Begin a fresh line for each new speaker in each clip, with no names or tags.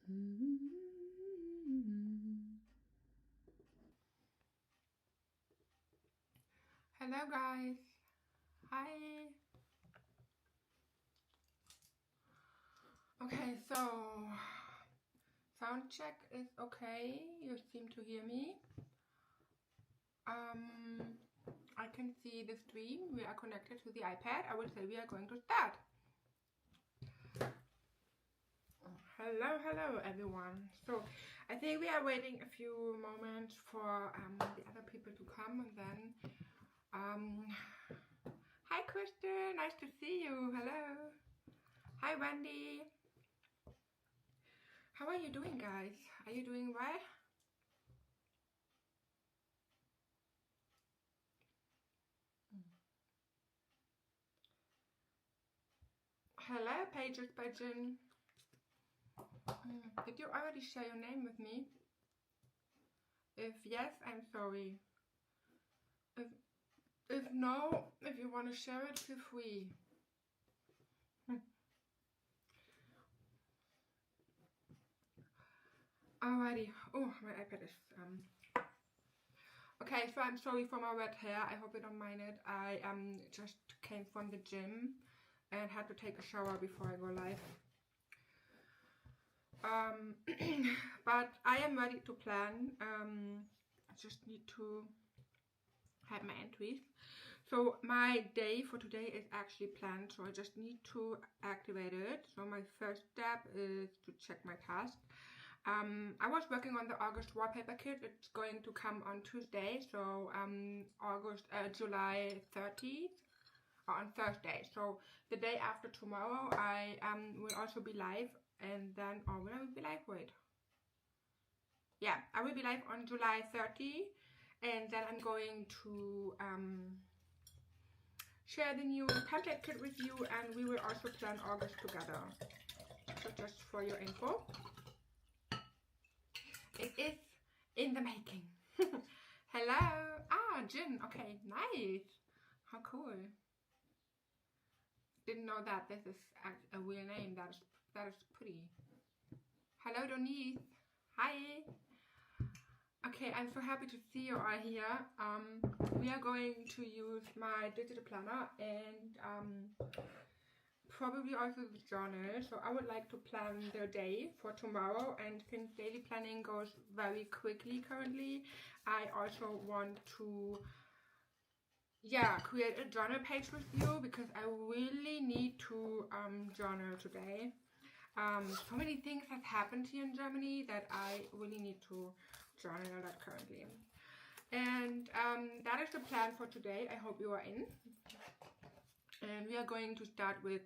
Hello guys, hi. Okay, so sound check is okay. You seem to hear me. I can see the stream. We are connected to the iPad. I will say we are going to start. Hello everyone. So I think we are waiting a few moments for the other people to come, and then hi Kristen, nice to see you. Hello. Hi Wendy. How are you doing, guys? Are you doing well? Hello, Pages by Jin. Did you already share your name with me? If yes, I'm sorry. If no, if you want to share it, feel free. Alrighty. Oh, my iPad is Okay, so I'm sorry for my red hair. I hope you don't mind it. I just came from the gym and had to take a shower before I go live. But I am ready to plan. I just need to have my entries. So my day for today is actually planned, so I just need to activate it. So my first step is to check my task. I was working on the August wallpaper kit. It's going to come on Tuesday, so July 30th, or on Thursday. So the day after tomorrow, I will also be live, and then, or will I be live? Wait. Yeah, I will be live on July 30th, and then I'm going to share the new template kit with you, and we will also plan August together. So just for your info, it is in the making. Hello. Jin. Okay, nice. How cool. Didn't know that this is a real name. That is pretty. Hello, Denise. Hi. Okay, I'm so happy to see you all here. We are going to use my digital planner and probably also the journal. So I would like to plan the day for tomorrow, and since daily planning goes very quickly currently, I also want to create a journal page with you, because I really need to journal today. So many things have happened here in Germany that I really need to journal that currently. And that is the plan for today. I hope you are in. And we are going to start with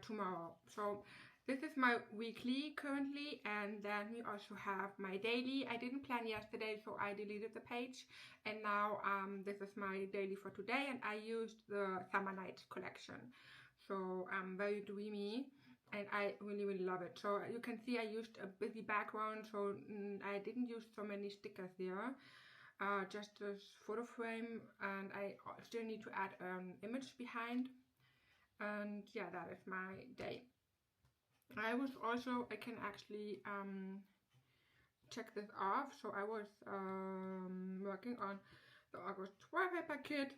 tomorrow. So this is my weekly currently, and then we also have my daily. I didn't plan yesterday, so I deleted the page, and now this is my daily for today, and I used the Summer Nights collection. So very dreamy, and I really love it. So you can see I used a busy background, so I didn't use so many stickers there. Just this photo frame, and I still need to add an image behind. And yeah, that is my day. I can actually check this off. So I was working on the August wallpaper kit,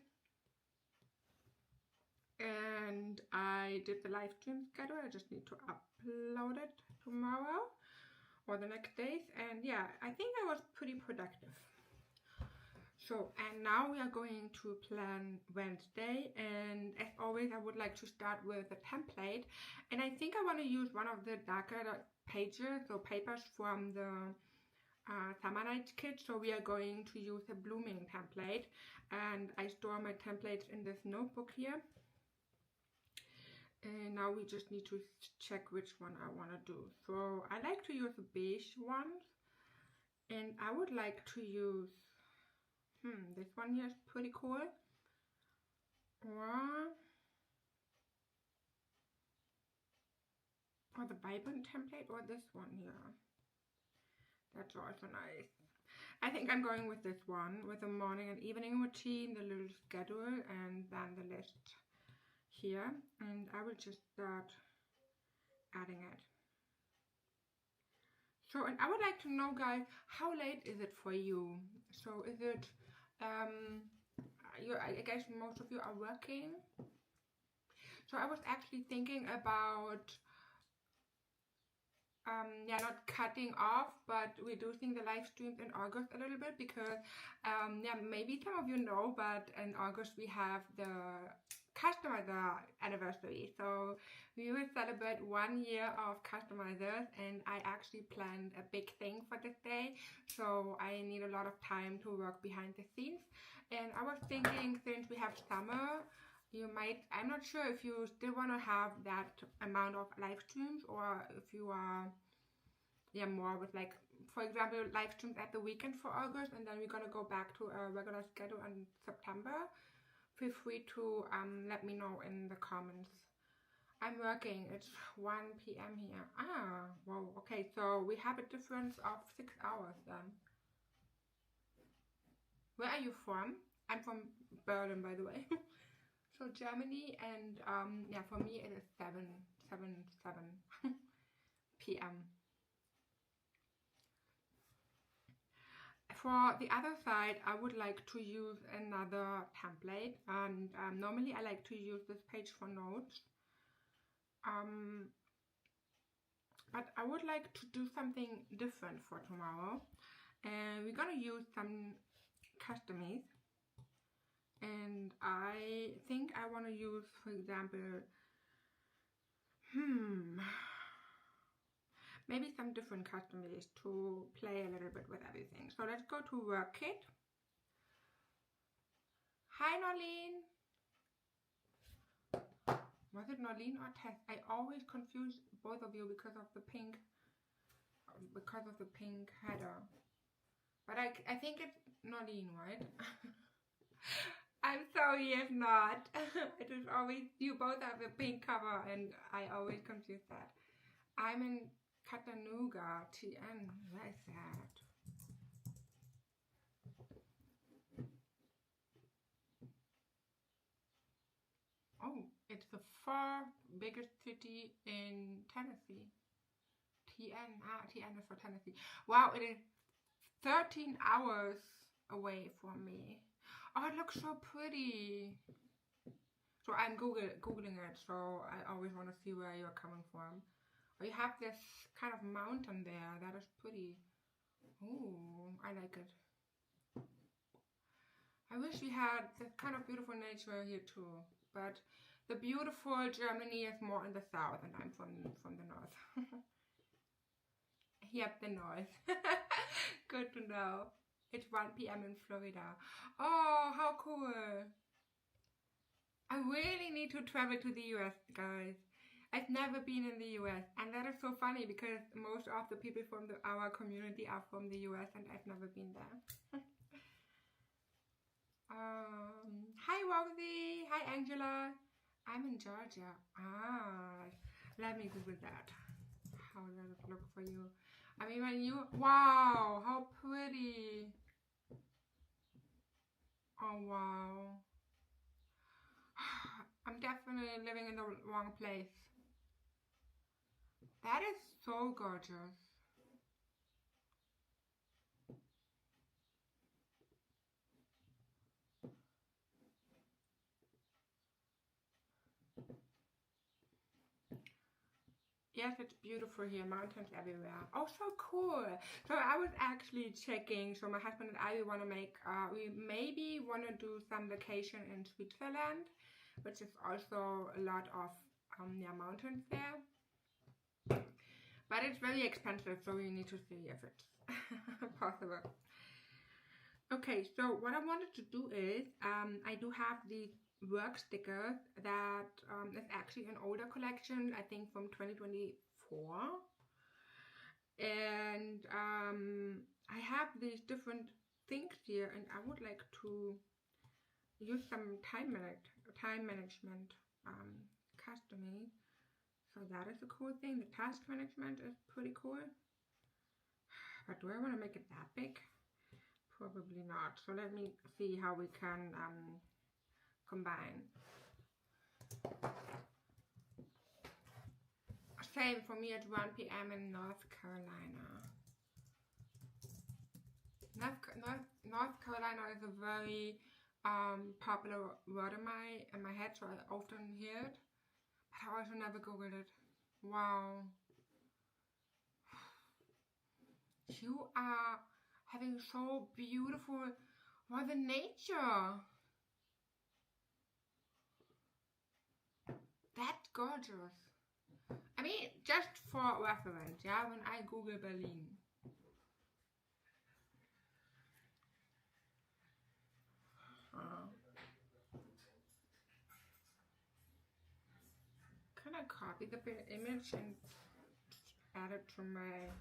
and I did the live stream schedule. I just need to upload it tomorrow or the next days, and yeah, I think I was pretty productive. So, and now we are going to plan Wednesday, and as always I would like to start with a template, and I think I want to use one of the darker pages or papers from the Summer Nights kit. So we are going to use a blooming template, and I store my templates in this notebook here. And now we just need to check which one I want to do. So I like to use the beige ones, and I would like to use this one here is pretty cool. Or the vibrant template, or this one here. That's also nice. I think I'm going with this one, with the morning and evening routine, the little schedule, and then the list here. And I will just start adding it. So, and I would like to know, guys, how late is it for you? So, is it, I guess most of you are working. So, I was actually thinking about, yeah, not cutting off, but reducing the live streams in August a little bit because, yeah, maybe some of you know, but in August we have the customizer anniversary. So we will celebrate 1 year of customizers, and I actually planned a big thing for this day. So I need a lot of time to work behind the scenes. And I was thinking, since we have summer, you might, I'm not sure if you still want to have that amount of live streams, or if you are, yeah, more with, like, for example, live streams at the weekend for August, and then we're gonna go back to a regular schedule in September. Feel free to let me know in the comments. I'm working, it's 1 p.m. here. Ah, wow, okay, so we have a difference of 6 hours then. Where are you from? I'm from Berlin, by the way. So Germany, and yeah, for me it is 7 p.m. For the other side, I would like to use another template, and normally I like to use this page for notes. But I would like to do something different for tomorrow, and we're gonna use some customies. And I think I want to use, for example, maybe some different customies to play a little bit with everything. So let's go to Work Kit. Hi, Norleen. Was it Norleen or Tess? I always confuse both of you because of the pink header. But I think it's Norleen, right? I'm sorry if not. It is always, you both have a pink cover, and I always confuse that. I'm in Chattanooga, TN. Where is that? Oh, it's the fourth biggest city in Tennessee. TN. TN is for Tennessee. Wow, it is 13 hours away from me. Oh, it looks so pretty. So I'm googling it, so I always want to see where you're coming from. Oh, you have this kind of mountain there. That is pretty. Oh, I like it. I wish we had this kind of beautiful nature here too, but the beautiful Germany is more in the south, and I'm from the north. Yep, the north. Good to know. It's 1 p.m. in Florida. Oh, how cool. I really need to travel to the US, guys. I've never been in the US, and that is so funny because most of the people from our community are from the US, and I've never been there. Hi Rosie, hi Angela. I'm in Georgia. Let me Google that. How does it look for you? I mean, when you, wow, how pretty. Oh wow. I'm definitely living in the wrong place. That is so gorgeous. Yes, it's beautiful here, mountains everywhere. Oh, so cool. So I was actually checking, so my husband and I, we maybe want to do some vacation in Switzerland, which is also a lot of yeah, mountains there. But it's very expensive, so we need to see if it's possible. Okay, so what I wanted to do is, I do have these work stickers that is actually an older collection, I think from 2024. And I have these different things here, and I would like to use some time management customly. So that is a cool thing. The task management is pretty cool. But do I want to make it that big? Probably not. So let me see how we can combine. Same for me at 1 p.m. in North Carolina. North Carolina is a very popular word in my head, so I often hear it, but I also never googled it. Wow, you are having so beautiful Mother Nature. That's gorgeous. I mean, just for reference, yeah, when I Google Berlin. Can I copy the image and add it to my...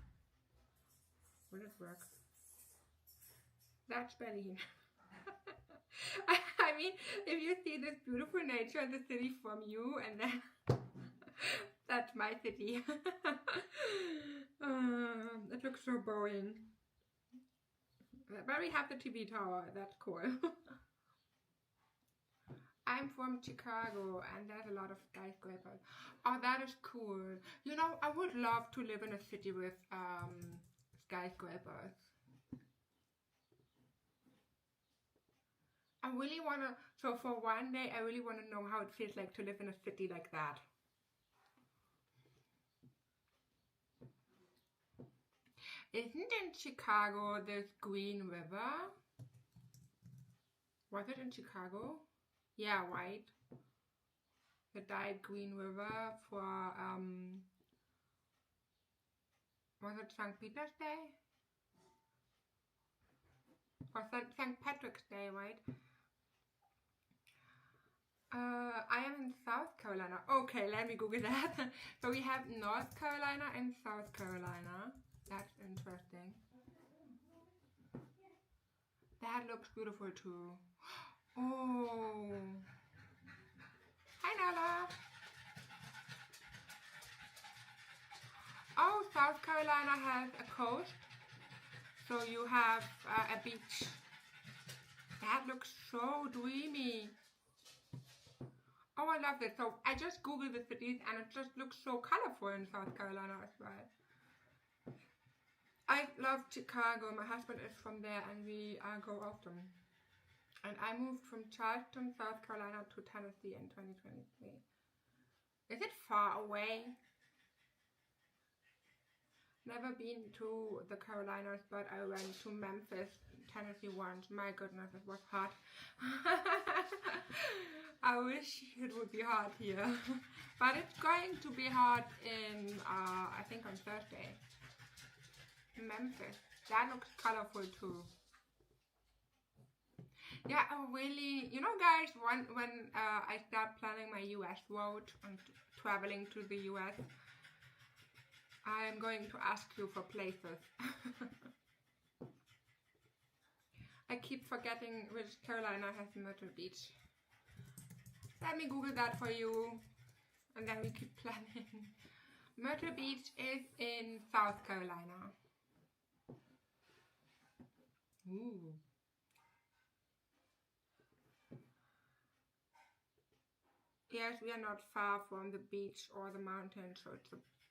Will it work? That's Berlin. I mean, if you see this beautiful nature in the city from you, and then that's my city. It looks so boring. But we have the TV tower, that's cool. I'm from Chicago and there's a lot of skyscrapers. Oh, that is cool. You know, I would love to live in a city with skyscrapers. I really want to, so for one day, I really want to know how it feels like to live in a city like that. Isn't in Chicago this Green River? Was it in Chicago? Yeah, right. The dyed Green River for, was it St. Peter's Day? Or St. Patrick's Day, right? I am in South Carolina. Okay, let me Google that. So we have North Carolina and South Carolina. That's interesting. That looks beautiful too. Oh. Hi, Nala. Oh, South Carolina has a coast. So you have a beach. That looks so dreamy. Oh, I love this. So I just Googled the cities and it just looks so colorful in South Carolina as well. I love Chicago. My husband is from there and we go often. And I moved from Charleston, South Carolina to Tennessee in 2023. Is it far away? Never been to the Carolinas, but I went to Memphis, Tennessee once. My goodness, it was hot. I wish it would be hot here. But it's going to be hot in, I think on Thursday. Memphis. That looks colorful too. Yeah, I really, you know guys, when I start planning my US road and traveling to the US, I'm going to ask you for places. I keep forgetting which Carolina has Myrtle Beach. Let me Google that for you and then we keep planning. Myrtle Beach is in South Carolina. Ooh. Yes, we are not far from the beach or the mountains, so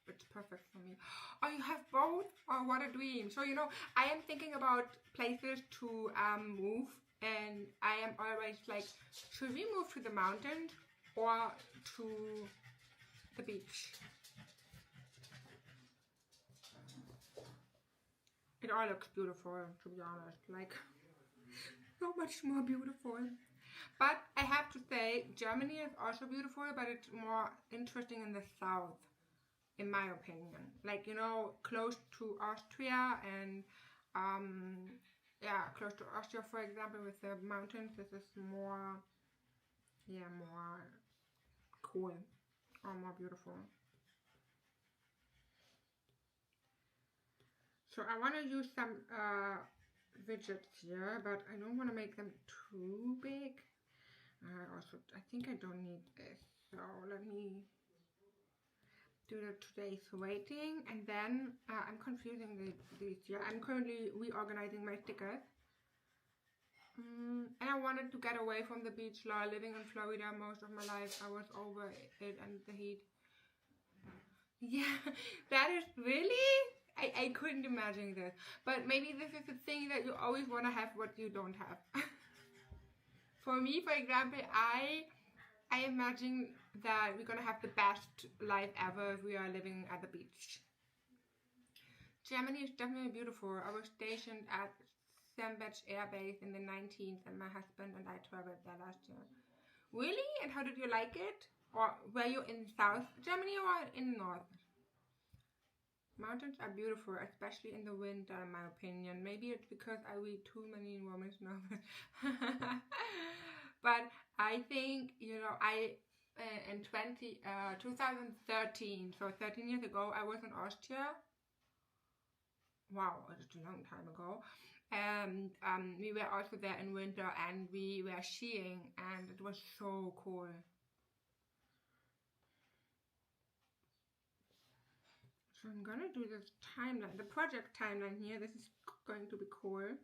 it's perfect for me. Oh, you have both? Oh, what a dream. So, you know, I am thinking about places to move, and I am always like, should we move to the mountains or to the beach? It all looks beautiful, to be honest, like so much more beautiful. But I have to say, Germany is also beautiful, but it's more interesting in the south, in my opinion. Like, you know, close to Austria and, yeah, close to Austria, for example, with the mountains, this is more, yeah, more cool or more beautiful. So I want to use some widgets here, but I don't want to make them too big. I think I don't need this. So let me do the today's rating, and then I'm confusing these here. I'm currently reorganizing my stickers. And I wanted to get away from the beach law. Living in Florida most of my life, I was over it and the heat. Yeah, that is really I couldn't imagine this. But maybe this is the thing that you always want to have what you don't have. For me, for example, I imagine that we're gonna have the best life ever if we are living at the beach. Germany is definitely beautiful. I was stationed at Sembach Air Base in the 19th, and my husband and I traveled there last year. Really? And how did you like it? Or were you in South Germany or in North? Mountains are beautiful, especially in the winter, in my opinion. Maybe it's because I read too many romance novels. But I think, you know, in 2013, so 13 years ago, I was in Austria. Wow, it's a long time ago. And we were also there in winter, and we were skiing, and it was so cool. So I'm gonna do this timeline, the project timeline here. This is going to be cool.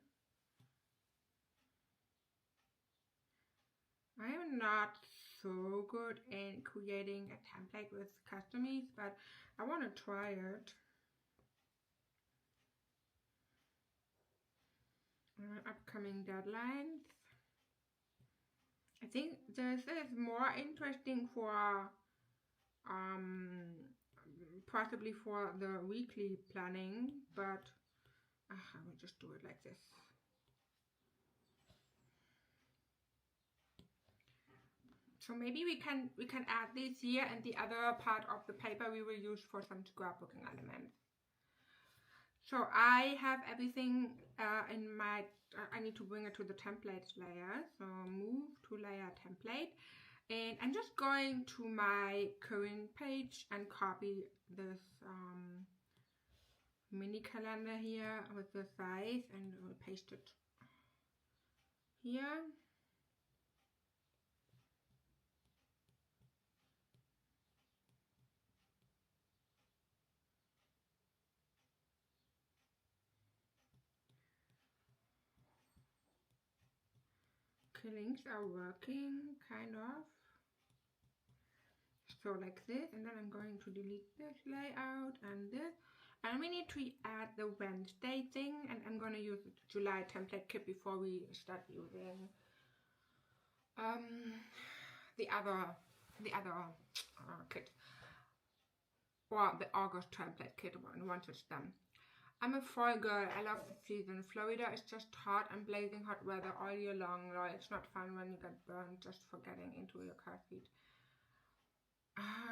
I am not so good in creating a template with customies, but I want to try it. Upcoming deadlines. I think this is more interesting for possibly for the weekly planning, but I will just do it like this. So maybe we can add this here, and the other part of the paper we will use for some scrapbooking elements. So I have everything in my, I need to bring it to the template layer. So move to layer template. And I'm just going to my current page and copy this mini calendar here with the size, and we'll paste it here. Okay, links are working, kind of. So like this, and then I'm going to delete this layout and this. And we need to add the Wednesday thing, and I'm going to use the July template kit before we start using the other kit, or the August template kit once it's done. I'm a fall girl. I love the season. Florida is just hot and blazing hot weather all year long. It's not fun when you get burned just for getting into your car seat.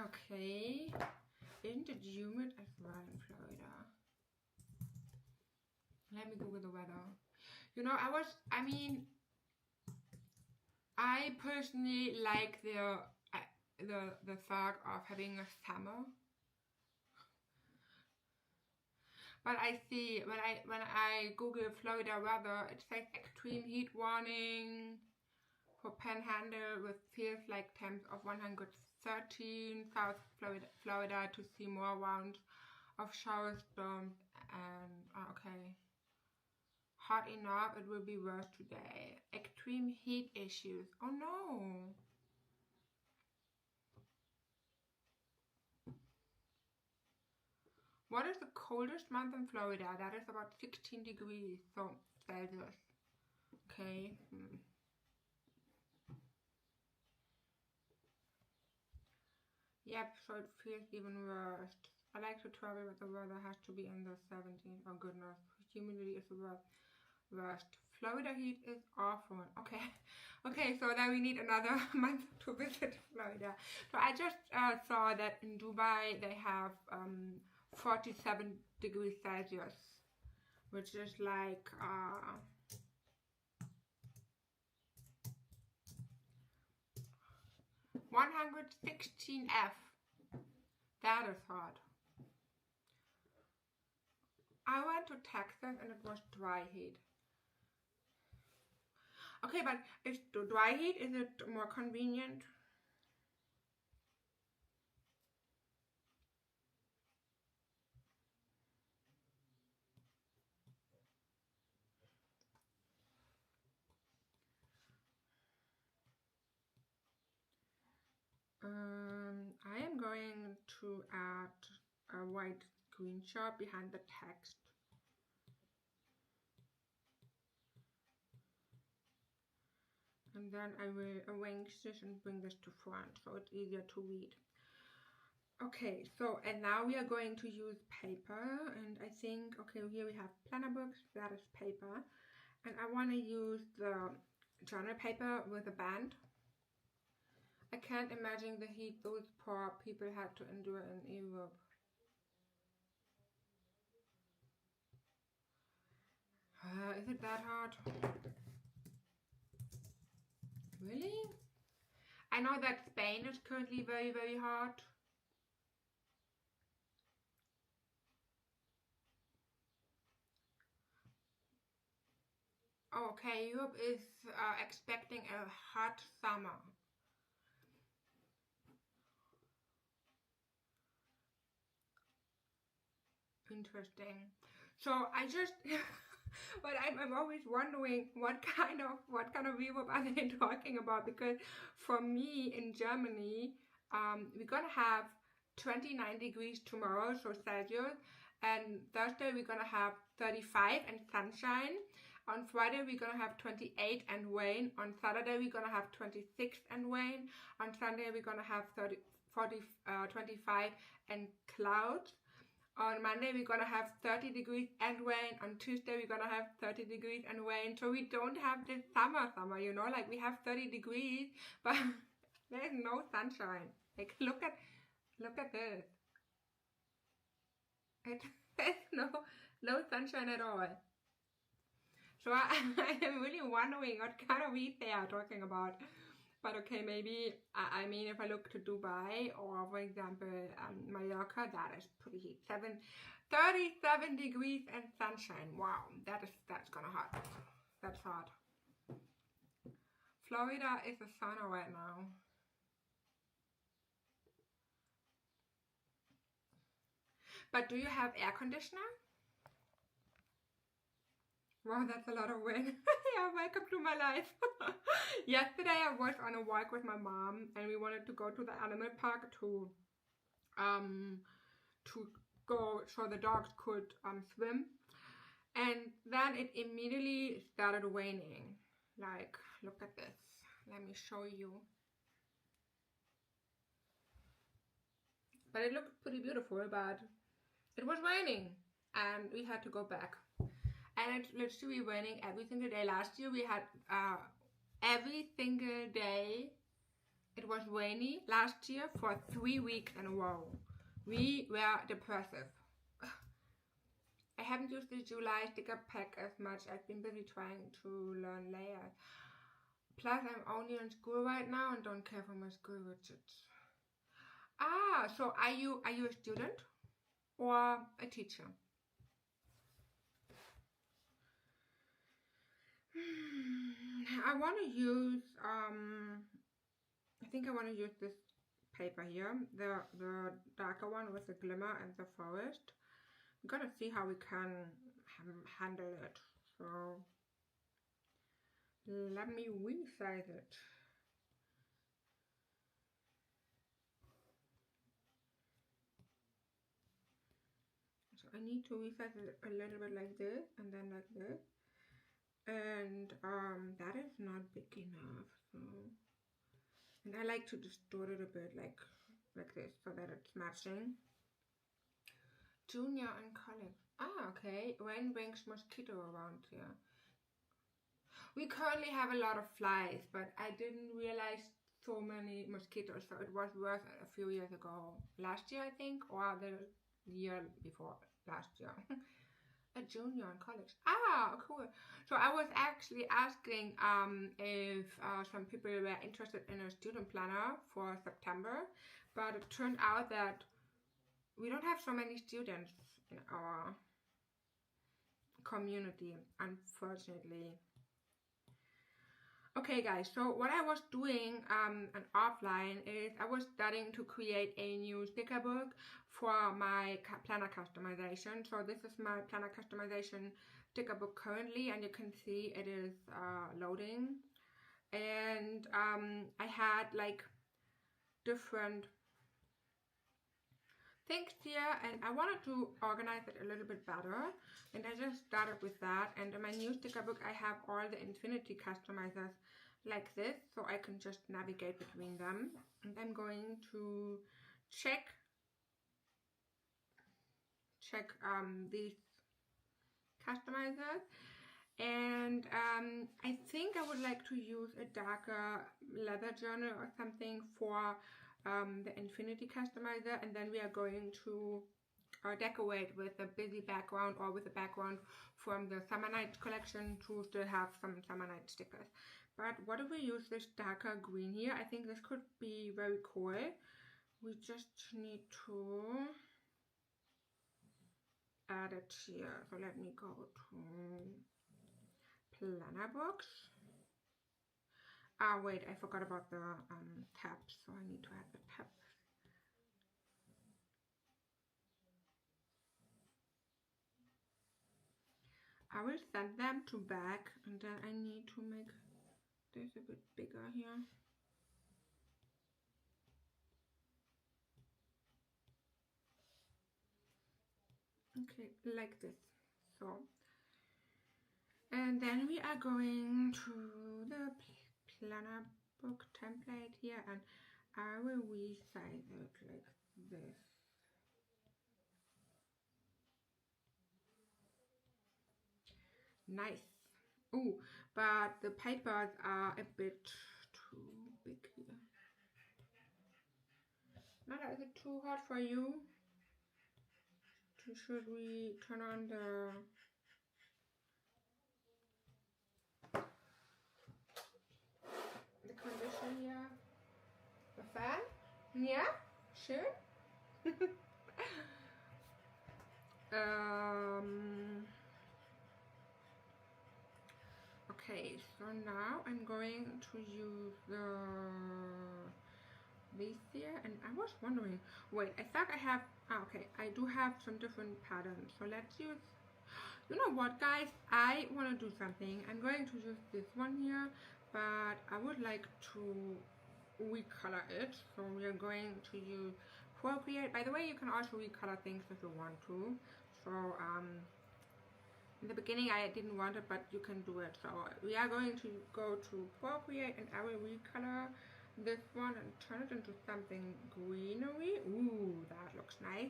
Okay. Isn't it humid as well in Florida? Let me Google the weather. You know, I personally like the thought of having a summer. But I see when I Google Florida weather, it says extreme heat warning for Panhandle with feels like temps of 113, South Florida to see more rounds of shower storms, and okay. Hot enough, it will be worse today. Extreme heat issues. Oh no. What is the coldest month in Florida? That is about 16 degrees, so Celsius. Okay. Yep, so it feels even worse. I like to travel, but the weather has to be in the 70s. Oh goodness, humidity is the worst. Florida heat is awful. Okay, okay, so then we need another month to visit Florida. So I just saw that in Dubai they have 47 degrees Celsius, which is like 116 F. That is hot. I went to Texas and it was dry heat. Okay, but is the dry heat, is it more convenient? I am going to add a white screenshot behind the text. And then I will arrange this and bring this to front so it's easier to read. Okay, so and now we are going to use paper, and I think, okay, here we have planner books, that is paper, and I want to use the journal paper with a band. I can't imagine the heat those poor people had to endure in Europe. Is it that hard? Really? I know that Spain is currently very, very hot. Okay, Europe is expecting a hot summer. Interesting. So I just, but I'm always wondering what kind of Europe are they talking about? Because for me in Germany, we're gonna have 29 degrees tomorrow, so Celsius, and Thursday we're gonna have 35 and sunshine. On Friday we're gonna have 28 and rain. On Saturday we're gonna have 26 and rain. On Sunday we're gonna have 25 and clouds. On Monday we're gonna have 30 degrees and rain. On Tuesday we're gonna have 30 degrees and rain. So we don't have this summer, you know, like we have 30 degrees, but there's no sunshine. Like look at this. There's no sunshine at all. So I am really wondering what kind of heat they are talking about. But okay, maybe, I mean, if I look to Dubai or, for example, Mallorca, that is pretty heat. 37 degrees and sunshine. Wow, that's gonna hot. That's hot. Florida is a sauna right now. But do you have air conditioner? Wow, that's a lot of wind. Yeah, welcome to my life. Yesterday I was on a walk with my mom and we wanted to go to the animal park to go so the dogs could swim. And then it immediately started raining. Like, look at this. Let me show you. But it looked pretty beautiful, but it was raining and we had to go back. And it's literally raining every single day. Last year we had every single day it was rainy last year for 3 weeks in a row. We were depressive. I haven't used the July sticker pack as much. I've been busy trying to learn layers. Plus I'm only in school right now and don't care for my school widgets. Ah, so are you a student or a teacher? I want to use, I think I want to use this paper here, the darker one with the glimmer and the forest. I'm gonna see how we can handle it. So let me resize it. So I need to resize it a little bit like this and then like this. And that is not big enough, so, and I like to distort it a bit like this so that it's matching. Junior and college. Ah, okay. Rain brings mosquito around here. We currently have a lot of flies, but I didn't realize so many mosquitoes, so it was worth it a few years ago. Last year, I think, or the year before last year. A junior in college. Ah, cool. So I was actually asking if some people were interested in a student planner for September, but it turned out that we don't have so many students in our community, unfortunately. Okay guys, so what I was doing offline is I was starting to create a new sticker book for my planner customization. So this is my planner customization sticker book currently, and you can see it is loading. And I had like different things here, and I wanted to organize it a little bit better, and I just started with that. And in my new sticker book I have all the infinity customizers like this, so I can just navigate between them. And I'm going to check these customizers, and I think I would like to use a darker leather journal or something for the infinity customizer, and then we are going to decorate with a busy background or with a background from the Summer Night collection to still have some Summer Night stickers. But what if we use this darker green here? I think this could be very cool. We just need to add it here. So let me go to planner box. Ah, wait, I forgot about the tabs, so I need to add the tab. I will send them to back, and then I need to make this a bit bigger here. Okay, like this. So, and then we are going to the planner book template here, and I will resize it like this. Nice. Oh, but the papers are a bit too big here. Nada, is it too hot for you? Should we turn on the condition here? The fan? Yeah? Sure? Okay, so now I'm going to use this here, and I was wondering, wait, I thought I have, okay, I do have some different patterns, so let's use, you know what guys, I want to do something. I'm going to use this one here, but I would like to recolor it, so we are going to use Procreate. By the way, you can also recolor things if you want to, so in the beginning I didn't want it, but you can do it. So we are going to go to Procreate, and I will recolor this one and turn it into something greenery. Ooh, that looks nice.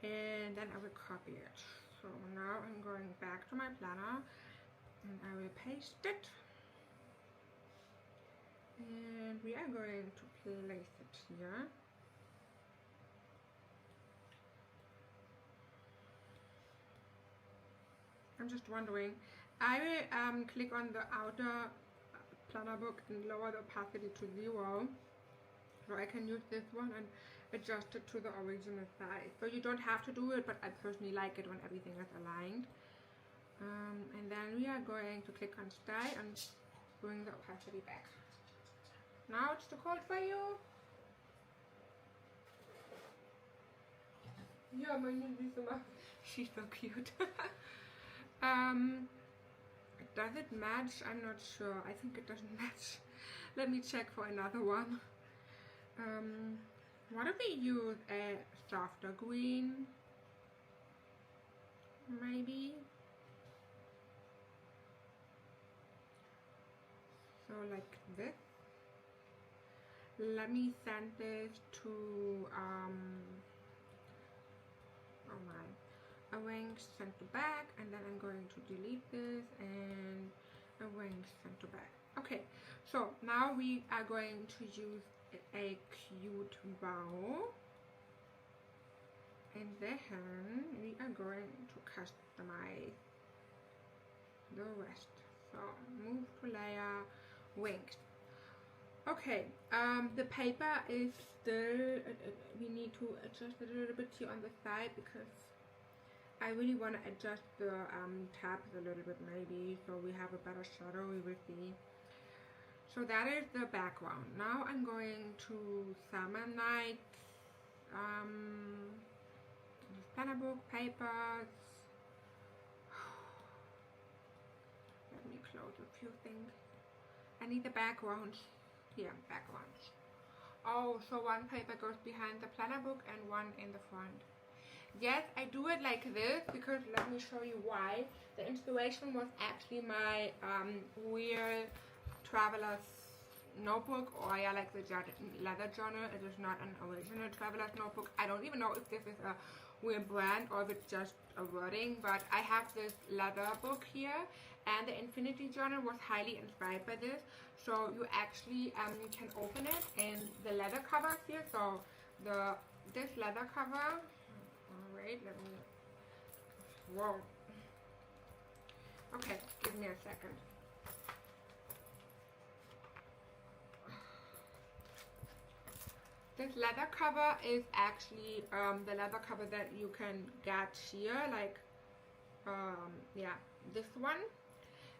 And then I will copy it. So now I'm going back to my planner, and I will paste it. And we are going to place it here. I'm just wondering, I will click on the outer planner book and lower the opacity to 0, so I can use this one and adjust it to the original size. So you don't have to do it, but I personally like it when everything is aligned. And then we are going to click on style and bring the opacity back. Now it's too cold for you? Yeah, my new Lisa, she's so cute. Does it match? I'm not sure. I think it doesn't match. Let me check for another one. What if we use a softer green? Maybe. So like this. Let me send this to oh my, arrange send to back, and then I'm going to delete this and arrange send to back. Okay, so now we are going to use a cute bow, and then we are going to customize the rest. So move to layer, wings. Okay, the paper is still, we need to adjust it a little bit here on the side, because I really want to adjust the tabs a little bit maybe, so we have a better shadow, we will see. So that is the background. Now I'm going to Summer Night, planner book, papers. Let me close a few things. I need the background. Here, background. Oh, so one paper goes behind the planner book and one in the front. Yes, I do it like this because let me show you why. The inspiration was actually my real traveler's notebook, or yeah, like the leather journal. It is not an original traveler's notebook. I don't even know if this is a real brand or if it's just a wording, but I have this leather book here, and the Infinity Journal was highly inspired by this. So you actually can open it, and the leather covers here. So this leather cover. Wait, let me. Whoa. Okay, give me a second. This leather cover is actually the leather cover that you can get here, like yeah, this one.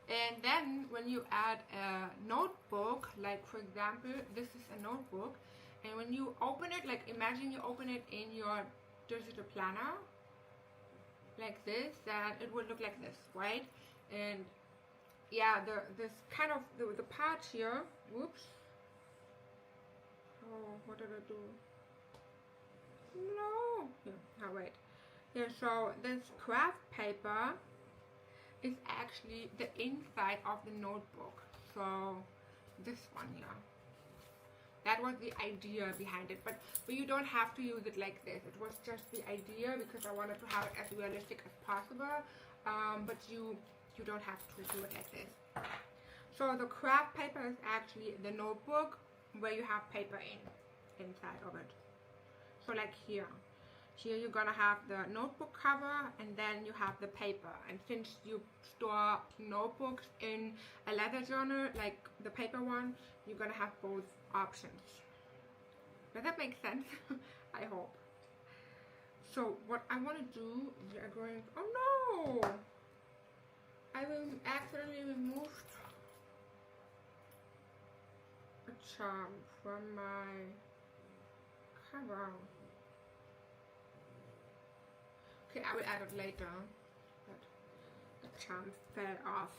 And then when you add a notebook, like for example, this is a notebook, and when you open it, like imagine you open it in your digital planner, like this, then it would look like this, right? And yeah, this kind of the part here. Whoops. Oh, what did I do? No. Yeah. Oh wait. Yeah. So this craft paper is actually the inside of the notebook. So this one here. That was the idea behind it, but you don't have to use it like this. It was just the idea because I wanted to have it as realistic as possible, but you don't have to do it like this. So the craft paper is actually the notebook where you have paper inside of it. So like here you're gonna have the notebook cover, and then you have the paper. And since you store notebooks in a leather journal, like the paper one, you're gonna have both options. Does that make sense? I hope. So what I want to do, we are going. Oh no! I accidentally removed a charm from my cover. Okay, I will add it later, but the charm fell off.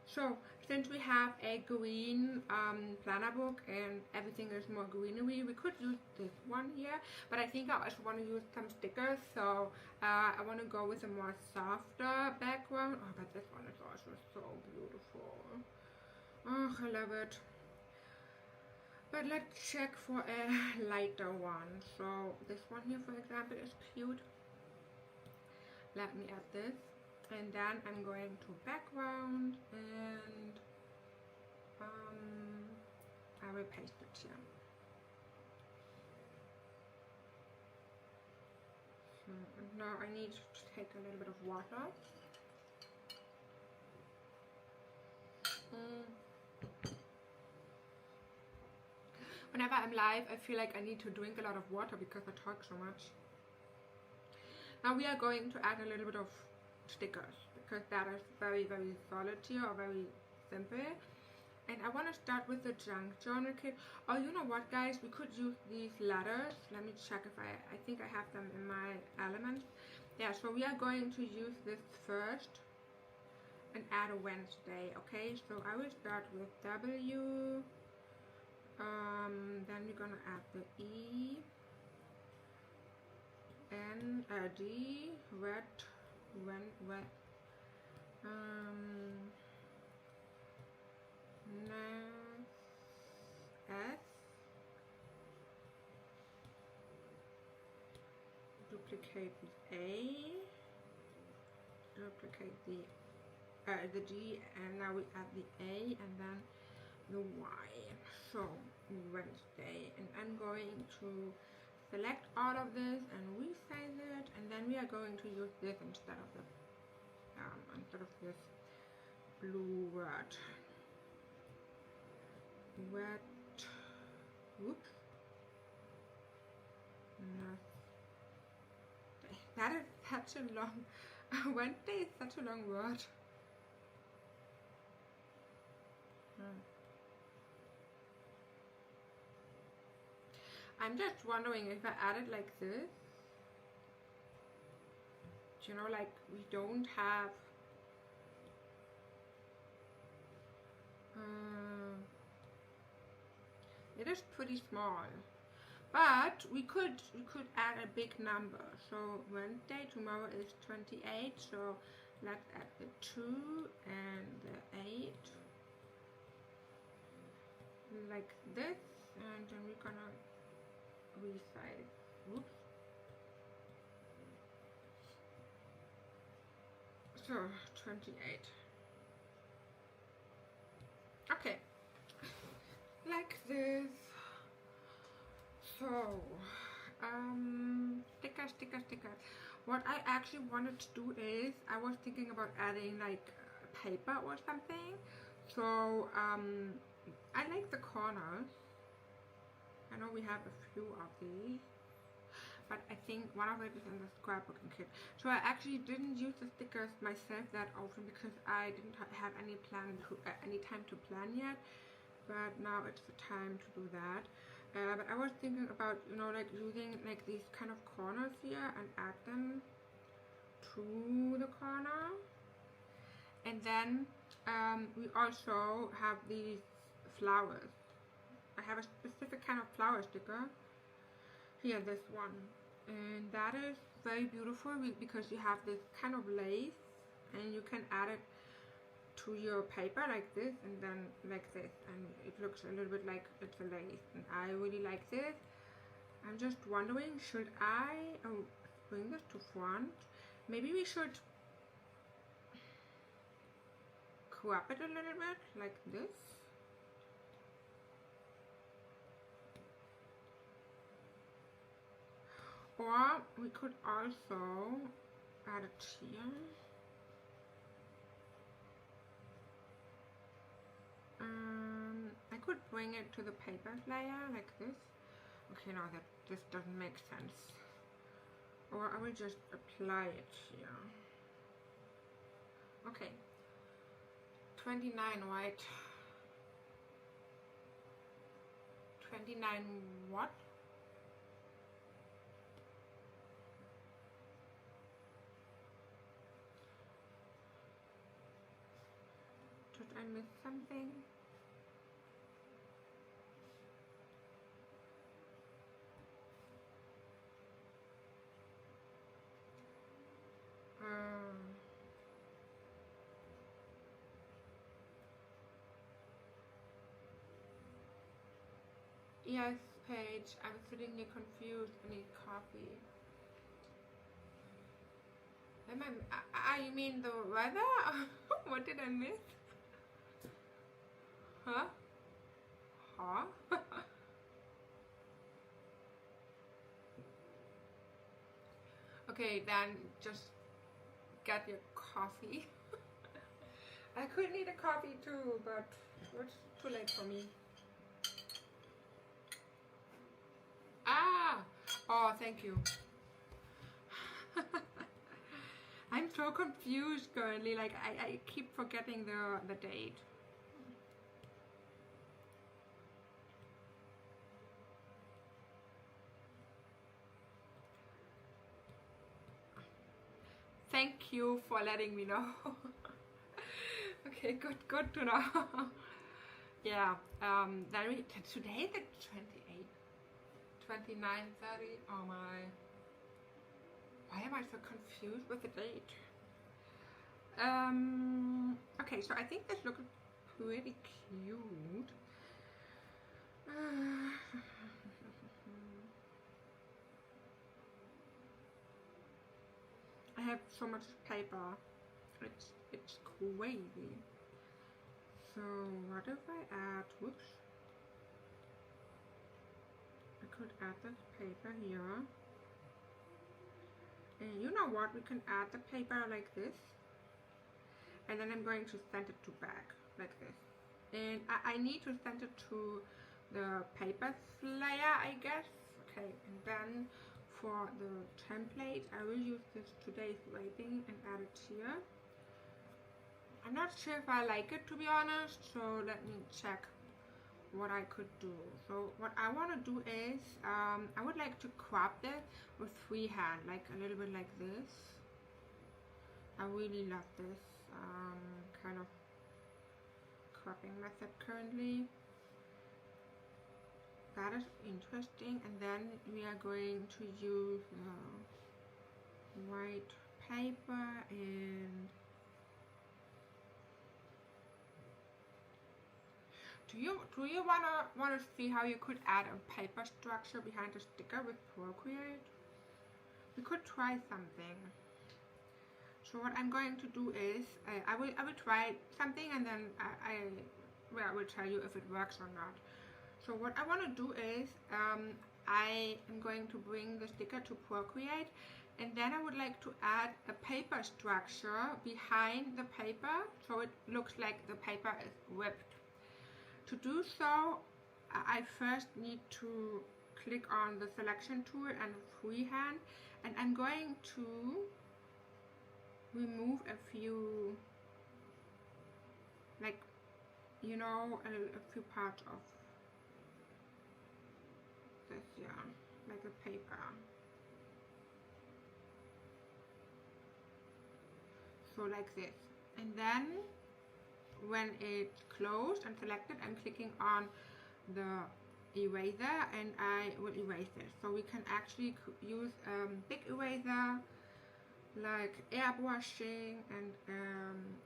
So since we have a green planner book and everything is more greenery, we could use this one here, but I think I also want to use some stickers, so I want to go with a more softer background. Oh, but this one is also so beautiful. Oh, I love it. But let's check for a lighter one. So this one here, for example, is cute. Let me add this, and then I'm going to background, and I will paste it here. So now I need to take a little bit of water. Whenever I'm live, I feel like I need to drink a lot of water because I talk so much. Now we are going to add a little bit of stickers because that is very, very solid here, or very simple. And I want to start with the junk journal kit. Oh, you know what, guys? We could use these letters. Let me check if I think I have them in my elements. Yeah, so we are going to use this first and add a Wednesday. Okay, so I will start with W. Then we're gonna add the E. N, D, red, S, duplicate the A, duplicate the G, and now we add the A and then the Y. So Wednesday, and I'm going to select all of this and resize it, and then we are going to use this instead of this blue word. Whoops. That is such a long. Wednesday is such a long word. I'm just wondering if I add it like this, you know, like we don't have It is pretty small, but we could add a big number. So Wednesday, tomorrow is 28, so let's add the 2 and the 8 like this, and then we're gonna resize. Oops. So 28. Okay, like this. So sticker. What I actually wanted to do is, I was thinking about adding like paper or something. So I like the corners. I know we have a few of these, but I think one of it is in the scrapbooking kit. So I actually didn't use the stickers myself that often because I didn't have any time to plan yet. But now it's the time to do that. But I was thinking about, you know, like using like these kind of corners here and add them to the corner. And then we also have these flowers. I have a specific kind of flower sticker. Here, this one. And that is very beautiful because you have this kind of lace and you can add it to your paper like this and then like this, and it looks a little bit like it's a lace, and I really like this. I'm just wondering, should I bring this to front? Maybe we should crop it a little bit like this. Or we could also add it here. I could bring it to the paper layer like this. Okay, no, this doesn't make sense. Or I will just apply it here. Okay. 29, right? 29 what? Did I miss something? Yes, Paige, I'm sitting here confused. I need coffee. You mean the weather? What did I miss? Huh? Huh? Okay, then just get your coffee. I could need a coffee too, but it's too late for me. Ah! Oh, thank you. I'm so confused currently, like I keep forgetting the date. Thank you for letting me know. Okay, good to know. Yeah, then today the 28th, 29:30. Oh my. Why am I so confused with the date? Okay, so I think this looks pretty cute. I have so much paper. It's crazy. So what if I add, whoops. I could add this paper here. And you know what, we can add the paper like this. And then I'm going to send it to back, like this. And I need to send it to the paper layer, I guess. Okay, and then for the template, I will use this today's wrapping and add it here. I'm not sure if I like it, to be honest, so let me check what I could do. So what I want to do is, I would like to crop this with freehand, like a little bit like this. I really love this kind of cropping method currently. that is interesting. And then we are going to use white paper and do you wanna see how you could add a paper structure behind the sticker with Procreate? We could try something. So what I'm going to do is I will try something, and then I will tell you if it works or not. So what I want to do is I am going to bring the sticker to Procreate, and then I would like to add a paper structure behind the paper so it looks like the paper is ripped. To do so, I first need to click on the selection tool and freehand, and I'm going to remove a few, like, you know, a few parts of this, yeah, like a paper. So like this. And then when it's closed and selected, I'm clicking on the eraser and I will erase it. So we can actually use big eraser like airbrushing and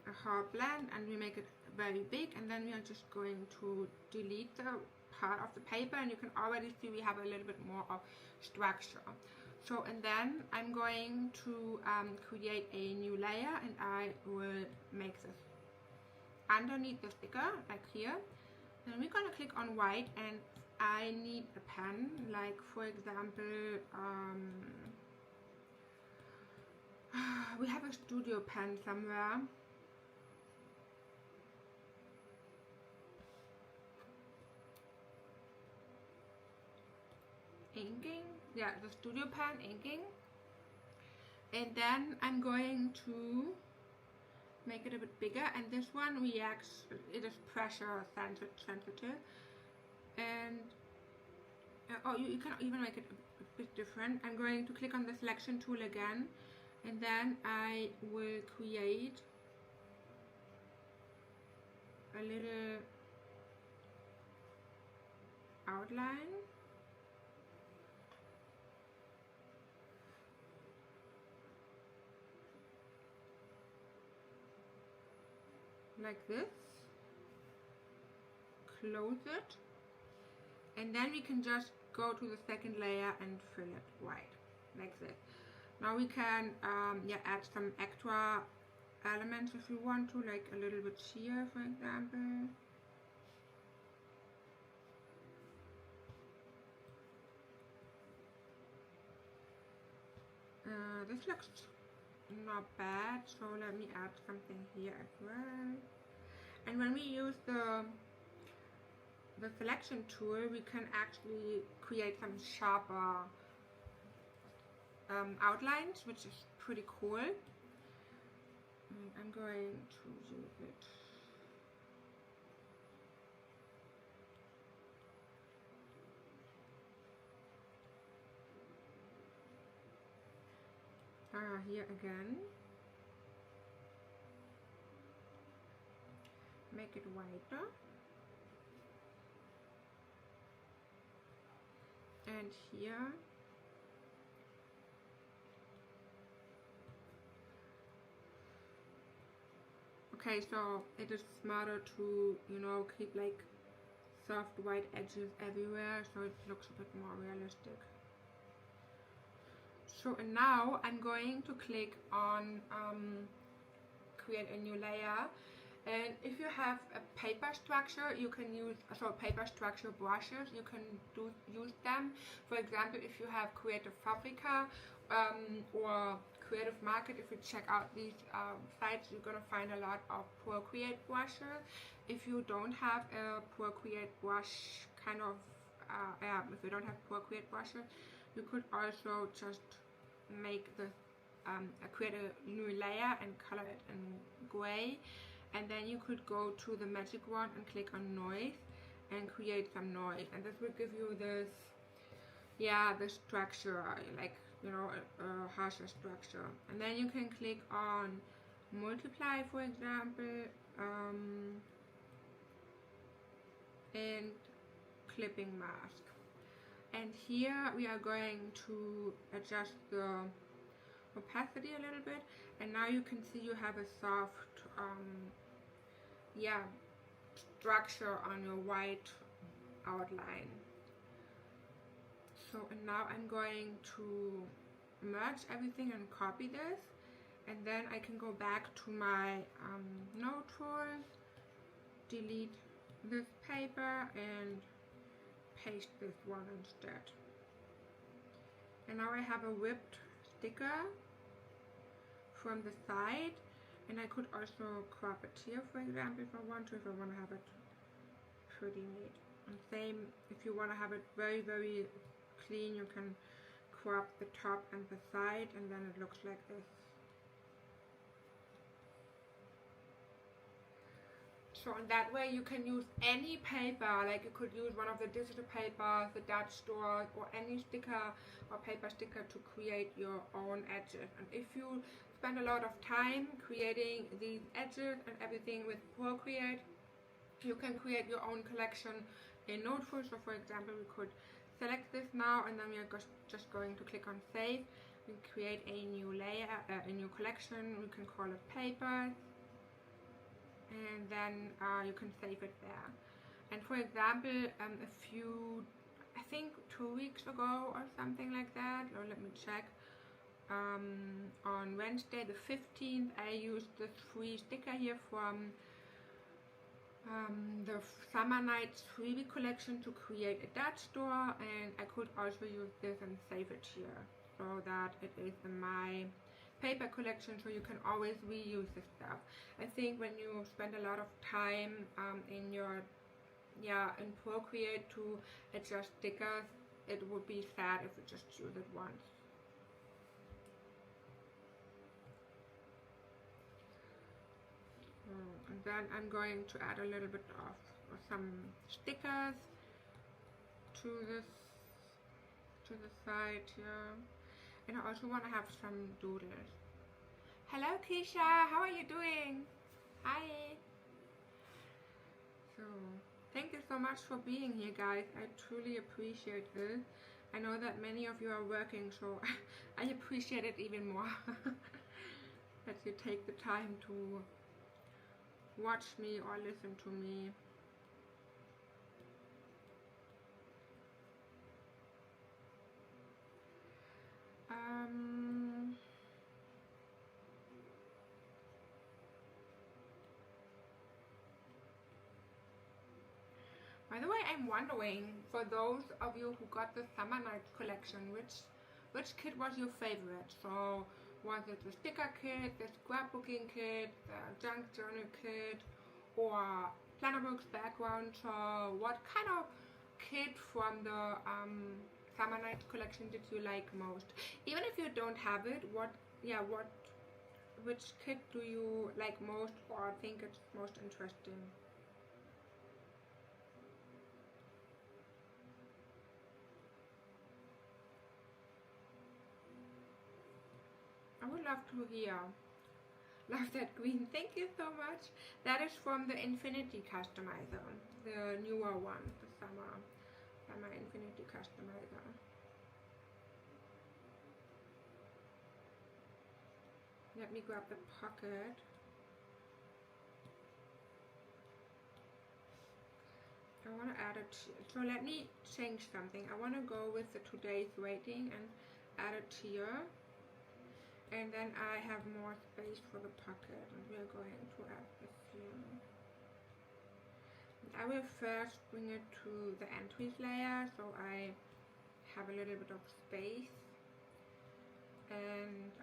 a hard blend, and we make it very big, and then we are just going to delete the part of the paper, and you can already see we have a little bit more of structure. So, and then I'm going to create a new layer, and I will make this underneath the sticker, like here. And we're gonna click on white, and I need a pen, like for example, we have a studio pen somewhere. Inking, yeah, the studio pen, inking. And then I'm going to make it a bit bigger, and this one reacts, it is pressure sensitive. And oh, you can even make it a bit different. I'm going to click on the selection tool again, and then I will create a little outline. Like this. Close it. And then we can just go to the second layer and fill it white, like this. Now we can add some extra elements if you want to, like a little bit here, for example. This looks not bad, so let me add something here as well. And when we use the selection tool, we can actually create some sharper outlines, which is pretty cool. And I'm going to use it. Here again. Make it wider. And here. Okay, so it is smarter to, you know, keep like soft white edges everywhere, so it looks a bit more realistic. So, and now I'm going to click on create a new layer. And if you have a paper structure, you can use, so paper structure brushes, you can use them. For example, if you have Creative Fabrica or Creative Market, if you check out these sites, you're gonna find a lot of Procreate brushes. If you don't have a Procreate brush kind of, if you don't have Procreate brushes, you could also just make the create a new layer and color it in gray, and then you could go to the magic wand and click on noise and create some noise, and this will give you this, yeah, the structure, like, you know, a harsher structure. And then you can click on multiply, for example, and clipping mask. And here we are going to adjust the opacity a little bit, and now you can see you have a soft yeah, structure on your white outline. So, and now I'm going to merge everything and copy this, and then I can go back to my note tool, delete this paper and paste this one instead. And now I have a whipped sticker from the side, and I could also crop it here, for example, if I want to have it pretty neat. And same, if you want to have it very, very clean, you can crop the top and the side, and then it looks like this. So in that way you can use any paper, like you could use one of the digital papers, the Dutch store, or any sticker or paper sticker to create your own edges. And if you spend a lot of time creating these edges and everything with Procreate, you can create your own collection in Noteful. So for example, we could select this now, and then we are just going to click on save. We create a new layer, a new collection. We can call it papers, and then you can save it there. And for example, a few, I think 2 weeks ago or something like that, or let me check, on Wednesday the 15th, I used this free sticker here from the Summer Nights freebie collection to create a Dutch store, and I could also use this and save it here so that it is in my paper collection, so you can always reuse the stuff. I think when you spend a lot of time in your in Procreate to adjust stickers, it would be sad if you just use it once. And then I'm going to add a little bit of some stickers to the side here. And I also want to have some doodles. Hello Keisha, how are you doing? Hi. So, thank you so much for being here, guys. I truly appreciate this. I know that many of you are working, so I appreciate it even more that you take the time to watch me or listen to me. By the way, I'm wondering, for those of you who got the Summer Nights collection, which kit was your favorite? So, was it the sticker kit, the scrapbooking kit, the junk journal kit, or planner books background? So, what kind of kit from the Summer Nights collection did you like most? Even if you don't have it, which kit do you like most or think it's most interesting? I would love to hear. Love that green. Thank you so much. That is from the Infinity Customizer, the newer one, the Summer Infinity Customizer. Let me grab the pocket. I want to add it. So let me change something. I want to go with the today's rating and add it here. And then I have more space for the pocket, and we are going to add this here. I will first bring it to the entries layer, so I have a little bit of space, and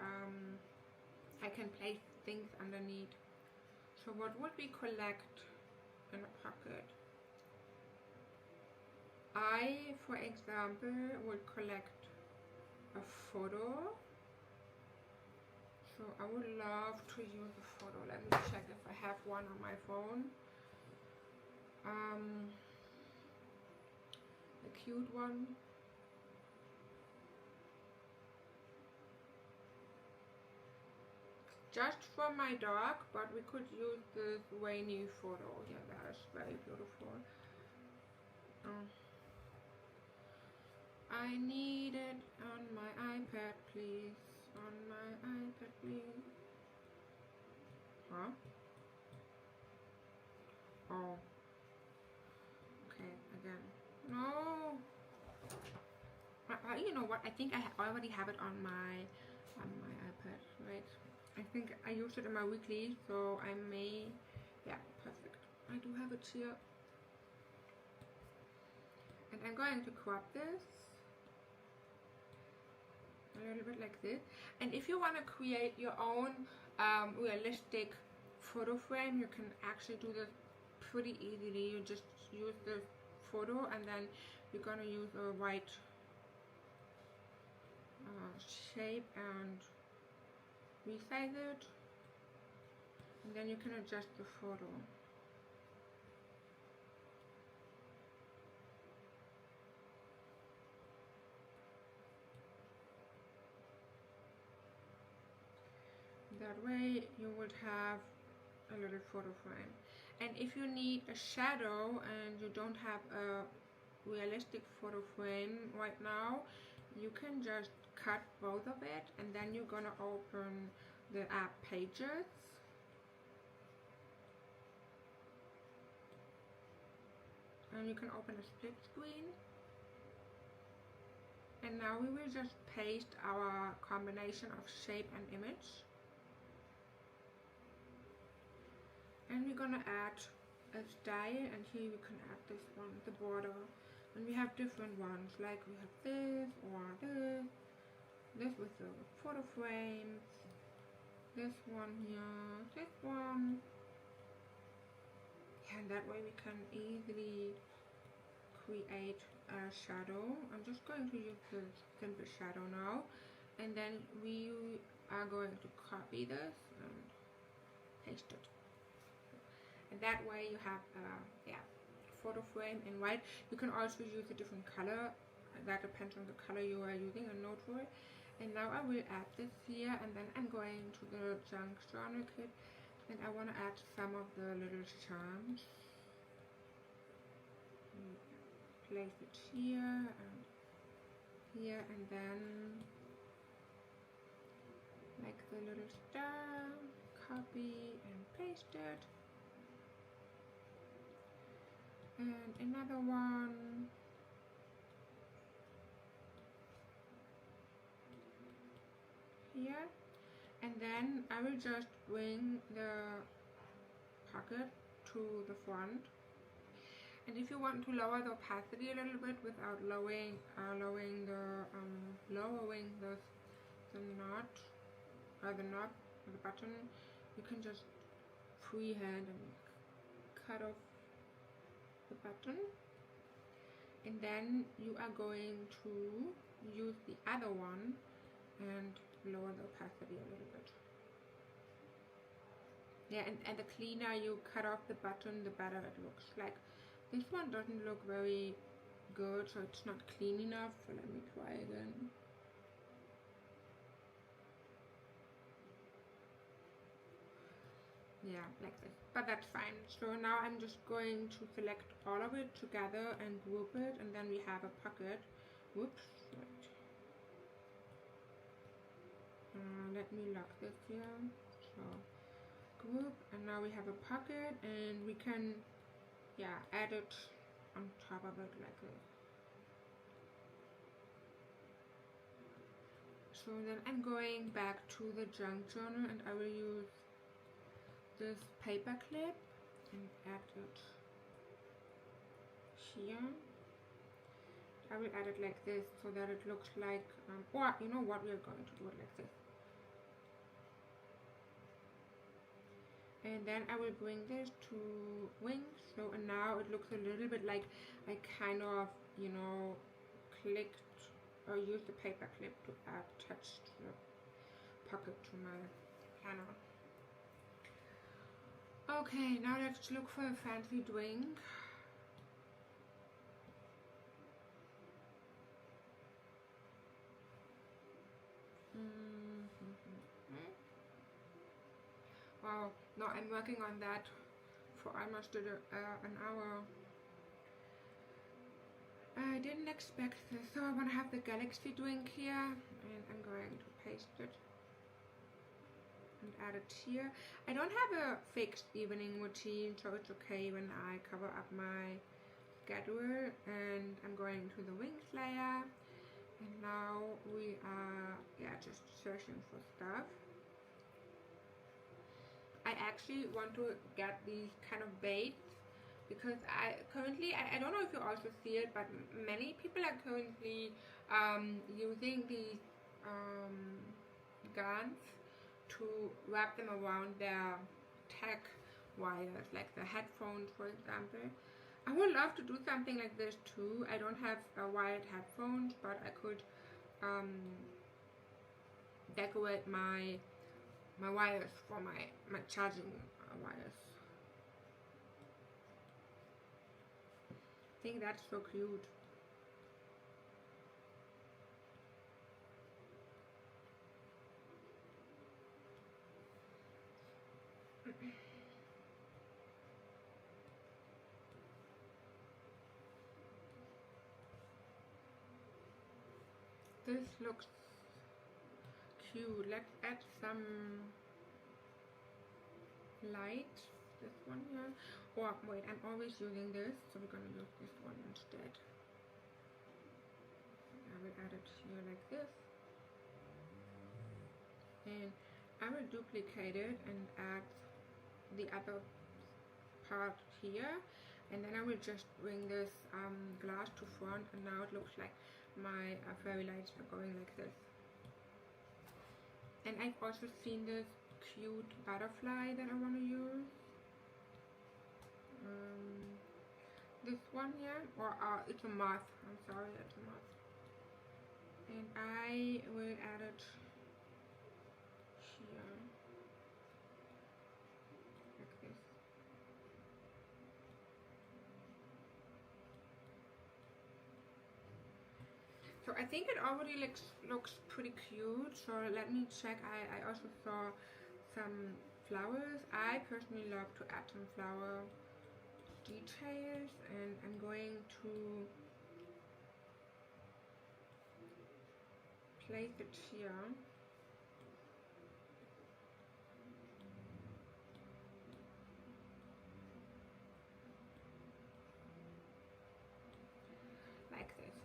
I can place things underneath. So what would we collect in a pocket? I, for example, would collect a photo. So I would love to use a photo. Let me check if I have one on my phone. A cute one. Just from my dog, but we could use this rainy photo. Yeah, that is very beautiful. I need it on my iPad, please. On my iPad, please. Huh? Oh. Okay, again. No. You know what? I think I already have it on my iPad, right? I think I used it in my weekly, so I may. Yeah, perfect. I do have it here. And I'm going to crop this a little bit like this. And if you want to create your own realistic photo frame, you can actually do this pretty easily. You just use the photo and then you're going to use a white shape and resize it, and then you can adjust the photo. That way you would have a little photo frame. And if you need a shadow and you don't have a realistic photo frame right now, you can just cut both of it, and then you're gonna open the app Pages. And you can open a split screen. And now we will just paste our combination of shape and image. And we're gonna add a style, and here we can add this one, the border. And we have different ones, like we have this or this with the photo frames, this one here, this one. Yeah, and that way we can easily create a shadow. I'm just going to use the simple shadow now, and then we are going to copy this and paste it. And that way you have photo frame in white. You can also use a different color. That depends on the color you are using in Noteful. And now I will add this here, and then I'm going to the junk journal kit, and I want to add some of the little charms. Place it here and here, and then like the little star, copy and paste it. And another one. Here. And then I will just bring the pocket to the front. And if you want to lower the opacity a little bit without lowering the knot or the knob or the button, you can just freehand and cut off the button, and then you are going to use the other one and lower the opacity a little bit. Yeah, and the cleaner you cut off the button, the better it looks. Like this one doesn't look very good, so it's not clean enough, so let me try again. Yeah, like this, but that's fine. So now I'm just going to select all of it together and group it, and then we have a pocket. Whoops, right. Let me lock this here. So group, and now we have a pocket, and we can add it on top of it like this. So then I'm going back to the junk journal, and I will use this paper clip and add it here. I will add it like this so that it looks like, or you know what, we are going to do it like this. And then I will bring this to wings. So, and now it looks a little bit like I kind of, you know, clicked or used the paper clip to attach the pocket to my panel. Okay, now let's look for a fancy drink. Wow, no, I'm working on that for almost an hour. I didn't expect this, so I want to have the galaxy drink here, and I'm going to paste it and add it here. I don't have a fixed evening routine, so it's okay when I cover up my schedule. And I'm going to the wings layer, and now we are just searching for stuff. I actually want to get these kind of baits because I don't know if you also see it, but many people are currently using these guns to wrap them around their tech wires, like the headphones, for example. I would love to do something like this too. I don't have wired headphones, but I could decorate my wires for my charging wires. I think that's so cute. This looks cute. Let's add some light. This one here. Or wait, I'm always using this, so we're gonna use this one instead. I will add it here like this. And I will duplicate it and add the other part here, and then I will just bring this glass to front, and now it looks like my fairy lights are going like this. And I've also seen this cute butterfly that I want to use. This one here, or it's a moth. I'm sorry, it's a moth. And I will add it here, like this. So I think it already looks pretty cute. So let me check. I also saw some flowers. I personally love to add some flower details, and I'm going to place it here. Like this.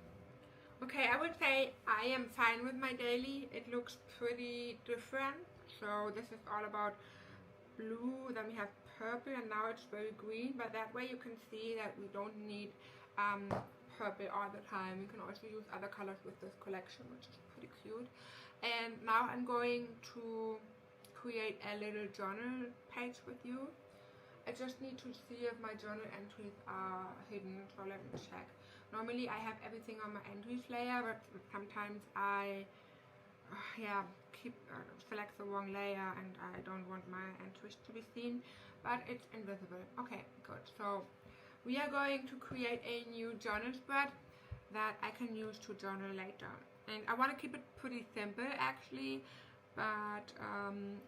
Okay, I would say I am fine with my daily. It looks pretty different. So this is all about blue, then we have purple, and now it's very green, but that way you can see that we don't need purple all the time. You can also use other colors with this collection, which is pretty cute. And now I'm going to create a little journal page with you. I just need to see if my journal entries are hidden, so let me check. Normally I have everything on my entries layer, but sometimes I select the wrong layer and I don't want my entries to be seen, but it's invisible. Okay, good. So we are going to create a new journal spread that I can use to journal later. And I want to keep it pretty simple actually, but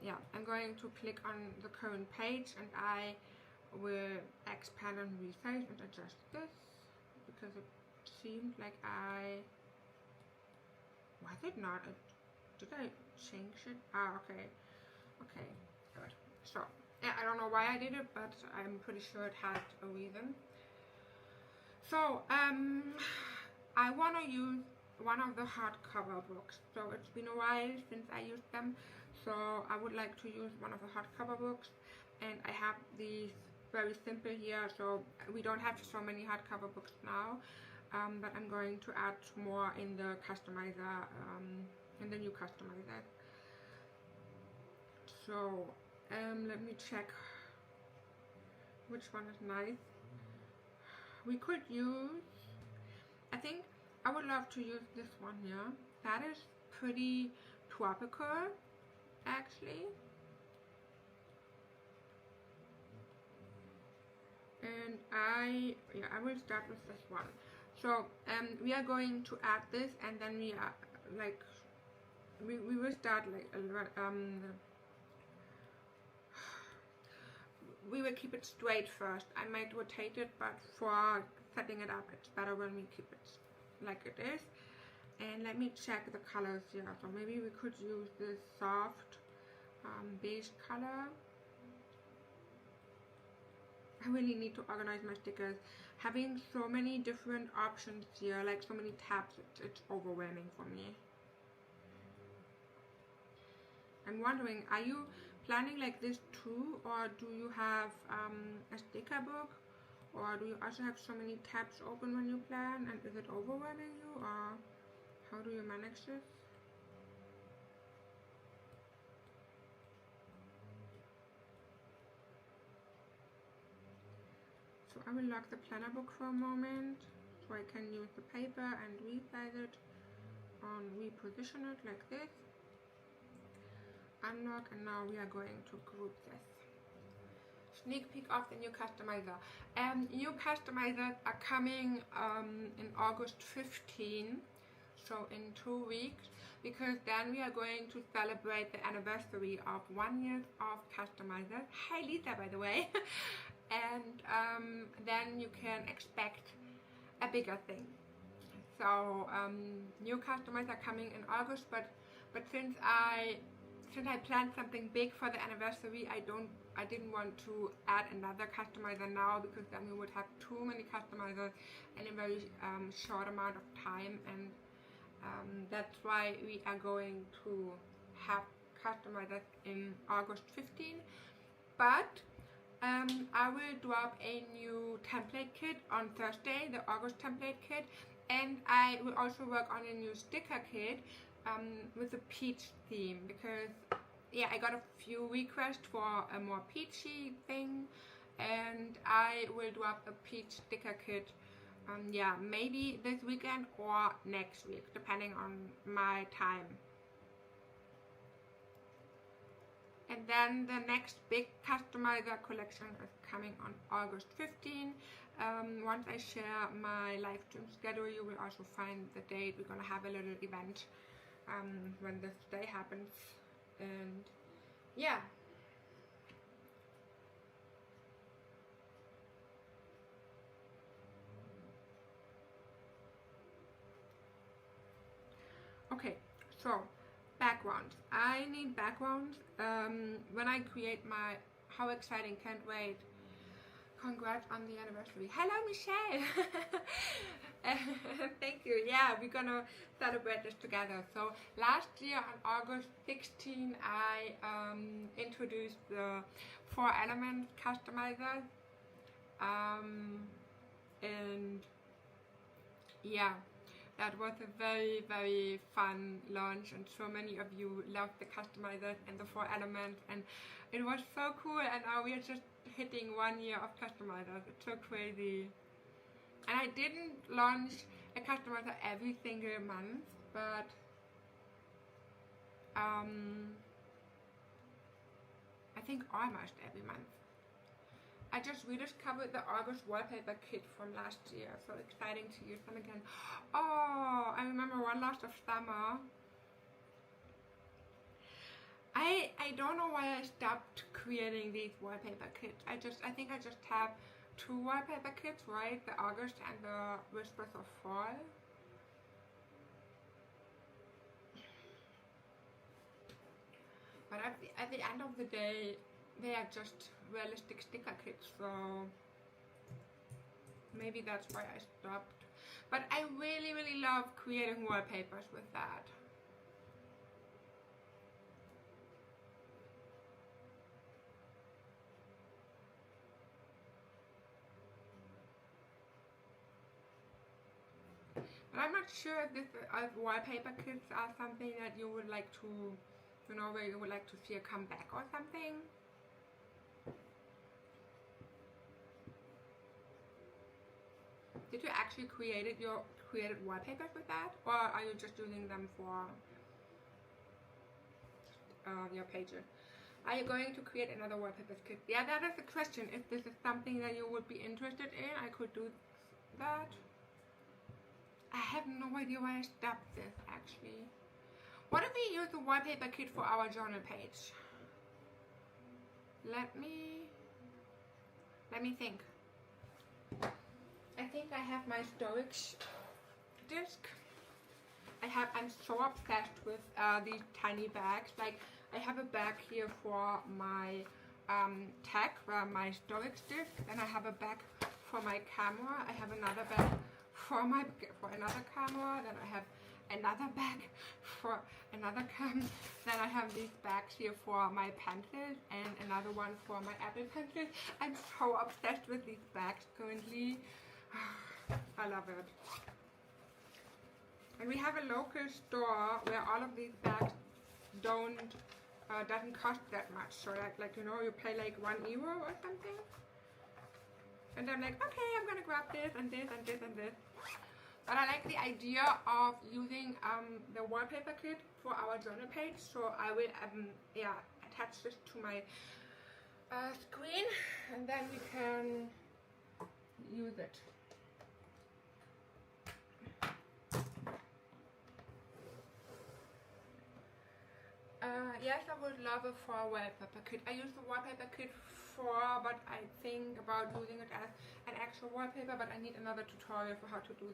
yeah, I'm going to click on the current page and I will expand and resize and adjust this because it seemed like was it not? Did I change it? Okay, good. So yeah, I don't know why I did it, but I'm pretty sure it had a reason. So I want to use one of the hardcover books. So it's been a while since I used them, so I would like to use one of the hardcover books, and I have these very simple here, so we don't have so many hardcover books now, but I'm going to add more in the customizer, in the new customizer. So let me check which one is nice. We could use, I think I would love to use this one here. That is pretty tropical actually. And I will start with this one. So we are going to add this, and then we are like we will start like we will keep it straight first. I might rotate it, but for setting it up, it's better when we keep it like it is. And let me check the colors here. So maybe we could use this soft beige color. I really need to organize my stickers. Having so many different options here, like so many tabs, it's overwhelming for me. I'm wondering, are you planning like this too, or do you have a sticker book, or do you also have so many tabs open when you plan, and is it overwhelming you, or how do you manage this? So I will lock the planner book for a moment, so I can use the paper and resize it, reposition it like this. Unlock, and now we are going to group this. Sneak peek of the new customizer. New customizers are coming in August 15, so in 2 weeks, because then we are going to celebrate the anniversary of 1 year of customizers. Hi Lisa, by the way. And then you can expect a bigger thing. So new customers are coming in August, but since I planned something big for the anniversary, I didn't want to add another customizer now, because then we would have too many customizers in a very short amount of time, and that's why we are going to have customizers in August 15. But I will drop a new template kit on Thursday, the August template kit, and I will also work on a new sticker kit with a peach theme, because yeah, I got a few requests for a more peachy thing, and I will drop a peach sticker kit yeah, maybe this weekend or next week, depending on my time. And then the next big customizer collection is coming on August 15. Once I share my live stream schedule, you will also find the date. We're gonna have a little event when this day happens, and yeah. Okay, so backgrounds. I need backgrounds when I create my how exciting, can't wait. Congrats on the anniversary. Hello, Michelle. Thank you. Yeah, we're gonna celebrate this together. So last year on August 16, I introduced the 4 element customizer, and yeah, that was a very, very fun launch, and so many of you loved the customizers and the 4 elements, and it was so cool. And now we are just hitting 1 year of customizers. It's so crazy. And I didn't launch a customizer every single month, but I think almost every month. I just rediscovered the August wallpaper kit from last year. So exciting to use them again. Oh, I remember one last of summer. I don't know why I stopped creating these wallpaper kits. I think I just have 2 wallpaper kits, right? The August and the Whispers of Fall. But at the end of the day, they are just realistic sticker kits, so maybe that's why I stopped. But I really, really love creating wallpapers with that. But I'm not sure if this wallpaper kits are something that you would like to, you know, where you would like to see a comeback or something. Did you actually created wallpapers with that, or are you just using them for your pages? Are you going to create another wallpaper kit? Yeah, that is the question. If this is something that you would be interested in, I could do that. I have no idea why I stopped this actually. What if we use the wallpaper kit for our journal page? Let me let me think. I think I have my storage disc. I'm so obsessed with these tiny bags. Like, I have a bag here for my tech, my storage disc. Then I have a bag for my camera. I have another bag for another camera. Then I have another bag for another camera. Then I have these bags here for my pencils and another one for my Apple pencils. I'm so obsessed with these bags currently. I love it. And we have a local store where all of these bags doesn't cost that much. So like you know, you pay like €1 or something. And I'm like, okay, I'm gonna grab this and this and this and this. But I like the idea of using the wallpaper kit for our journal page. So I will attach this to my screen, and then we can use it. Yes, I would love it for a wallpaper kit. I use the wallpaper kit but I think about using it as an actual wallpaper, but I need another tutorial for how to do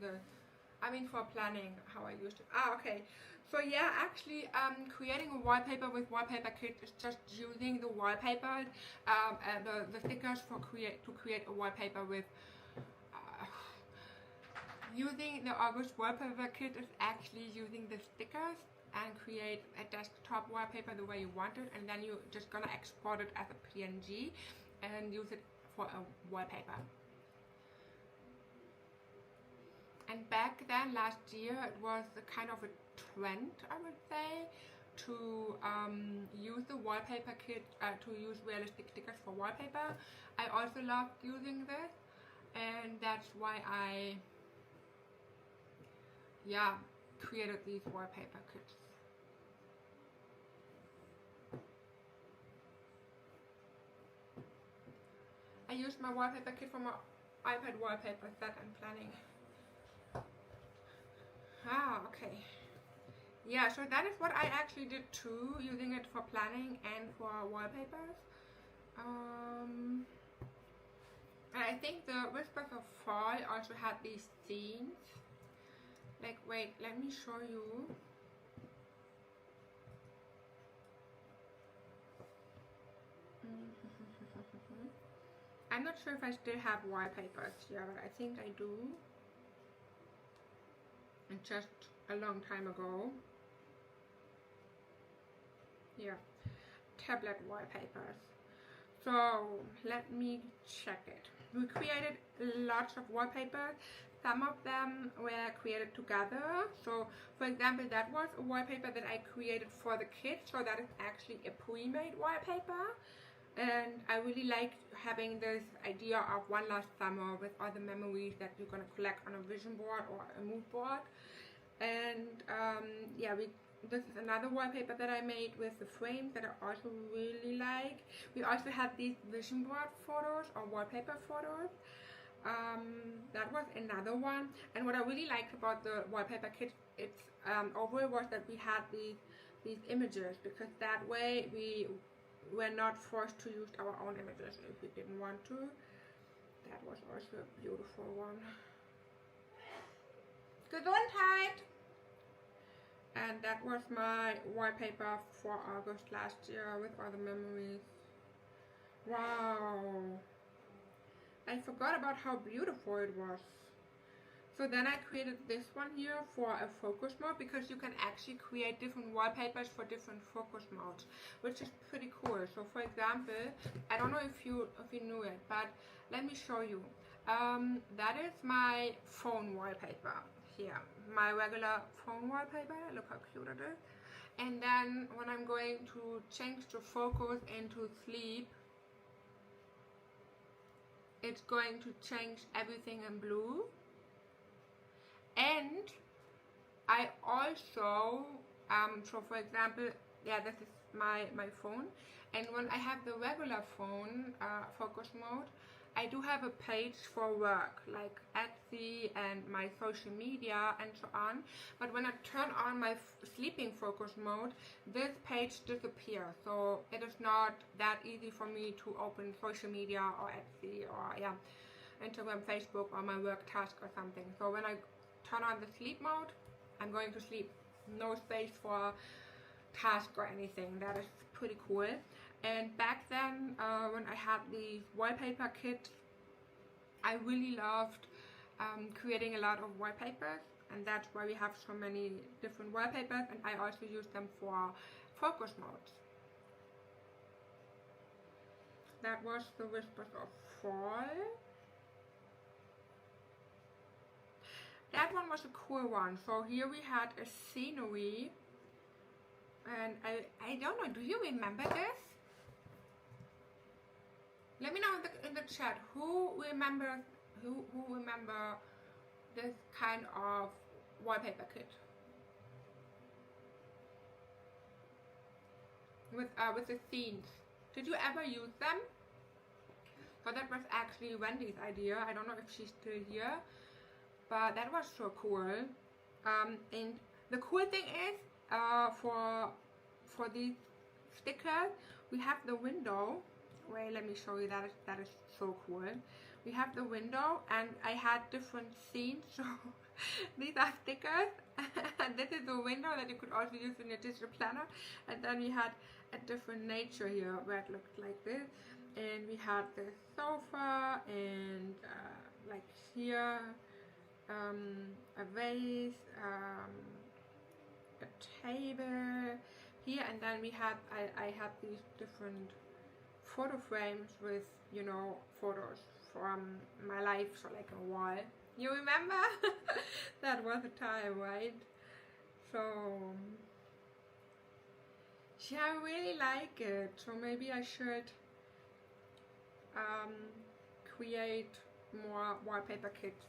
for planning, how I used it. Okay. So yeah, actually, creating a wallpaper with wallpaper kit is just using the wallpaper, and the stickers to create a wallpaper with. Using the August wallpaper kit is actually using the stickers and create a desktop wallpaper the way you want it, and then you're just gonna export it as a PNG and use it for a wallpaper. And back then, last year, it was a kind of a trend, I would say, to use the wallpaper kit, to use realistic stickers for wallpaper. I also loved using this, and that's why I created these wallpaper kits. I used my wallpaper kit for my iPad wallpaper set and planning. Okay. Yeah, so that is what I actually did too, using it for planning and for wallpapers. And I think the Whispers of Fall also had these scenes. Like, wait, let me show you. I'm not sure if I still have wallpapers here, but I think I do. And just a long time ago. Yeah, tablet wallpapers. So let me check it. We created lots of wallpapers. Some of them were created together. So for example, that was a wallpaper that I created for the kids. So that is actually a pre-made wallpaper. And I really liked having this idea of one last summer with all the memories that you're going to collect on a vision board or a mood board. And this is another wallpaper that I made with the frames that I also really like. We also had these vision board photos or wallpaper photos. That was another one. And what I really liked about the wallpaper kit, overall, was that we had these images, because that way we were not forced to use our own images if we didn't want to. That was also a beautiful one. Gesundheit! And that was my wallpaper for August last year with all the memories. Wow! I forgot about how beautiful it was. So then I created this one here for a focus mode, because you can actually create different wallpapers for different focus modes, which is pretty cool. So for example, I don't know if you knew it, but let me show you. That is my phone wallpaper here, my regular phone wallpaper. Look how cute it is. And then when I'm going to change the focus into sleep, it's going to change everything in blue. And I also, so for example, this is my phone, and when I have the regular phone focus mode, I do have a page for work, like Etsy and my social media and so on. But when I turn on my sleeping focus mode, this page disappears. So it is not that easy for me to open social media or Etsy or Instagram, Facebook, or my work task or something. So when I turn on the sleep mode, I'm going to sleep. No space for task or anything. That is pretty cool. And back then, when I had the wallpaper kit, I really loved creating a lot of wallpapers, and that's why we have so many different wallpapers, and I also use them for focus modes. That was the Whispers of Fall. That one was a cool one. So here we had a scenery, and I don't know, do you remember this? Let me know in the chat who remember this kind of wallpaper kit with the scenes. Did you ever use them? So that was actually Wendy's idea. I don't know if she's still here, but that was so cool. And the cool thing is, for these stickers, we have the window. Wait, let me show you that. That is so cool. We have the window, and I had different scenes. So these are stickers, and this is the window that you could also use in your digital planner. And then we had a different nature here where it looked like this, and we had the sofa, and like here, a vase, a table here, and then we had I had these different photo frames with, you know, photos from my life, so like a wall. You remember? That was a time, right? So yeah, I really like it. So maybe I should create more wallpaper kits.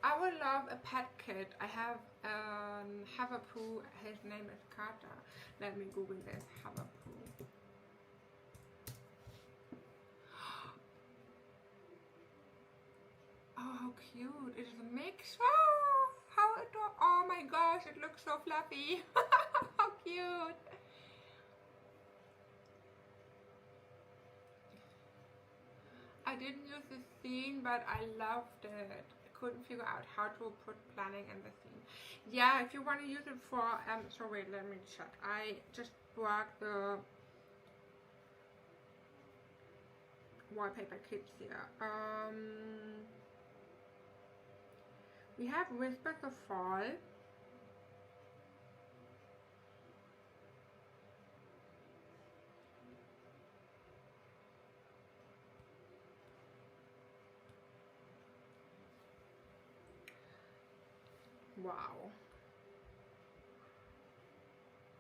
I would love a pet kit. I have Havapoo. His name is Carter. Let me Google this. Havapoo. Oh, how cute. It is a mix. Oh, how adorable. Oh my gosh, it looks so fluffy. How cute. I didn't use the scene, but I loved it. I couldn't figure out how to put planning in the scene. Yeah, if you want to use it for, so wait, let me check. I just brought the wallpaper kits here. We have Whispers of Fall. Wow.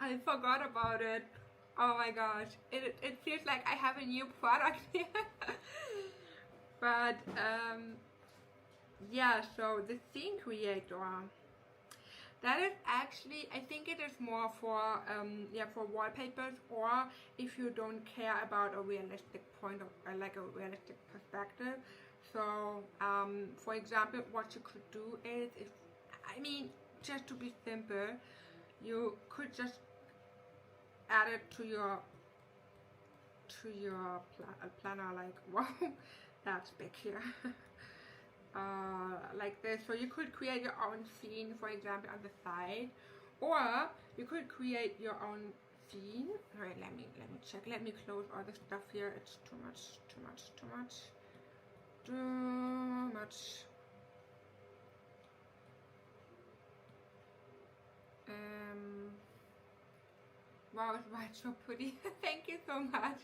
I forgot about it. Oh my gosh. It feels like I have a new product here. But yeah, so the scene creator, that is actually, I think it is more for for wallpapers, or if you don't care about a realistic point of like a realistic perspective. So for example, what you could do is, if I mean, just to be simple, you could just add it to your planner, like, wow, that's big here. Like this. So you could create your own scene, for example, on the side, or you could create your own scene. All right, let me check. Let me close all the stuff here. It's too much. Wow, it's white, so pretty. Thank you so much.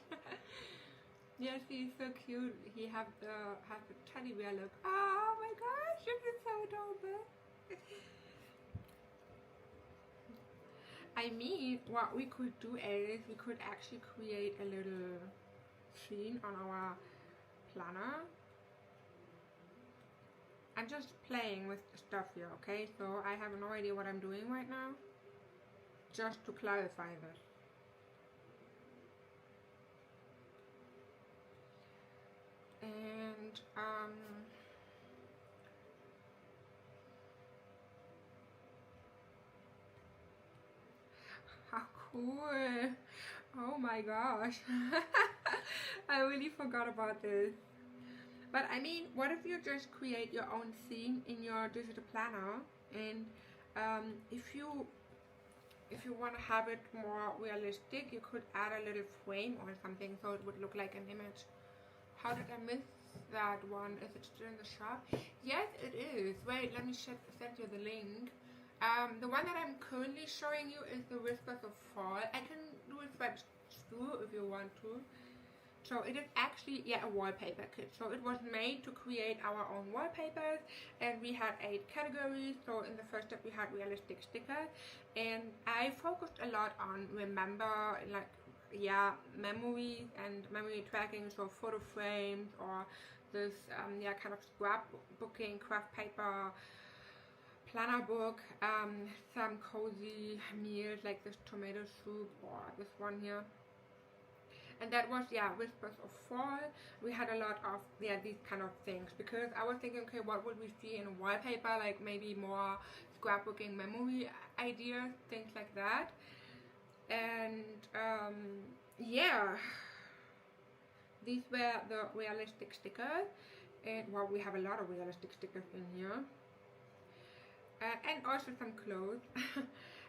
Yes, he's so cute. He has the teddy bear look. Oh my gosh, this is so adorable. I mean, what we could do is we could actually create a little scene on our planner. I'm just playing with stuff here, okay? So I have no idea what I'm doing right now. Just to clarify this. And how cool. Oh my gosh. I really forgot about this. But I mean, what if you just create your own scene in your digital planner, and if you want to have it more realistic, you could add a little frame or something so it would look like an image. How did I miss that one? Is it still in the shop? Yes, it is. Wait, let me send you the link. The one that I'm currently showing you is the Whispers of Fall. I can do a swatch through if you want to. So it is actually, a wallpaper kit. So it was made to create our own wallpapers, and we had 8 categories. So in the first step we had realistic stickers, and I focused a lot on memories and memory tracking, so photo frames or this kind of scrapbooking, craft paper, planner book, some cozy meals like this tomato soup or this one here. And that was, Whispers of Fall. We had a lot of, these kind of things, because I was thinking, okay, what would we see in a wallpaper, like maybe more scrapbooking memory ideas, things like that. And these were the realistic stickers, and well, we have a lot of realistic stickers in here, and also some clothes.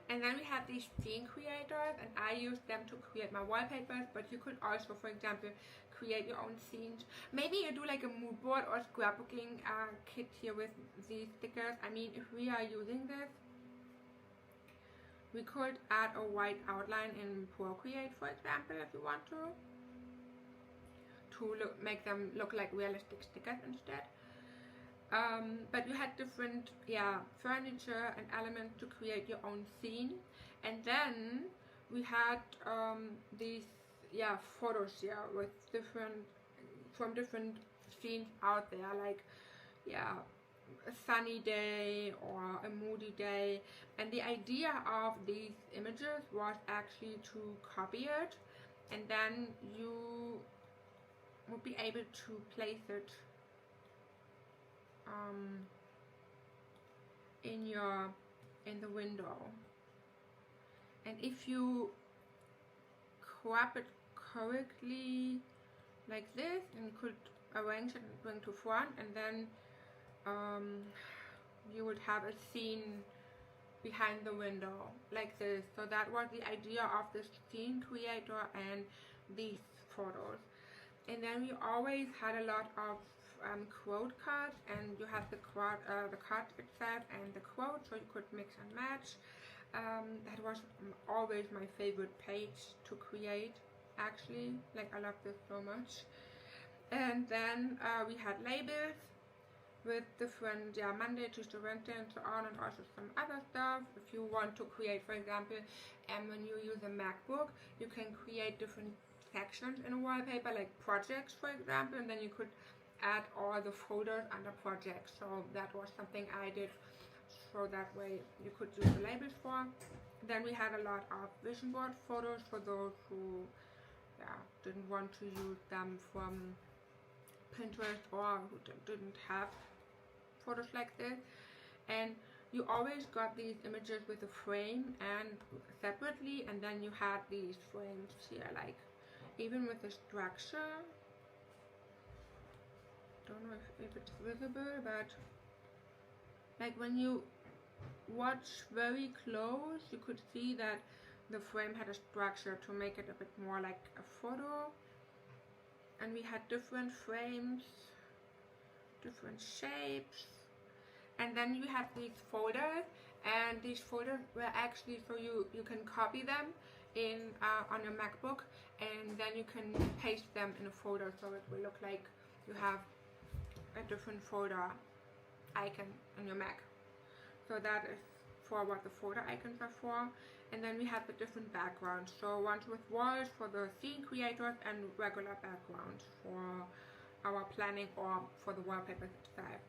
And then we have these scene creators, and I used them to create my wallpapers, but you could also, for example, create your own scenes. Maybe you do like a mood board or scrapbooking kit here with these stickers. I mean, if we are using this, we could add a white outline in Procreate, for example, if you want to make them look like realistic stickers instead. But you had different furniture and elements to create your own scene. And then we had these photos here with different scenes out there, like a sunny day or a moody day. And the idea of these images was actually to copy it, and then you would be able to place it in the window. And if you crop it correctly like this, and you could arrange it and bring to front, and then you would have a scene behind the window like this. So that was the idea of this scene creator and these photos. And then we always had a lot of quote cards, and you have the card itself and the quote, so you could mix and match. That was always my favorite page to create, actually. Like, I love this so much. And then we had labels with different Monday, Tuesday, Wednesday, and so on, and also some other stuff. If you want to create, for example, when you use a MacBook, you can create different sections in a wallpaper, like projects, for example, and then you could add all the folders under projects. So that was something I did, so that way you could use the labels for. Then we had a lot of vision board photos for those who didn't want to use them from Pinterest, or who didn't have photos like this. And you always got these images with a frame and separately, and then you had these frames here, like even with the structure. Don't know if it's visible, but like when you watch very close, you could see that the frame had a structure to make it a bit more like a photo. And we had different frames, different shapes. And then you have these folders, and these folders were actually, so you can copy them in on your MacBook, and then you can paste them in a folder, so it will look like you have a different folder icon on your Mac. So that is for what the folder icons are for. And then we have the different backgrounds, so ones with walls for the scene creators, and regular backgrounds for our planning or for the wallpapers itself.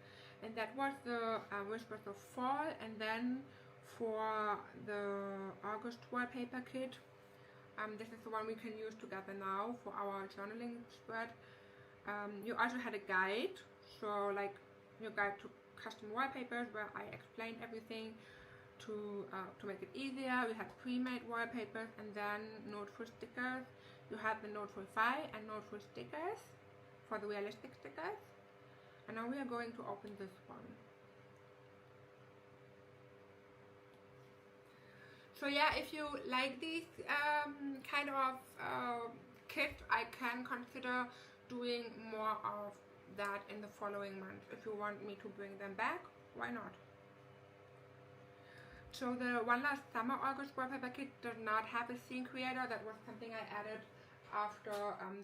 And that was the Whispers of Fall. And then for the August wallpaper kit, this is the one we can use together now for our journaling spread. You also had a guide So like your guide to custom wallpapers, where I explain everything to make it easier. We had pre-made wallpapers, and then Noteful stickers. You have the Noteful file and Noteful stickers for the realistic stickers. And now we are going to open this one. So yeah, if you like these kind of kits, I can consider doing more of that in the following month. If you want me to bring them back, why not? So the One Last Summer August wallpaper kit does not have a scene creator. That was something I added after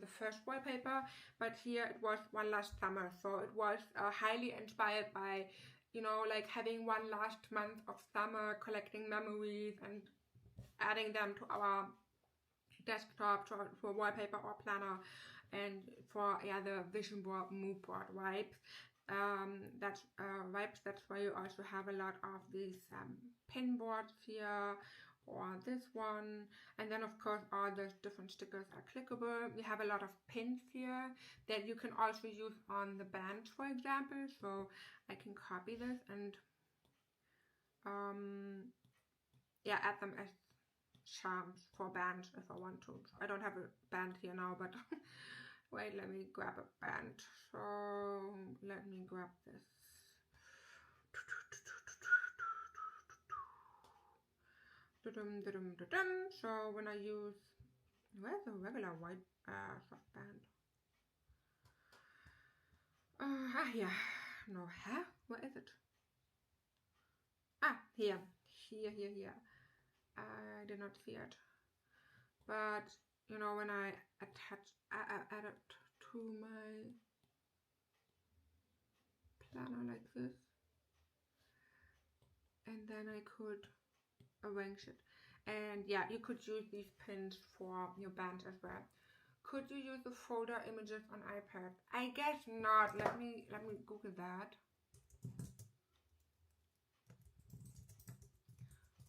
the first wallpaper, but here it was One Last Summer, so it was highly inspired by, you know, like having one last month of summer, collecting memories and adding them to our desktop, to a wallpaper or planner, and for the vision board, mood board vibes. That's vibes. That's why you also have a lot of these pin boards here, or this one, and then of course all those different stickers are clickable. We have a lot of pins here that you can also use on the band, for example. So I can copy this and add them as charms for bands if I want to. I don't have a band here now, but wait, let me grab a band. So let me grab this. So when I use, where's the regular white soft band? Yeah, no, where is it? Here. I did not see it, but you know, when I add it to my planner like this, and then I could arrange it. And yeah, you could use these pins for your band as well. Could you use the folder images on iPad? I guess not. Let me Google that.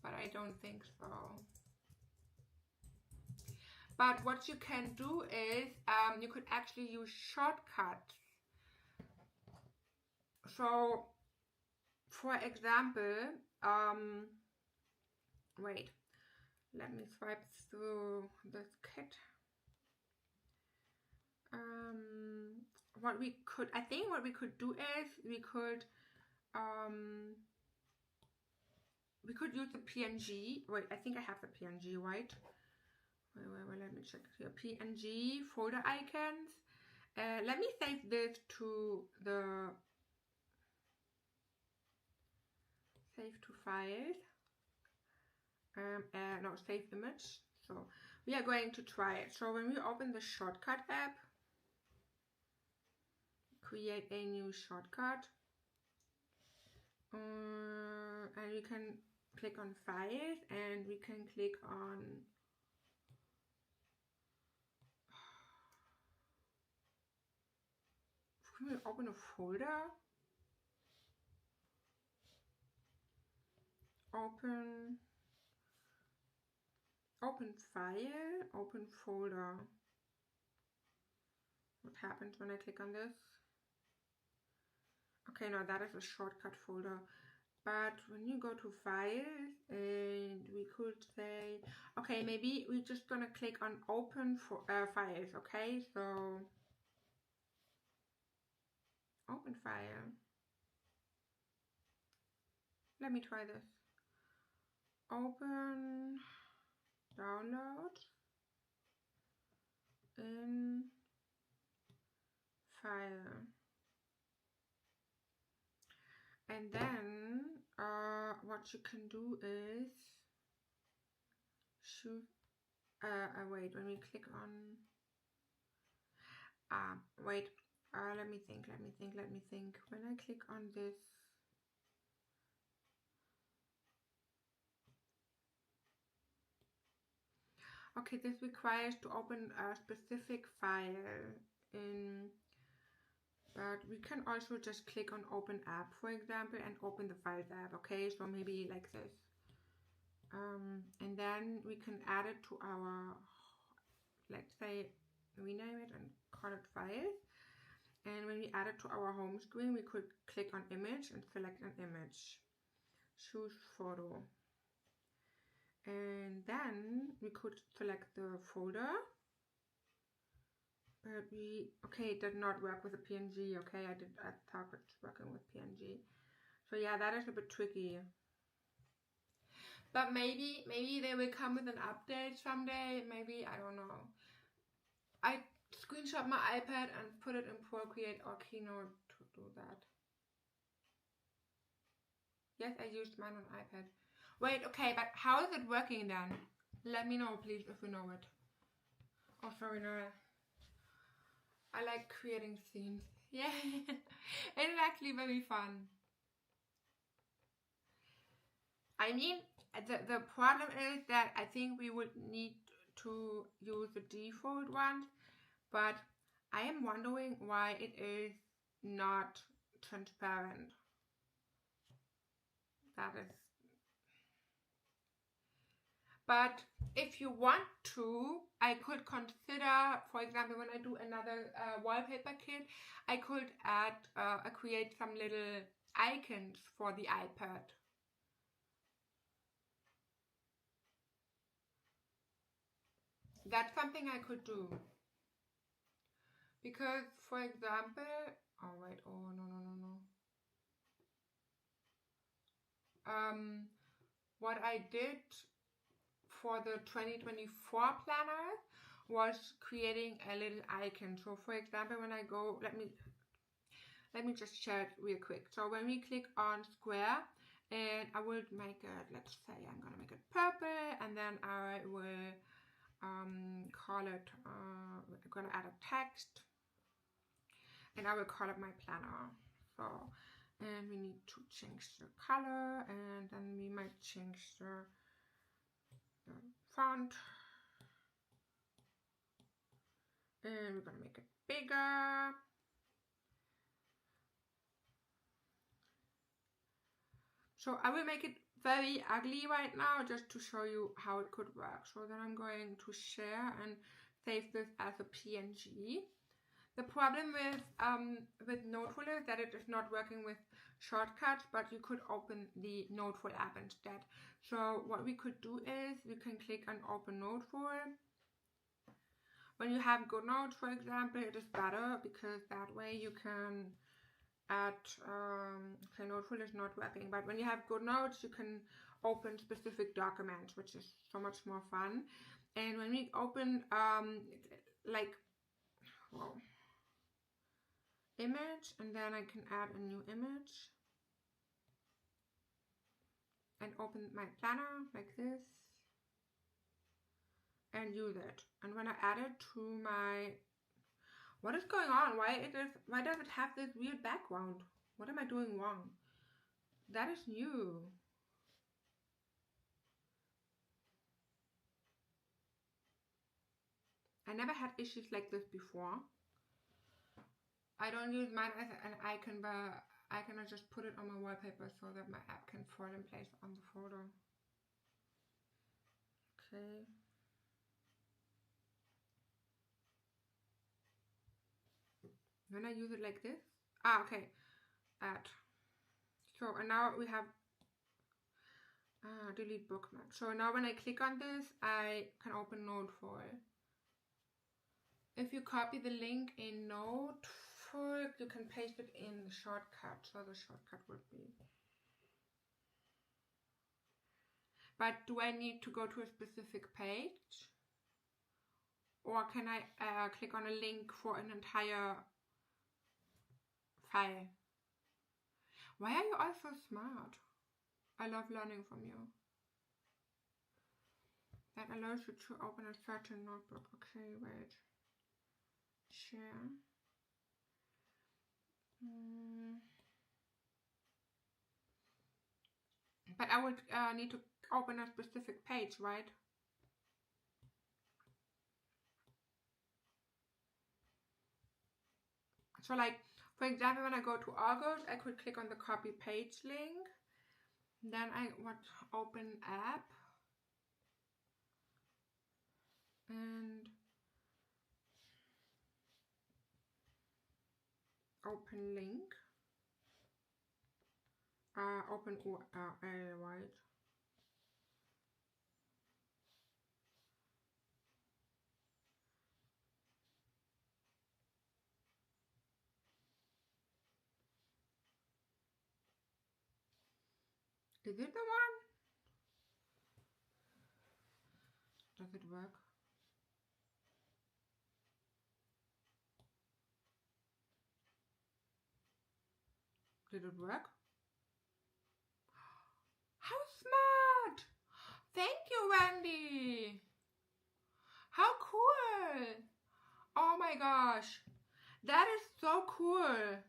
But I don't think so. But what you can do is you could actually use shortcuts. So for example, wait, let me swipe through this kit. What we could do is we could use the PNG. Wait, I think I have the PNG, right? Wait, let me check here. PNG folder icons. Let me save this to the save to files. No, save image. So we are going to try it. So when we open the shortcut app, create a new shortcut, and we can click on files, and we can click on can we open a folder? Open file, open folder. What happens when I click on this? Okay, no, that is a shortcut folder. But when you go to files, and we could say, okay, maybe we're just gonna click on open for files. Okay, so open file. Let me try this. Open, download, in file. And then what you can do is choose, wait, when we click on, wait, let me think. When I click on this, okay, this requires to open a specific file in, but we can also just click on open app, for example, and open the files app. Okay, so maybe like this, and then we can add it to our, let's say, rename it and call it files. And when we add it to our home screen, we could click on image and select an image. Choose photo. And then we could select the folder. But okay, it did not work with a PNG. Okay, I thought it's working with PNG. So yeah, that is a bit tricky. But maybe they will come with an update someday. Maybe, I don't know. I screenshot my iPad and put it in Procreate or Keynote to do that. Yes, I used mine on iPad. Wait, okay, but how is it working then? Let me know, please, if you know it. Oh, sorry, no. I like creating scenes. Yeah, it's actually very fun. I mean, the problem is that I think we would need to use the default one, but I am wondering why it is not transparent. That is. But if you want to, I could consider, for example, when I do another wallpaper kit, I could create some little icons for the iPad. That's something I could do. Because, for example, oh wait, oh no. What I did for the 2024 planner was creating a little icon. So for example, when I go, let me just share it real quick. So when we click on square, and I will make it, let's say I'm gonna make it purple, and then I will call it, I'm gonna add a text, and I will call it my planner. So, and we need to change the color, and then we might change the font, and we're gonna make it bigger. So I will make it very ugly right now just to show you how it could work. So then I'm going to share and save this as a PNG. The problem with Noteful is that it is not working with shortcuts, but you could open the Noteful app instead. So what we could do is we can click on Open Noteful. When you have GoodNotes, for example, it is better because that way you can add, okay, Noteful is not working, but when you have GoodNotes, you can open specific documents, which is so much more fun. And when we open, image, and then I can add a new image and open my planner like this and use it. And when I add it to my, what is going on? Why does it have this weird background? What am I doing wrong? That is new. I never had issues like this before. I don't use mine as an icon, but I can just put it on my wallpaper so that my app can fall in place on the photo. Okay. When I use it like this, okay, add. So, and now we have delete bookmark. So now when I click on this, I can open Noteful. If you copy the link in Noteful, you can paste it in the shortcut. So the shortcut would be. But do I need to go to a specific page? Or can I click on a link for an entire file? Why are you all so smart? I love learning from you. That allows you to open a certain notebook. Okay, wait. Share. But I would need to open a specific page, right? So like, for example, when I go to August, I could click on the copy page link. Then I would open app. And open link. Open URL, right? Is it the one? Does it work? Did it work? How smart! Thank you, Wendy! How cool! Oh my gosh! That is so cool!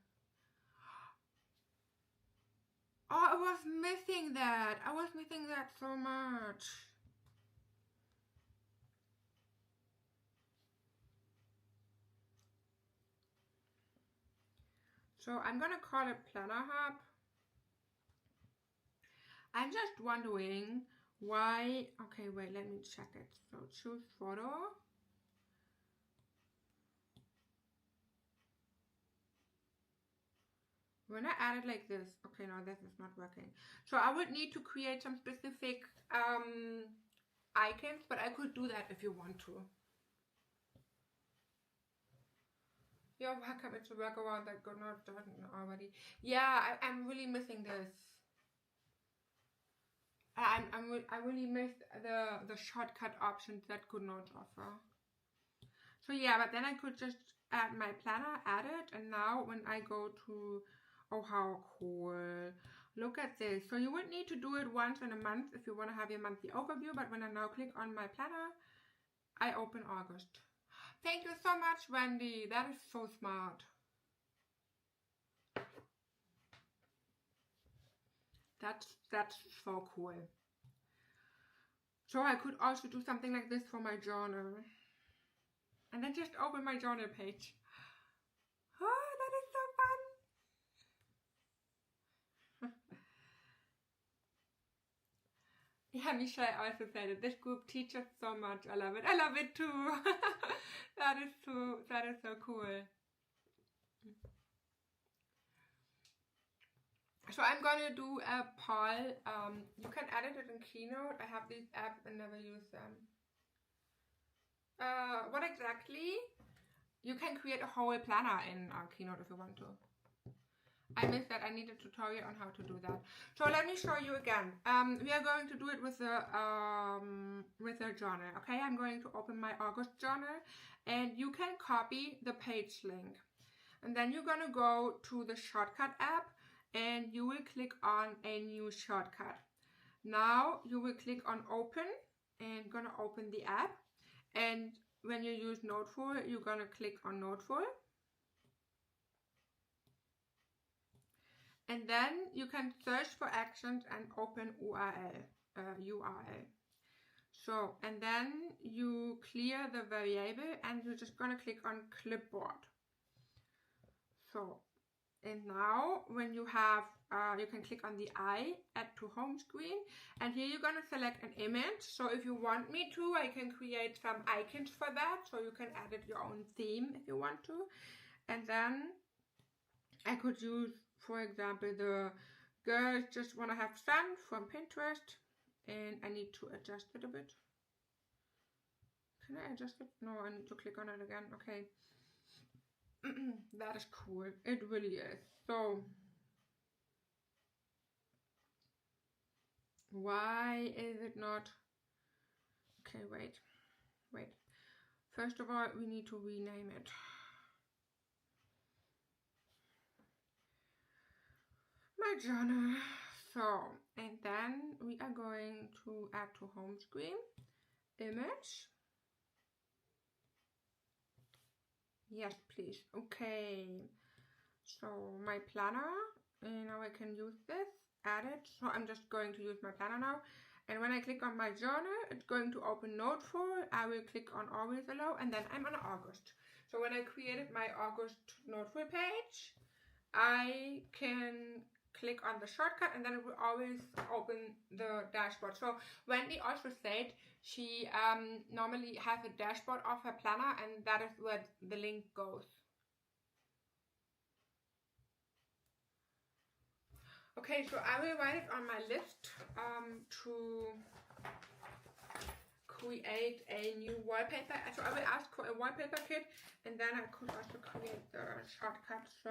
Oh, I was missing that. I was missing that so much. So I'm gonna call it Planner Hub. I'm just wondering why. Okay, wait, let me check it. So choose photo. When I add it like this, okay, no, this is not working. So I would need to create some specific icons, but I could do that if you want to. You're welcome. It's a workaround that got not done already. Yeah, I'm really missing this. I really missed the shortcut options that could not offer. So yeah, but then I could just add my planner, add it, and now when I go to, oh how cool, look at this. So you would need to do it once in a month if you want to have your monthly overview, but when I now click on my planner, I open August. Thank you so much, Wendy. That is so smart. That's so cool. So I could also do something like this for my journal. And then just open my journal page. Oh, that is so fun. Yeah, Michelle also said it. This group teaches so much. I love it. I love it too. That is so cool. So I'm gonna do a poll. You can edit it in Keynote. I have these apps and never use them. What exactly? You can create a whole planner in Keynote if you want to. I missed that. I need a tutorial on how to do that. So let me show you again. We are going to do it with a journal. Okay, I'm going to open my August journal, and you can copy the page link, and then you're gonna go to the shortcut app, and you will click on a new shortcut. Now you will click on open, and gonna open the app, and when you use Noteful, you're gonna click on Noteful. And then you can search for actions and open URL. So, and then you clear the variable and you're just gonna click on clipboard. So, and now when you have, you can click on the eye, add to home screen, and here you're gonna select an image. So if you want me to, I can create some icons for that, so you can edit your own theme if you want to. And then I could use, for example, the girls just want to have fun from Pinterest, and I need to adjust it a bit. Can I adjust it? No, I need to click on it again. Okay. That is cool. It really is. So, why is it not? Okay, wait. First of all, we need to rename it. My journal. So, and then we are going to add to home screen, image. Yes, please. Okay. So my planner, and now I can use this, add it. So I'm just going to use my planner now. And when I click on my journal, it's going to open Noteful. I will click on Always Allow, and then I'm on August. So when I created my August Noteful page, I can click on the shortcut, and then it will always open the dashboard. So Wendy also said she normally has a dashboard of her planner, and that is where the link goes. Okay, so I will write it on my list to create a new wallpaper. So I will ask for a wallpaper kit, and then I could also create the shortcut. So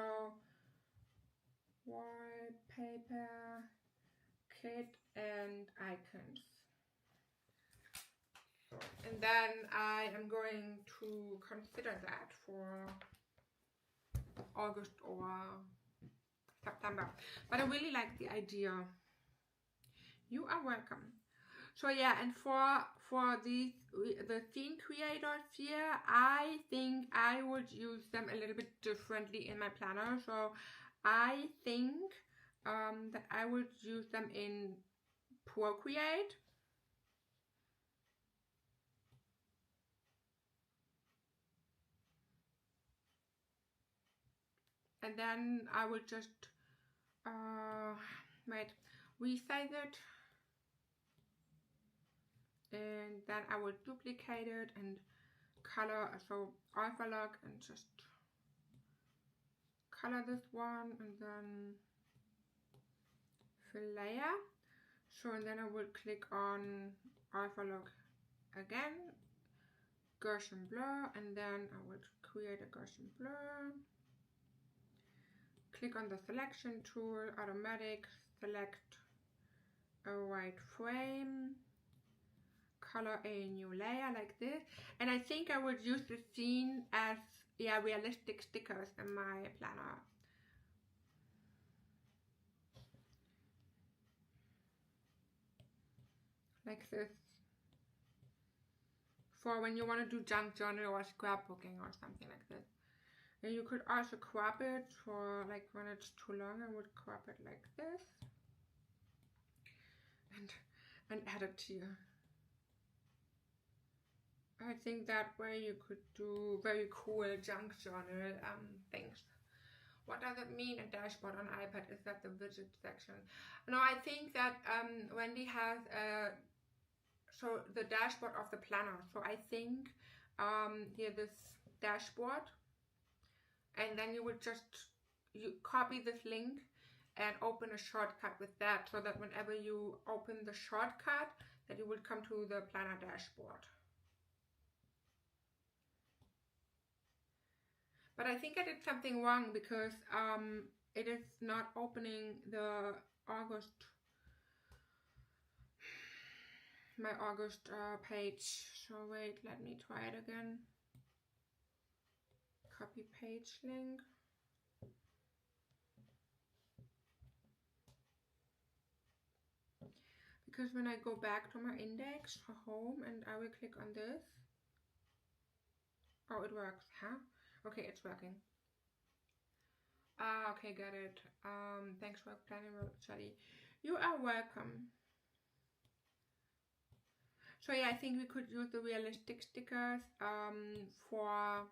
wallpaper kit and icons. And then I am going to consider that for August or September. But I really like the idea. You are welcome. So yeah, and for the theme creators here, I think I would use them a little bit differently in my planner. So I think that I would use them in Procreate. And then I will just resize it, and then I will duplicate it and color, so alpha lock, and just color this one, and then fill layer. So and then I will click on alpha lock again, Gaussian blur, and then I will create a Gaussian blur. Click on the selection tool, automatic, select a white frame, color a new layer like this, and I think I would use the scene as realistic stickers in my planner. Like this. For when you want to do junk journal or scrapbooking or something like this. And you could also crop it for like when it's too long. I would crop it like this. And add it here. I think that way you could do very cool junk journal things. What does it mean, a dashboard on iPad? Is that the widget section? No, I think that Wendy has so the dashboard of the planner. So I think here this dashboard, and then you would just copy this link and open a shortcut with that, so that whenever you open the shortcut, that you would come to the planner dashboard. But I think I did something wrong, because it is not opening the August, my August page. So wait, let me try it again. Copy page link. Because when I go back to my index for home and I will click on this. Oh, it works, huh? Okay, it's working. Ah, okay, got it. Thanks for planning, Charlie. You are welcome. So yeah, I think we could use the realistic stickers for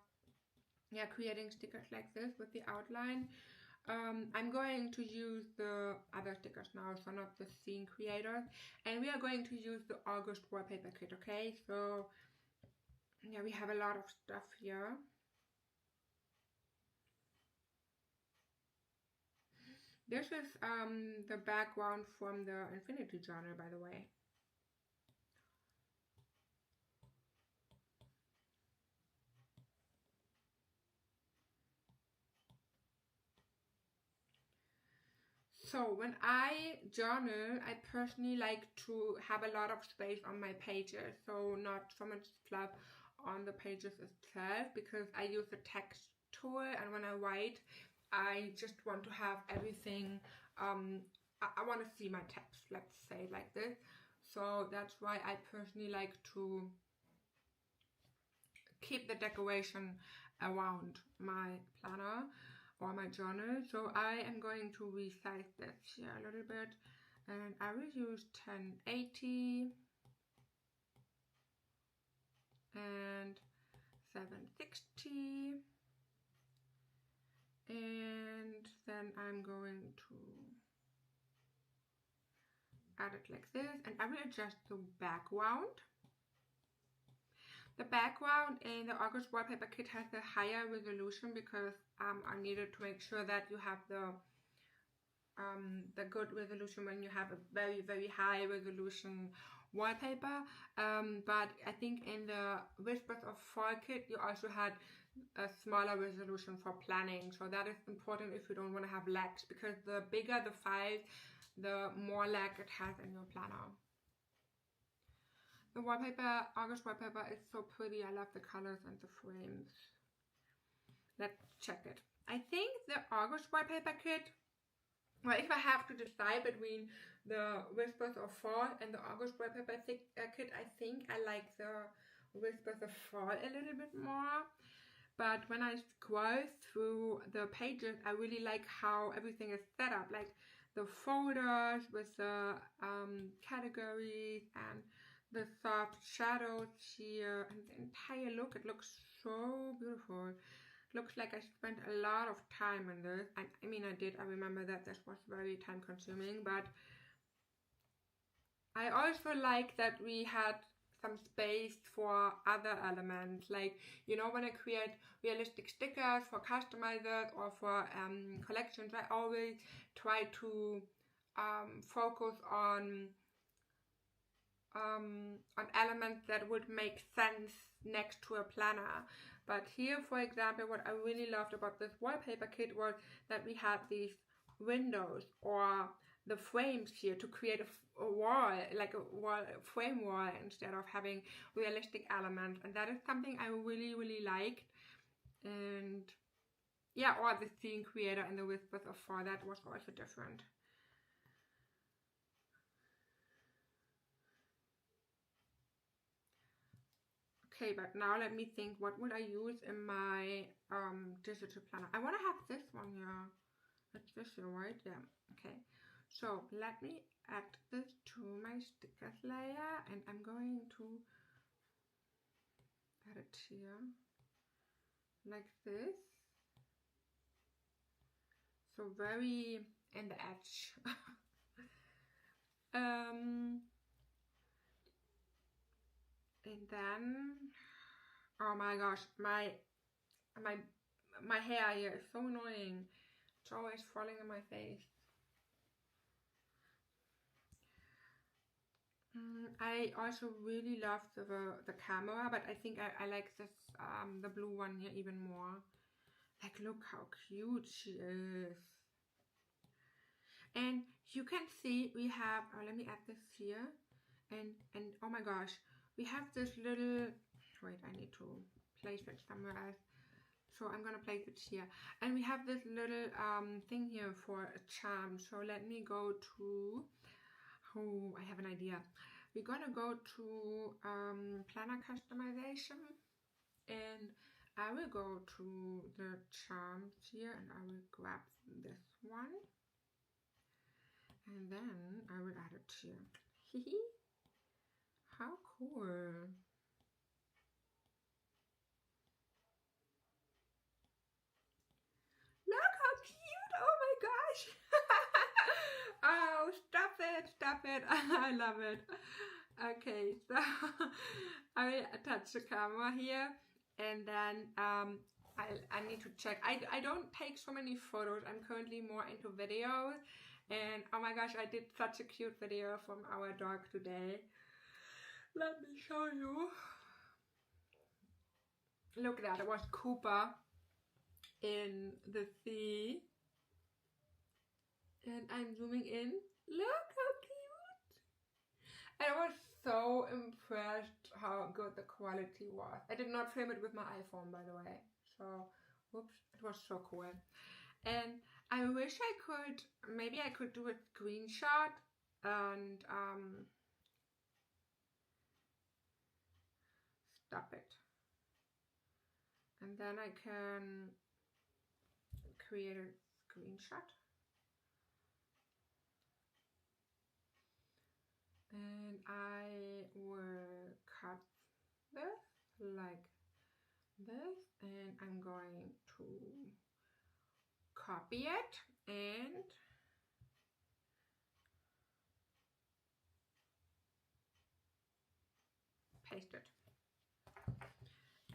creating stickers like this with the outline. I'm going to use the other stickers now, so not the scene creators, and we are going to use the August wallpaper kit. Okay, so yeah, we have a lot of stuff here. This is the background from the Infinity Journal, by the way. So when I journal, I personally like to have a lot of space on my pages, so not so much fluff on the pages itself, because I use the text tool, and when I write, I just want to have everything, I want to see my text, let's say like this. So that's why I personally like to keep the decoration around my planner or my journal. So I am going to resize this here a little bit, and I will use 1080 and 760, and then I'm going to add it like this, and I will adjust the background. The background in the August wallpaper kit has a higher resolution, because I needed to make sure that you have the the good resolution when you have a very, very high resolution wallpaper. But I think in the Whispers of Fall kit you also had a smaller resolution for planning, so that is important if you don't want to have lags, because the bigger the file, the more lag it has in your planner. The wallpaper, August wallpaper, is so pretty. I love the colors and the frames. Let's check it. I think the August wallpaper kit, well, if I have to decide between the Whispers of Fall and the August wallpaper kit, I think I like the Whispers of Fall a little bit more. But when I scroll through the pages, I really like how everything is set up, like the folders with the categories and the soft shadows here and the entire look. It looks so beautiful. Looks like I spent a lot of time on this. I mean, I did. I remember that this was very time consuming, but I also like that we had some space for other elements, like, you know, when I create realistic stickers for customizers or for collections, I always try to focus on elements that would make sense next to a planner. But here, for example, what I really loved about this wallpaper kit was that we had these windows or the frames here to create a wall, like a frame wall, instead of having realistic elements, and that is something I really, really liked. And yeah, or the scene creator in the Whispers of Fall, that was also different. Okay, but now let me think, what would I use in my digital planner? I want to have this one here. That's this here, right? Yeah, okay. So let me add this to my stickers layer, and I'm going to add it here like this. So very in the edge. And then, oh my gosh, my hair here is so annoying. It's always falling in my face. I also really love the camera, but I think I like this the blue one here even more. Like, look how cute she is. And you can see we have, let me add this here, and oh my gosh, we have this little, wait, I need to place it somewhere else. So I'm gonna place it here, and we have this little thing here for a charm. So let me go to, oh, I have an idea. We're gonna go to planner customization, and I will go to the charms here, and I will grab this one, and then I will add it here. Hehe, how cool. Look how cute, oh my gosh. Oh, stop it, I love it. Okay, so I will attach the camera here, and then I need to check. I don't take so many photos. I'm currently more into videos, and oh my gosh, I did such a cute video from our dog today. Let me show you. Look at that, it was Cooper in the sea. And I'm zooming in. Look how cute! I was so impressed how good the quality was. I did not film it with my iPhone, by the way. So, whoops, it was so cool. And I wish I could, maybe I could do a screenshot and stop it. And then I can create a screenshot. And I will cut this like this, and I'm going to copy it and paste it.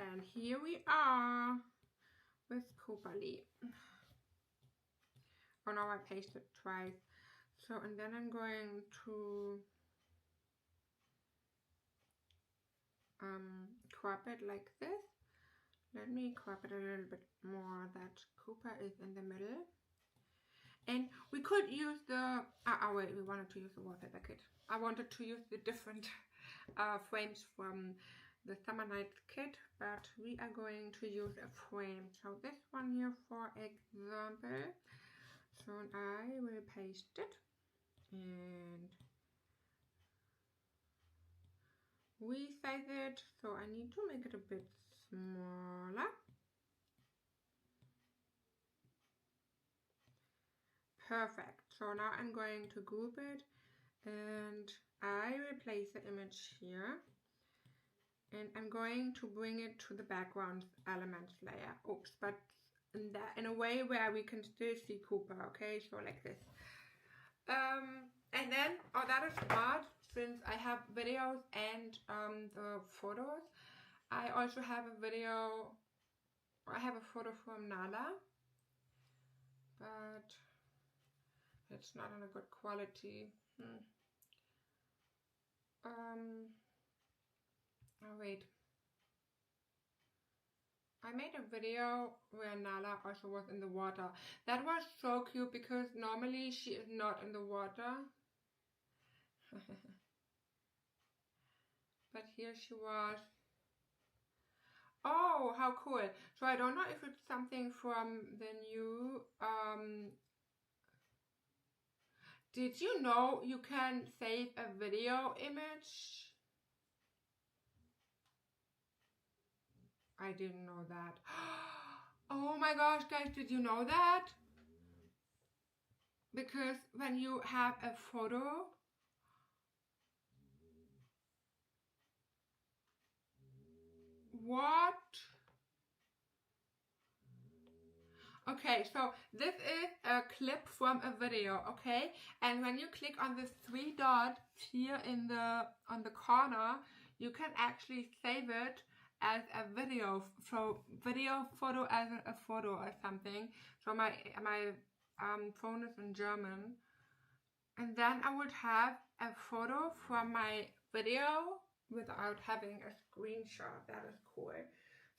And here we are with Cooper Lee. Oh no, I pasted twice. So, and then I'm going to crop it like this. Let me crop it a little bit more that Cooper is in the middle. And we could use the, wait, we wanted to use the wallpaper kit. I wanted to use the different frames from the Summer Night kit, but we are going to use a frame. So this one here, for example. So I will paste it and resize it. So I need to make it a bit smaller. Perfect. So now I'm going to group it and I will place the image here. And I'm going to bring it to the background elements layer. Oops, but in a way where we can still see Cooper, okay? So like this. And then, oh, that is smart, since I have videos and the photos. I also have a video, I have a photo from Nala, but it's not in a good quality. Oh wait. I made a video where Nala also was in the water. That was so cute because normally she is not in the water. But here she was. Oh, how cool. So I don't know if it's something from the new... did you know you can save a video image? I didn't know that. Oh my gosh, guys, did you know that? Because when you have a photo, what? Okay, so this is a clip from a video, okay? And when you click on the three dots here in the on the corner, you can actually save it as a video. So video photo as a photo or something. So my phone is in German. And then I would have a photo from my video without having a screenshot. That is cool.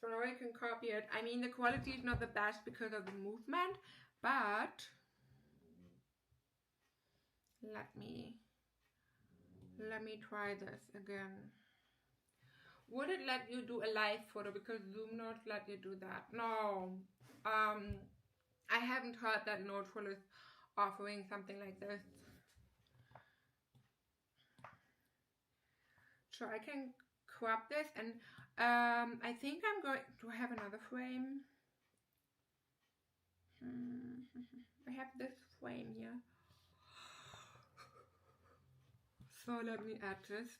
So now I can copy it. I mean, the quality is not the best because of the movement, but let me try this again. Would it let you do a live photo? Because Zoom not let you do that. No. I haven't heard that Noteful is offering something like this. So I can crop this, and I think I'm going to have another frame. I have this frame here. So let me add this.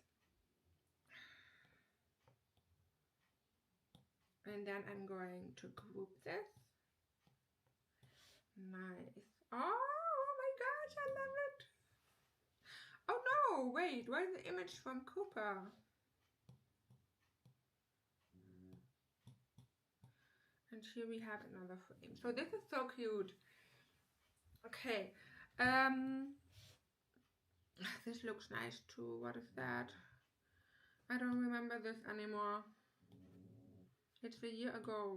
And then I'm going to group this. Nice. Oh my gosh, I love it. Oh no, wait, where's the image from Cooper? And here we have another frame. So this is so cute. Okay. This looks nice too. What is that? I don't remember this anymore. It's a year ago.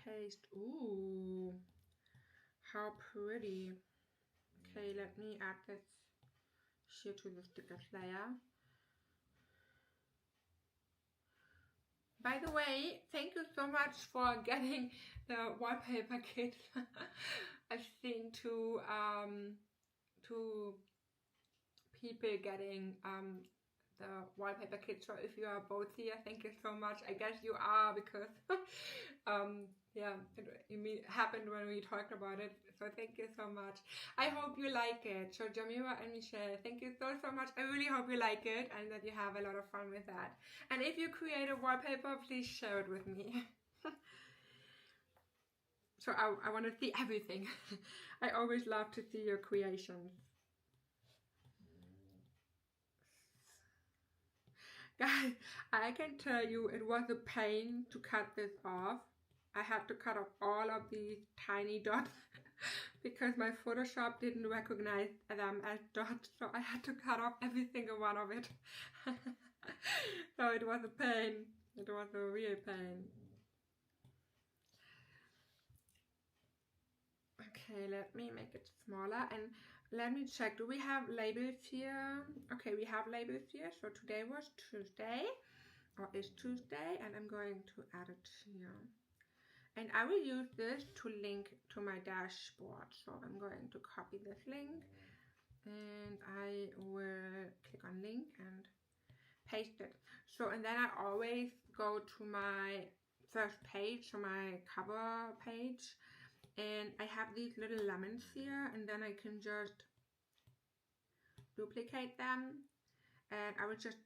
Paste. Ooh. How pretty. Okay, let me add this here to the stickers layer. By the way, thank you so much for getting the wallpaper kit. I've seen two people getting the wallpaper kit. So if you are both here, thank you so much. I guess you are, because yeah, it happened when we talked about it. So thank you so much. I hope you like it. So Jamila and Michelle, thank you so much. I really hope you like it and that you have a lot of fun with that. And if you create a wallpaper, please share it with me. So I want to see everything. I always love to see your creations. Guys, I can tell you it was a pain to cut this off. I had to cut off all of these tiny dots because my Photoshop didn't recognize them as dots, so I had to cut off every single one of it. So it was a pain. It was a real pain. Okay, let me make it smaller and let me check. Do we have labels here? Okay, we have labels here. So today was Tuesday, or is Tuesday, and I'm going to add it here. And I will use this to link to my dashboard. So I'm going to copy this link and I will click on link and paste it. So, and then I always go to my first page, so my cover page, and I have these little lemons here, and then I can just duplicate them and I will just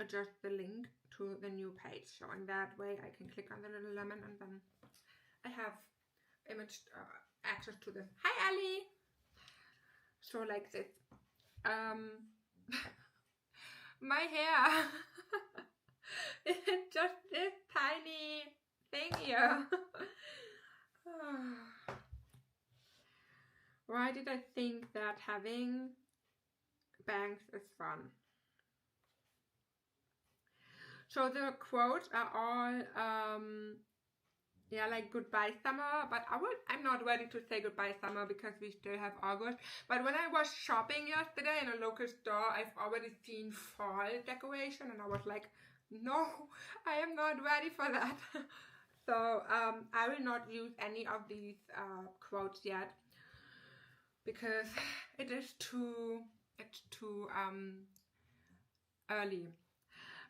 adjust the link to the new page. So in that way I can click on the little lemon and then I have image access to this. Hi Ali! So like this. My hair it's just this tiny thing here. Why did I think that having bangs is fun? So the quotes are all yeah, like goodbye summer, but I'm not ready to say goodbye summer because we still have August. But when I was shopping yesterday in a local store, I've already seen fall decoration and I was like, no, I am not ready for that. So I will not use any of these quotes yet because it's too early.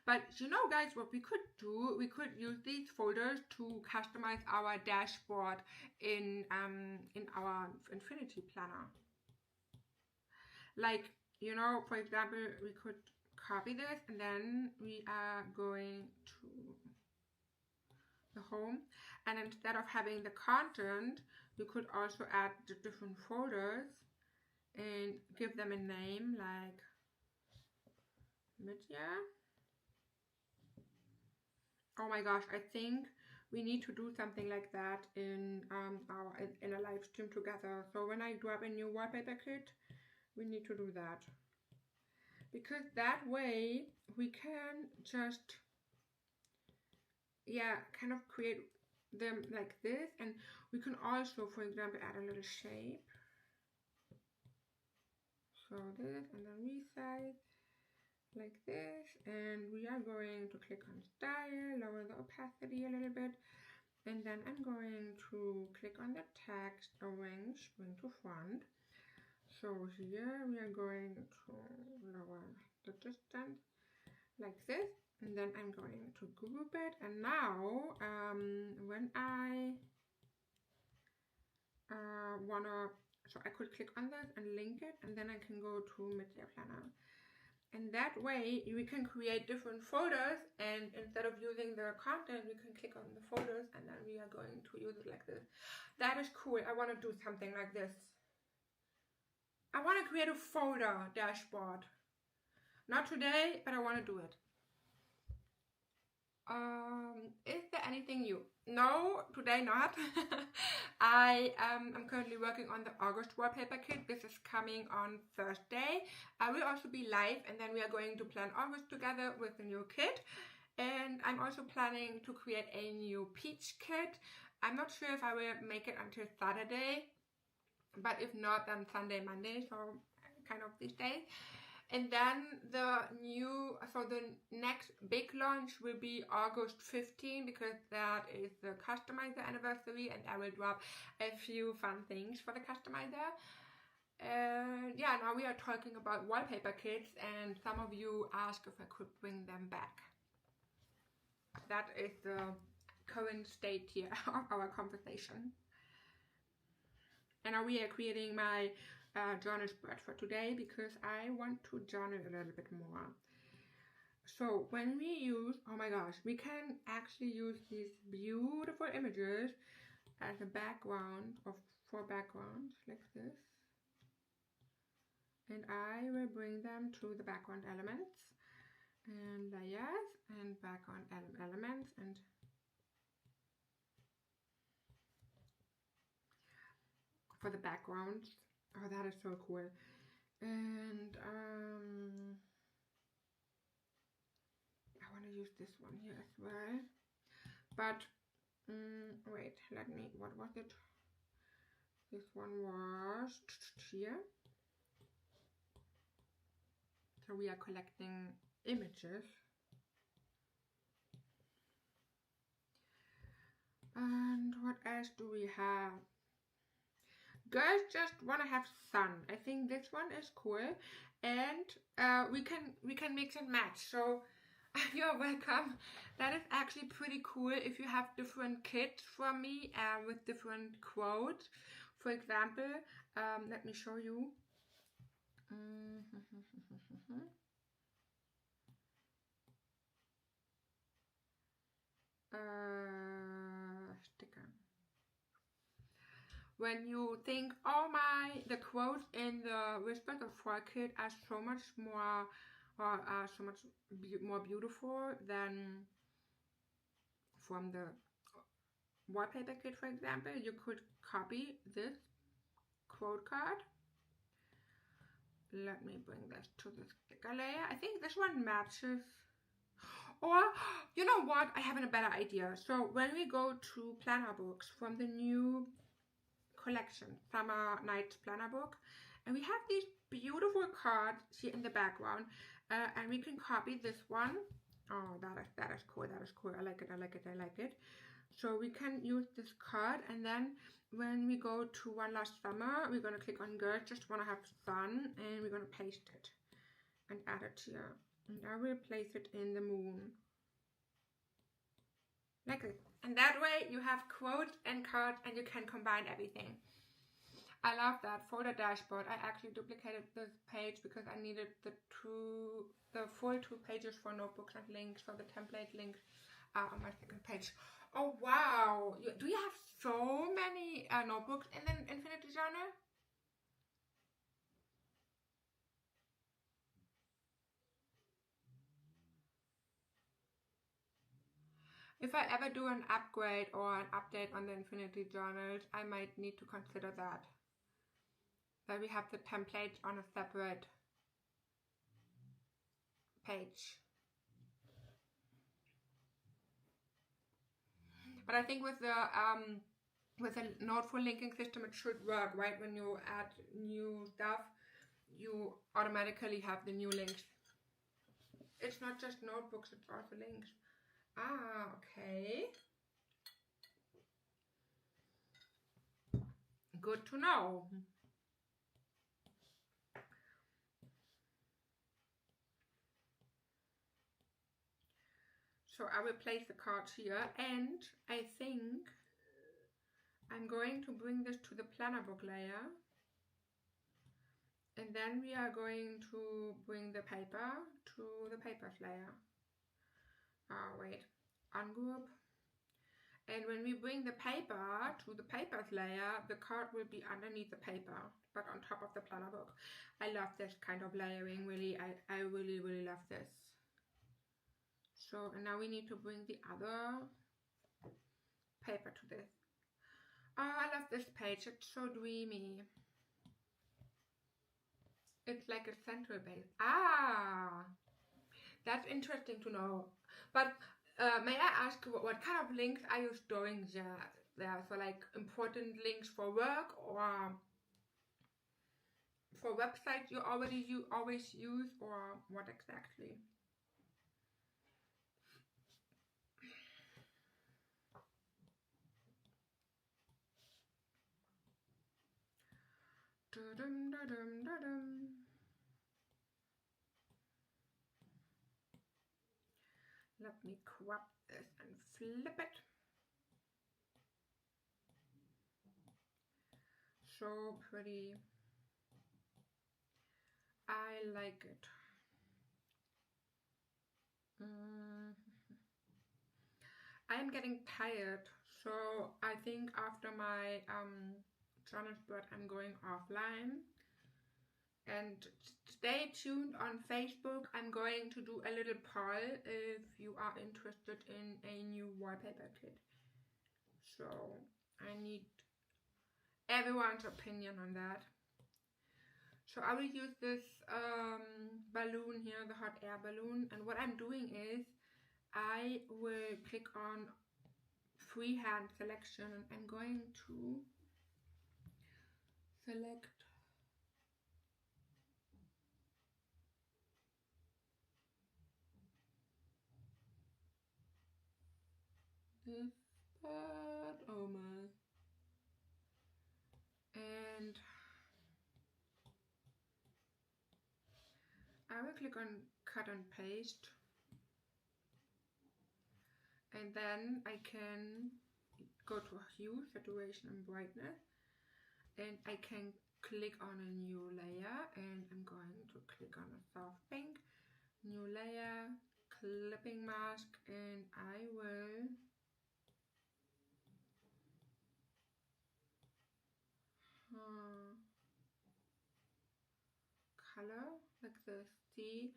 But you know guys, what we could do, we could use these folders to customize our dashboard in our Infinity Planner. Like, you know, for example, we could copy this and then we are going to the home, and instead of having the content, you could also add the different folders and give them a name like media. Oh my gosh, I think we need to do something like that in a live stream together. So when I grab a new wallpaper kit, we need to do that. Because that way we can just, yeah, kind of create them like this, and we can also, for example, add a little shape. So this, and then resize like this, and we are going to click on style, lower the opacity a little bit, and then I'm going to click on the text, arrange, bring to front. So here we are going to lower the distance like this, and then I'm going to group it. And now when I so I could click on this and link it, and then I can go to Media Planner. And that way we can create different folders, and instead of using the content, we can click on the folders and then we are going to use it like this. That is cool. I want to do something like this. I want to create a folder dashboard. Not today, but I want to do it. Is there anything new? No, today not. I'm currently working on the August wallpaper kit. This is coming on Thursday. I will also be live, and then we are going to plan August together with the new kit. And I'm also planning to create a new peach kit. I'm not sure if I will make it until Saturday, but if not, then Sunday, Monday, so kind of these days. And then the next big launch will be August 15, because that is the customizer anniversary, and I will drop a few fun things for the customizer. Yeah, now we are talking about wallpaper kits, and some of you asked if I could bring them back. That is the current state here of our conversation. And now we are creating my journal spread for today, because I want to journal a little bit more. So when we use, oh my gosh, we can actually use these beautiful images as a background for backgrounds like this. And I will bring them to the background elements and layers and background elements, and for the backgrounds. Oh, that is so cool. And I want to use this one here as well. But wait, what was it? This one was here. So we are collecting images. And what else do we have? Girls just want to have fun. I think this one is cool, and we can mix and match. So you're welcome. That is actually pretty cool if you have different kits from me with different quotes. For example, let me show you. Sticker. When you think, oh my, the quotes in the Whispers of Fall kit are so much more, or are so much more beautiful than from the wallpaper kit, for example. You could copy this quote card. Let me bring this to the sticker layer. I think this one matches. Or, you know what? I have a better idea. So when we go to planner books from the new collection, Summer Nights Planner Book, and we have these beautiful cards here in the background, and we can copy this one. Oh, that is cool. That is cool. I like it. I like it. I like it. So we can use this card, and then when we go to One Last Summer, we're gonna click on Girls Just Wanna Have Fun, and we're gonna paste it and add it here. And I will place it in the moon. Like this. And that way you have quotes and cards and you can combine everything. I love that. For the dashboard, I actually duplicated this page because I needed the full 2 pages for notebooks and links, for the template links on my second page. Oh wow! Do you have so many notebooks in the Infinity Journal? If I ever do an upgrade or an update on the Infinity Journals, I might need to consider that. That we have the templates on a separate page. But I think with a Noteful linking system, it should work, right? When you add new stuff, you automatically have the new links. It's not just notebooks, it's also links. Ah, okay. Good to know. So I will place the cards here, and I think I'm going to bring this to the planner book layer, and then we are going to bring the paper to the papers layer. Wait, ungroup. And when we bring the paper to the papers layer, the card will be underneath the paper, but on top of the planner book. I love this kind of layering, really. I really, really love this. So, and now we need to bring the other paper to this. Oh, I love this page. It's so dreamy. It's like a central base. Ah, that's interesting to know. But may I ask, what kind of links are you storing there? So like important links for work or for websites you always use, or what exactly? Da-dum, da-dum, da-dum. Let me crop this and flip it. So pretty. I like it. I am getting tired, so I think after my journal spread I'm going offline. And stay tuned on Facebook. I'm going to do a little poll if you are interested in a new wallpaper kit. So I need everyone's opinion on that. So I will use this balloon here, the hot air balloon, and what I'm doing is I will click on freehand selection and I'm going to select this part, oh my, and I will click on cut and paste, and then I can go to hue, saturation and brightness, and I can click on a new layer, and I'm going to click on a soft pink, new layer, clipping mask, and I will color like this. See,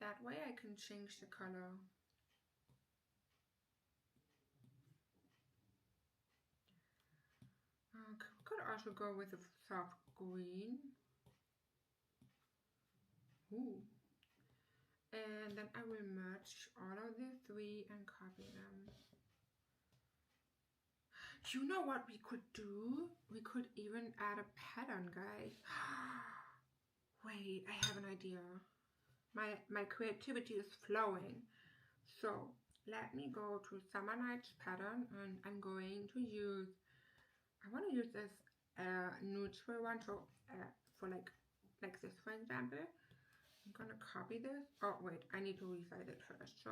that way I can change the color. Could also go with a soft green. Ooh. And then I will merge all of the three and copy them. You know what we could do? We could even add a pattern, guys. Wait, I have an idea. My creativity is flowing. So let me go to Summer Nights pattern, and I'm going to use, I want to use this neutral one, so for like this, for example. I'm gonna copy this. Oh wait, I need to resize it first. So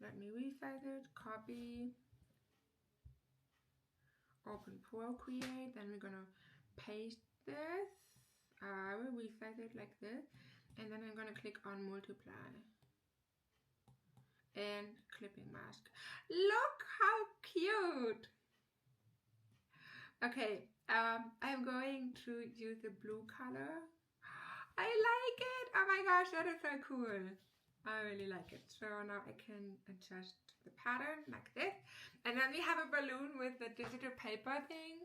let me resize it, copy, open Procreate, then we're gonna paste this. I will resize it like this, and then I'm gonna click on multiply and clipping mask. Look how cute! Okay, I'm going to use the blue color. I like it! Oh my gosh, that is so cool. I really like it. So now I can adjust the pattern like this. And then we have a balloon with the digital paper thing.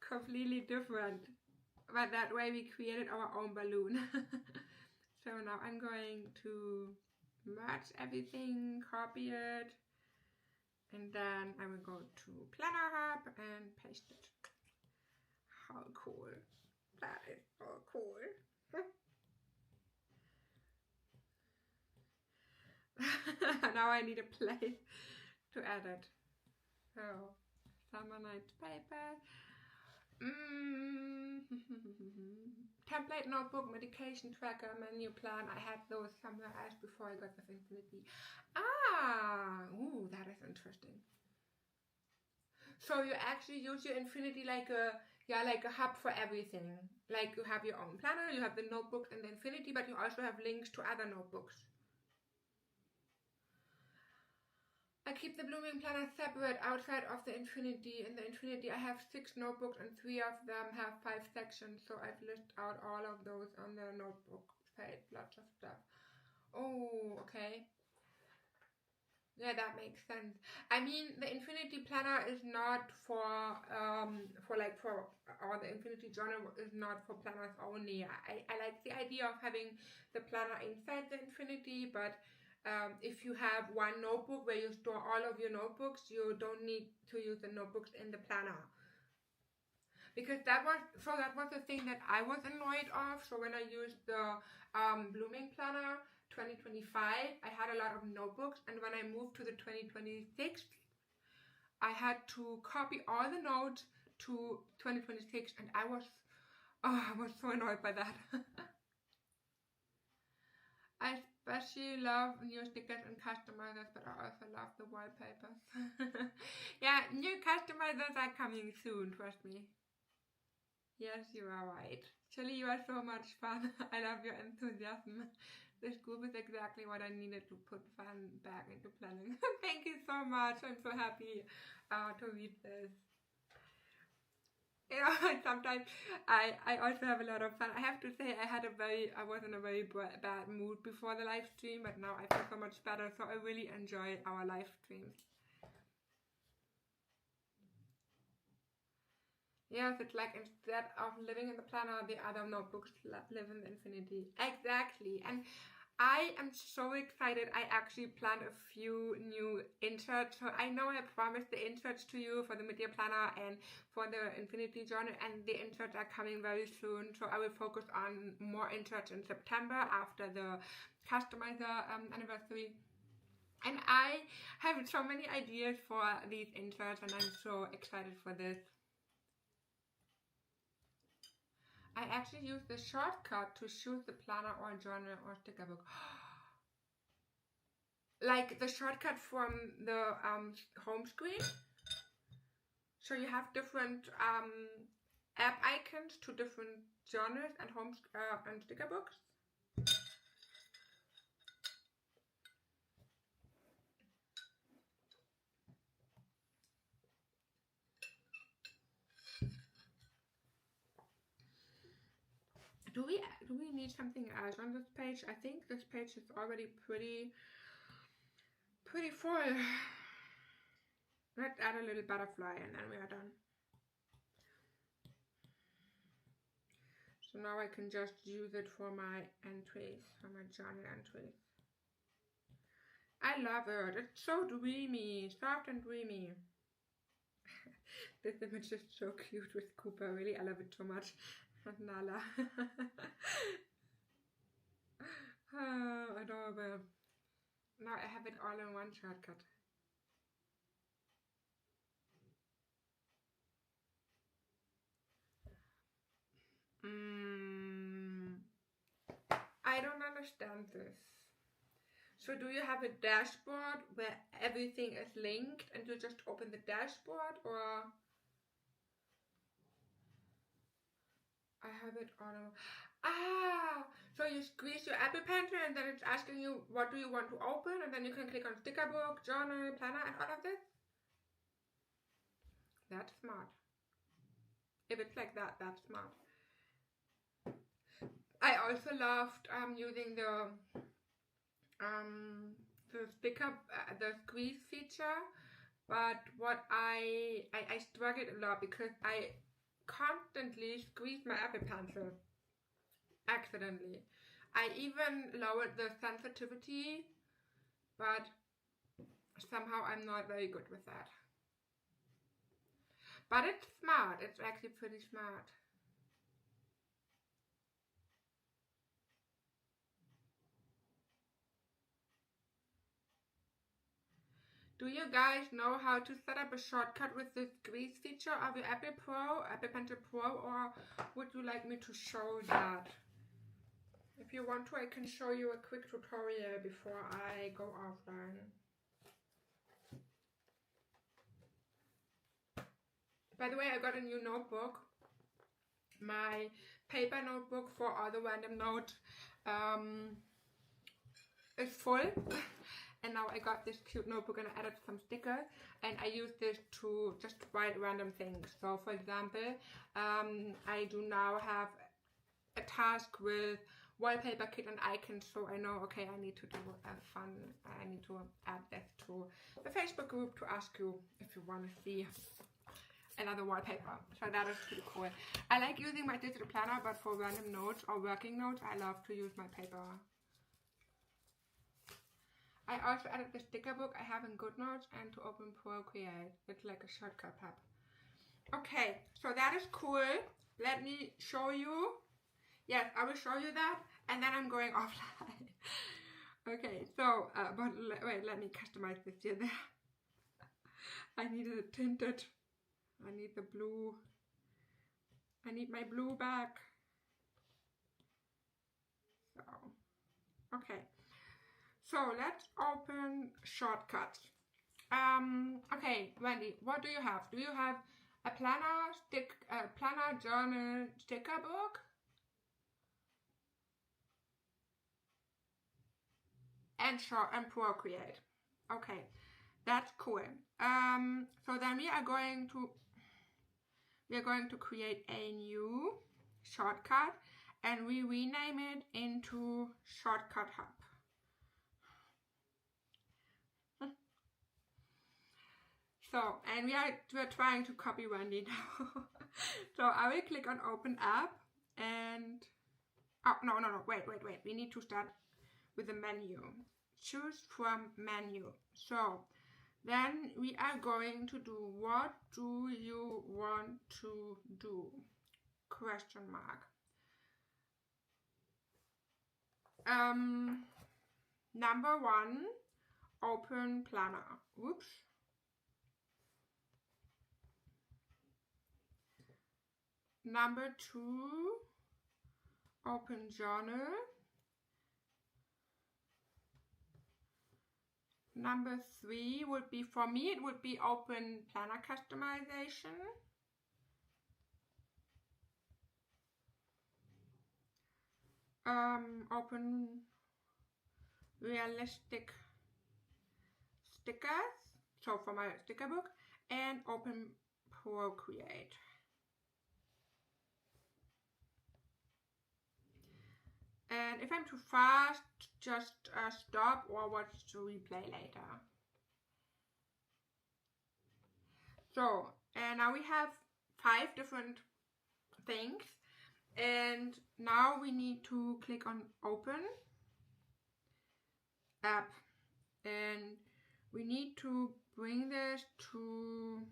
Completely different. But that way we created our own balloon. So now I'm going to merge everything, copy it, and then I will go to Planner Hub and paste it. How cool. That is so cool. Now I need a place to add it. So, Summer Night paper. Template notebook, medication tracker, menu plan. I had those somewhere else before I got this Infinity. Ooh, that is interesting. So you actually use your Infinity like a hub for everything. Like you have your own planner, you have the notebooks and the Infinity, but you also have links to other notebooks. I keep the blooming planner separate outside of the Infinity. In the Infinity I have 6 notebooks and 3 of them have 5 sections, so I've listed out all of those on the notebook page. Lots of stuff. Oh, okay. Yeah, that makes sense. I mean, the Infinity Planner is not for or the Infinity Journal is not for planners only. I like the idea of having the planner inside the Infinity, but if you have one notebook where you store all of your notebooks, you don't need to use the notebooks in the planner. Because that was the thing that I was annoyed of. So when I used the Blooming Planner 2025, I had a lot of notebooks, and when I moved to the 2026, I had to copy all the notes to 2026, and I was so annoyed by that. I especially love new stickers and customizers, but I also love the wallpapers. Yeah, new customizers are coming soon, trust me. Yes, you are right. Chili, you are so much fun. I love your enthusiasm. This group is exactly what I needed to put fun back into planning. Thank you so much. I'm so happy to read this. You know, sometimes I also have a lot of fun. I have to say I was in a very bad mood before the live stream, but now I feel so much better, so I really enjoy our live streams. Yes, it's like instead of living in the planner, the other notebooks live in the infinity. Exactly. And I am so excited. I actually planned a few new inserts. So I know I promised the inserts to you for the mid-year planner and for the infinity journal, and the inserts are coming very soon. So I will focus on more inserts in September after the customizer anniversary. And I have so many ideas for these inserts, and I'm so excited for this. I actually use the shortcut to choose the planner or journal or sticker book. Like the shortcut from the home screen. So you have different app icons to different journals and and sticker books. Do we need something else on this page? I think this page is already pretty full. Let's add a little butterfly and then we are done. So now I can just use it for my entries, for my journal entries. I love it. It's so dreamy, soft and dreamy. This image is so cute with Cooper, really. I love it so much. And Nala. Oh, adorable. Now I have it all in one shortcut. I don't understand this. So do you have a dashboard where everything is linked and you just open the dashboard, or I have it on so you squeeze your Apple Pencil and then it's asking you what do you want to open, and then you can click on sticker book, journal, planner and all of this. That's smart. If it's like that, that's smart. I also loved using the sticker, the squeeze feature, but what I struggled a lot because I constantly squeezed my Apple Pencil accidentally. I even lowered the sensitivity, but somehow I'm not very good with that. But it's smart. It's actually pretty smart. Do you guys know how to set up a shortcut with the squeeze feature of your Apple Pencil Pro, or would you like me to show that? If you want to, I can show you a quick tutorial before I go offline. By the way, I got a new notebook. My paper notebook for all the random notes is full. And now I got this cute notebook and I added some stickers, and I use this to just write random things. So for example, I do now have a task with wallpaper kit and icons, so I know, okay, I need to do I need to add this to the Facebook group to ask you if you want to see another wallpaper. So that is pretty cool. I like using my digital planner, but for random notes or working notes, I love to use my paper. I also added the sticker book I have in GoodNotes and to open Procreate. It's like a shortcut app. Okay, so that is cool. Let me show you. Yes, I will show you that, and then I'm going offline. Okay, so, but wait, let me customize this here. I need it tinted. I need the blue. I need my blue back. So, okay. So let's open shortcuts. Okay, Wendy, what do you have? Do you have a planner, journal, sticker book? And Procreate. Okay, that's cool. So then we are going to create a new shortcut, and we rename it into Shortcut Hub. So, and we're trying to copy Wendy now. So I will click on Open App and, oh, no, wait. We need to start with the menu. Choose from menu. So then we are going to do, what do you want to do? Question mark. Number 1, open planner. Oops. Number 2, open journal. Number 3 would be, for me, it would be open planner customization. Open realistic stickers, so for my sticker book, and open Procreate. And if I'm too fast, just stop or watch the replay later. So, and now we have 5 different things, and now we need to click on Open App, and we need to bring this to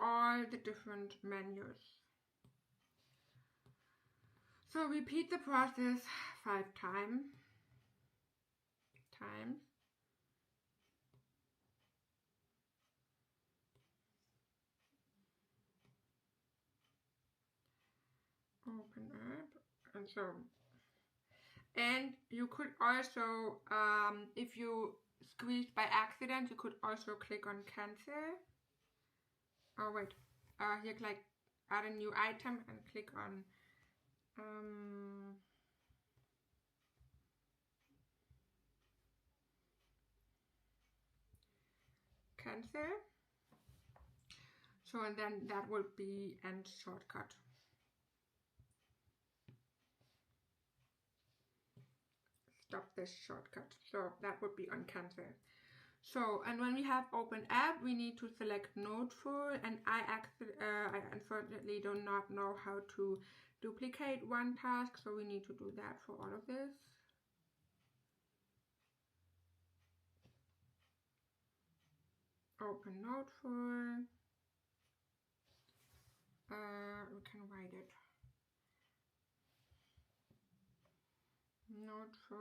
all the different menus. So repeat the process 5 times. Open App, and so. And you could also, if you squeezed by accident, you could also click on Cancel. Oh wait, here like add a new item and click on Cancel. So, and then that would be end shortcut. Stop this shortcut. So that would be on Cancel. So, and when we have Open App, we need to select Noteful, and I unfortunately do not know how to duplicate one task, so we need to do that for all of this. Open Noteful. We can write it. Noteful.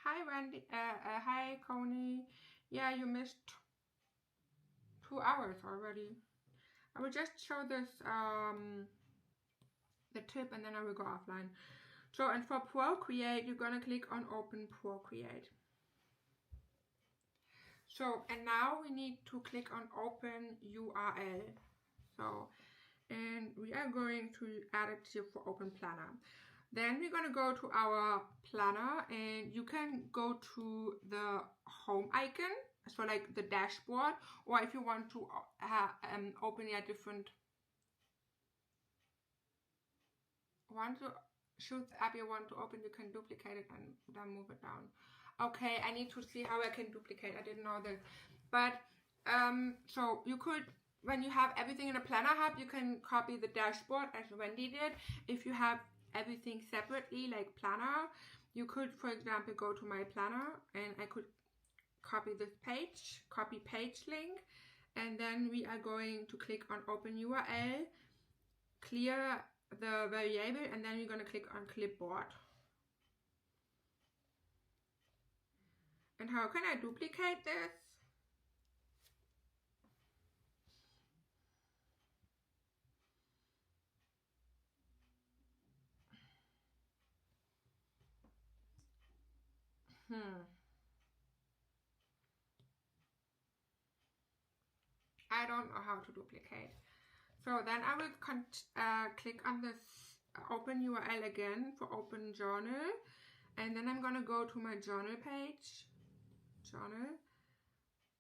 Hi Wendy, hi Coney. Yeah, you missed 2 hours already. I will just show this, the tip, and then I will go offline. So, and for Procreate, you're gonna click on Open Procreate. So, and now we need to click on Open URL. So, and we are going to add it here for Open Planner. Then we're gonna go to our planner, and you can go to the home icon, so like the dashboard, or if you want to open a different, choose the app you want to open, you can duplicate it and then move it down. Okay, I need to see how I can duplicate. I didn't know this, but so you could, when you have everything in a planner hub, you can copy the dashboard as Wendy did. If you have everything separately, like planner, you could, for example, go to my planner, and I could copy this page, copy page link, and then we are going to click on Open URL, clear the variable, and then we're going to click on Clipboard. And how can I duplicate this? I don't know how to duplicate. So then I will click on this Open URL again for Open Journal, and then I'm gonna go to my journal page. Journal.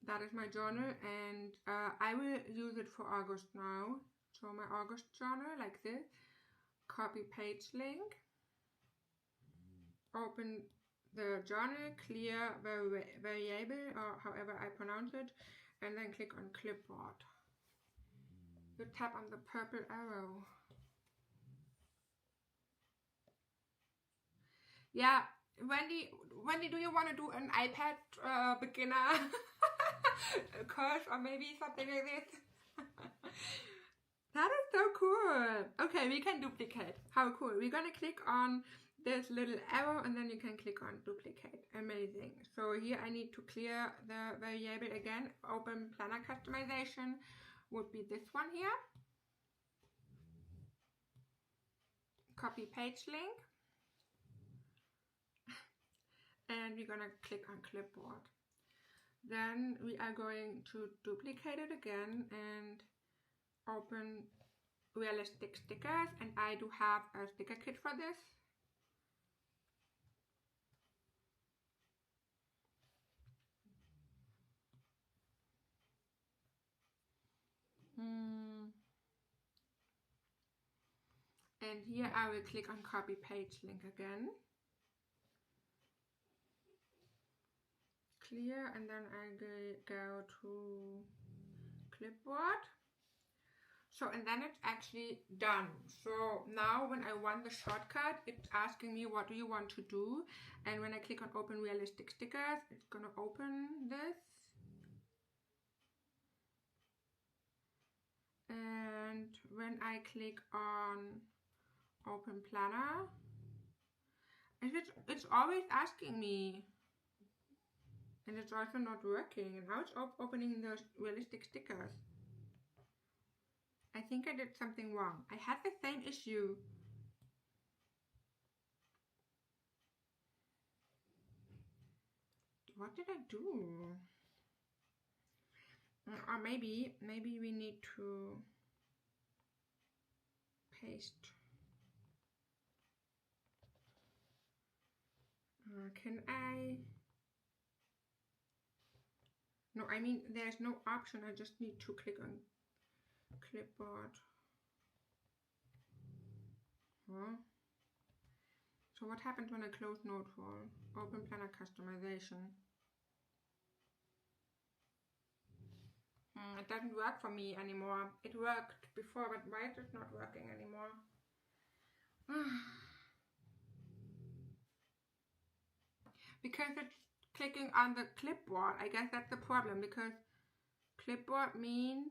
That is my journal, and I will use it for August now. So my August journal, like this. Copy page link. Open the journal, clear variable, or however I pronounce it, and then click on clipboard. You tap on the purple arrow. Yeah, Wendy, do you want to do an iPad beginner course or maybe something like this? That is so cool. Okay, we can duplicate. How cool. We're gonna click on this little arrow and then you can click on duplicate. Amazing. So here I need to clear the variable again. Open planner customization would be this one here. Copy page link. And we're gonna click on clipboard. Then we are going to duplicate it again and open realistic stickers, and I do have a sticker kit for this. And here I will click on copy page link again. Clear, and then I go to clipboard. So, and then it's actually done. So now when I run the shortcut, it's asking me what do you want to do. And when I click on open realistic stickers, it's gonna open this. And when I click on open planner, it's always asking me. And it's also not working. And now it's opening those realistic stickers. I think I did something wrong. I had the same issue. What did I do? Or maybe we need to paste. Can I? No, I mean there's no option. I just need to click on clipboard. Huh? So what happens when I close Noteful? Open planner customization. It doesn't work for me anymore. It worked before, but why is it not working anymore? Because it's clicking on the clipboard. I guess that's the problem, because clipboard means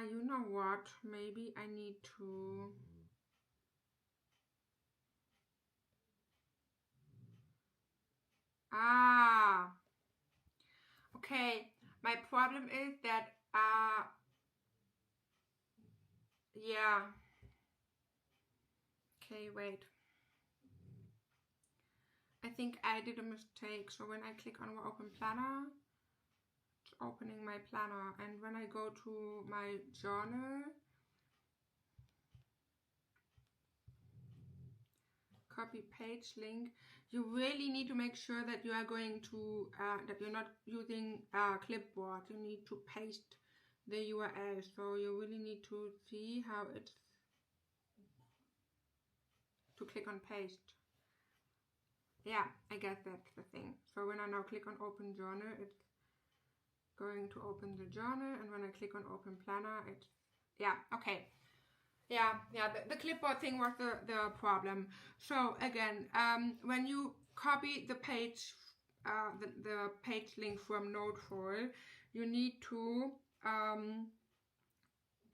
you know what? Maybe I need to okay. My problem is that yeah. Okay, wait. I think I did a mistake. So when I click on open planner, it's opening my planner, and when I go to my journal, copy page link, you really need to make sure that you are going to that you're not using clipboard. You need to paste the URL, so you really need to see how it's to click on paste. Yeah, I guess that's the thing. So when I now click on open journal, it's going to open the journal, and when I click on open planner, it's yeah, okay. Yeah, the clipboard thing was the problem. So again, when you copy the page, the page link from Noteful, you need to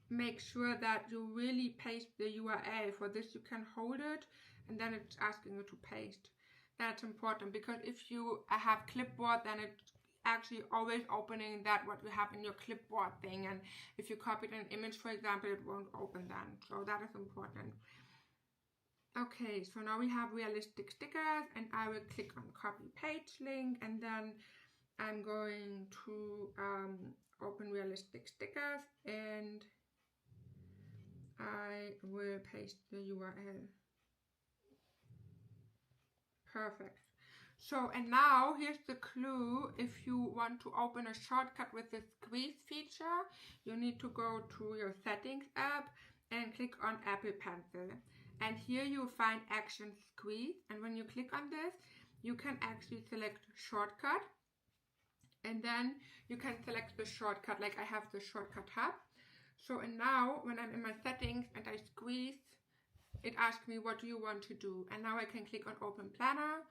make sure that you really paste the URL. For this, you can hold it, and then it's asking you to paste. That's important, because if you have clipboard, then it's actually always opening that what you have in your clipboard thing, and if you copied an image, for example, it won't open then. So that is important. Okay, so now we have realistic stickers, and I will click on copy page link, and then I'm going to open realistic stickers, and I will paste the URL. Perfect. So, and now here's the clue. If you want to open a shortcut with the squeeze feature, you need to go to your settings app and click on Apple Pencil. and here you find action squeeze, and when you click on this you can actually select shortcut, and then you can select the shortcut. Like I have the shortcut hub. So and now when I'm in my settings and I squeeze, it asks me what do you want to do, and now I can click on open planner,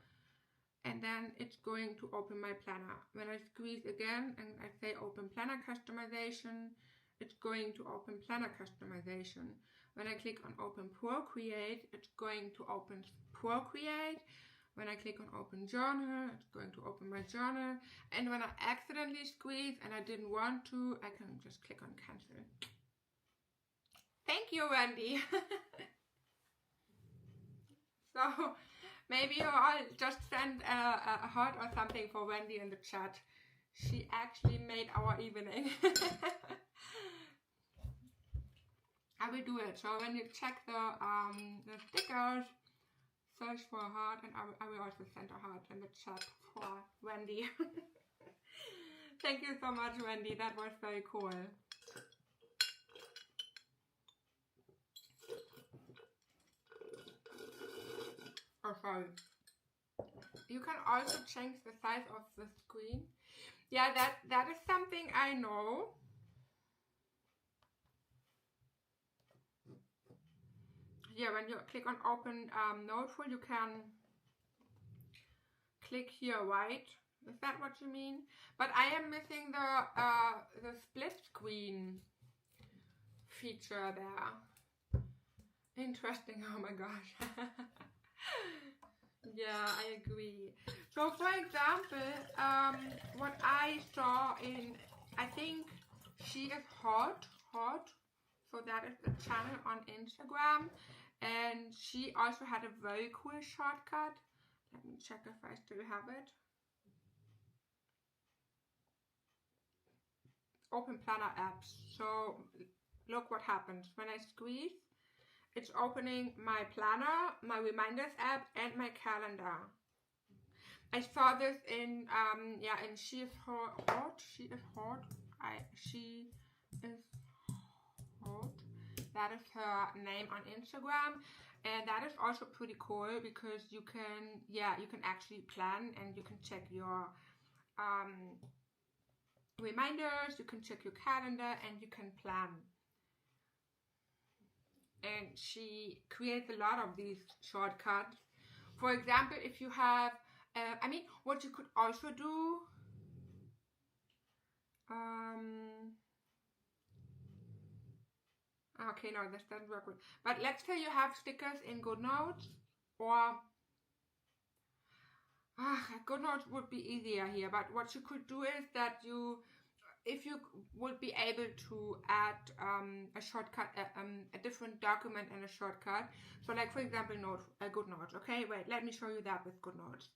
and then it's going to open my planner. When I squeeze again and I say open planner customization, it's going to open planner customization. When I click on open Procreate, it's going to open Procreate. When I click on open journal, it's going to open my journal. And when I accidentally squeeze and I didn't want to, I can just click on cancel. Thank you, Wendy. So maybe you all just send a heart or something for Wendy in the chat. She actually made our evening. I will do it. So when you check the stickers, search for a heart, and I will also send a heart in the chat for Wendy. Thank you so much, Wendy. That was very cool. Oh, sorry. You can also change the size of the screen. Yeah, that is something I know. Yeah, when you click on open Noteful, you can click here white. Is that what you mean? But I am missing the split screen feature there. Interesting. Oh my gosh. Yeah, I agree. So for example, what I saw in, I think She Is Hot, so that is the channel on Instagram, and she also had a very cool shortcut. Let me check if I still have it. Open Planner apps. So look what happens when I squeeze. It's opening my planner, my reminders app, and my calendar. I saw this in in She Is Hot. She Is Hot. She Is Hot. That is her name on Instagram, and that is also pretty cool because you can actually plan, and you can check your reminders, you can check your calendar, and you can plan. And she creates a lot of these shortcuts. For example, if you have, what you could also do, okay, no, this doesn't work with, but let's say you have stickers in GoodNotes, or, GoodNotes would be easier here, but what you could do is that if you would be able to add a shortcut, a different document and a shortcut. So like for example, GoodNotes. Okay, wait, let me show you that with GoodNotes.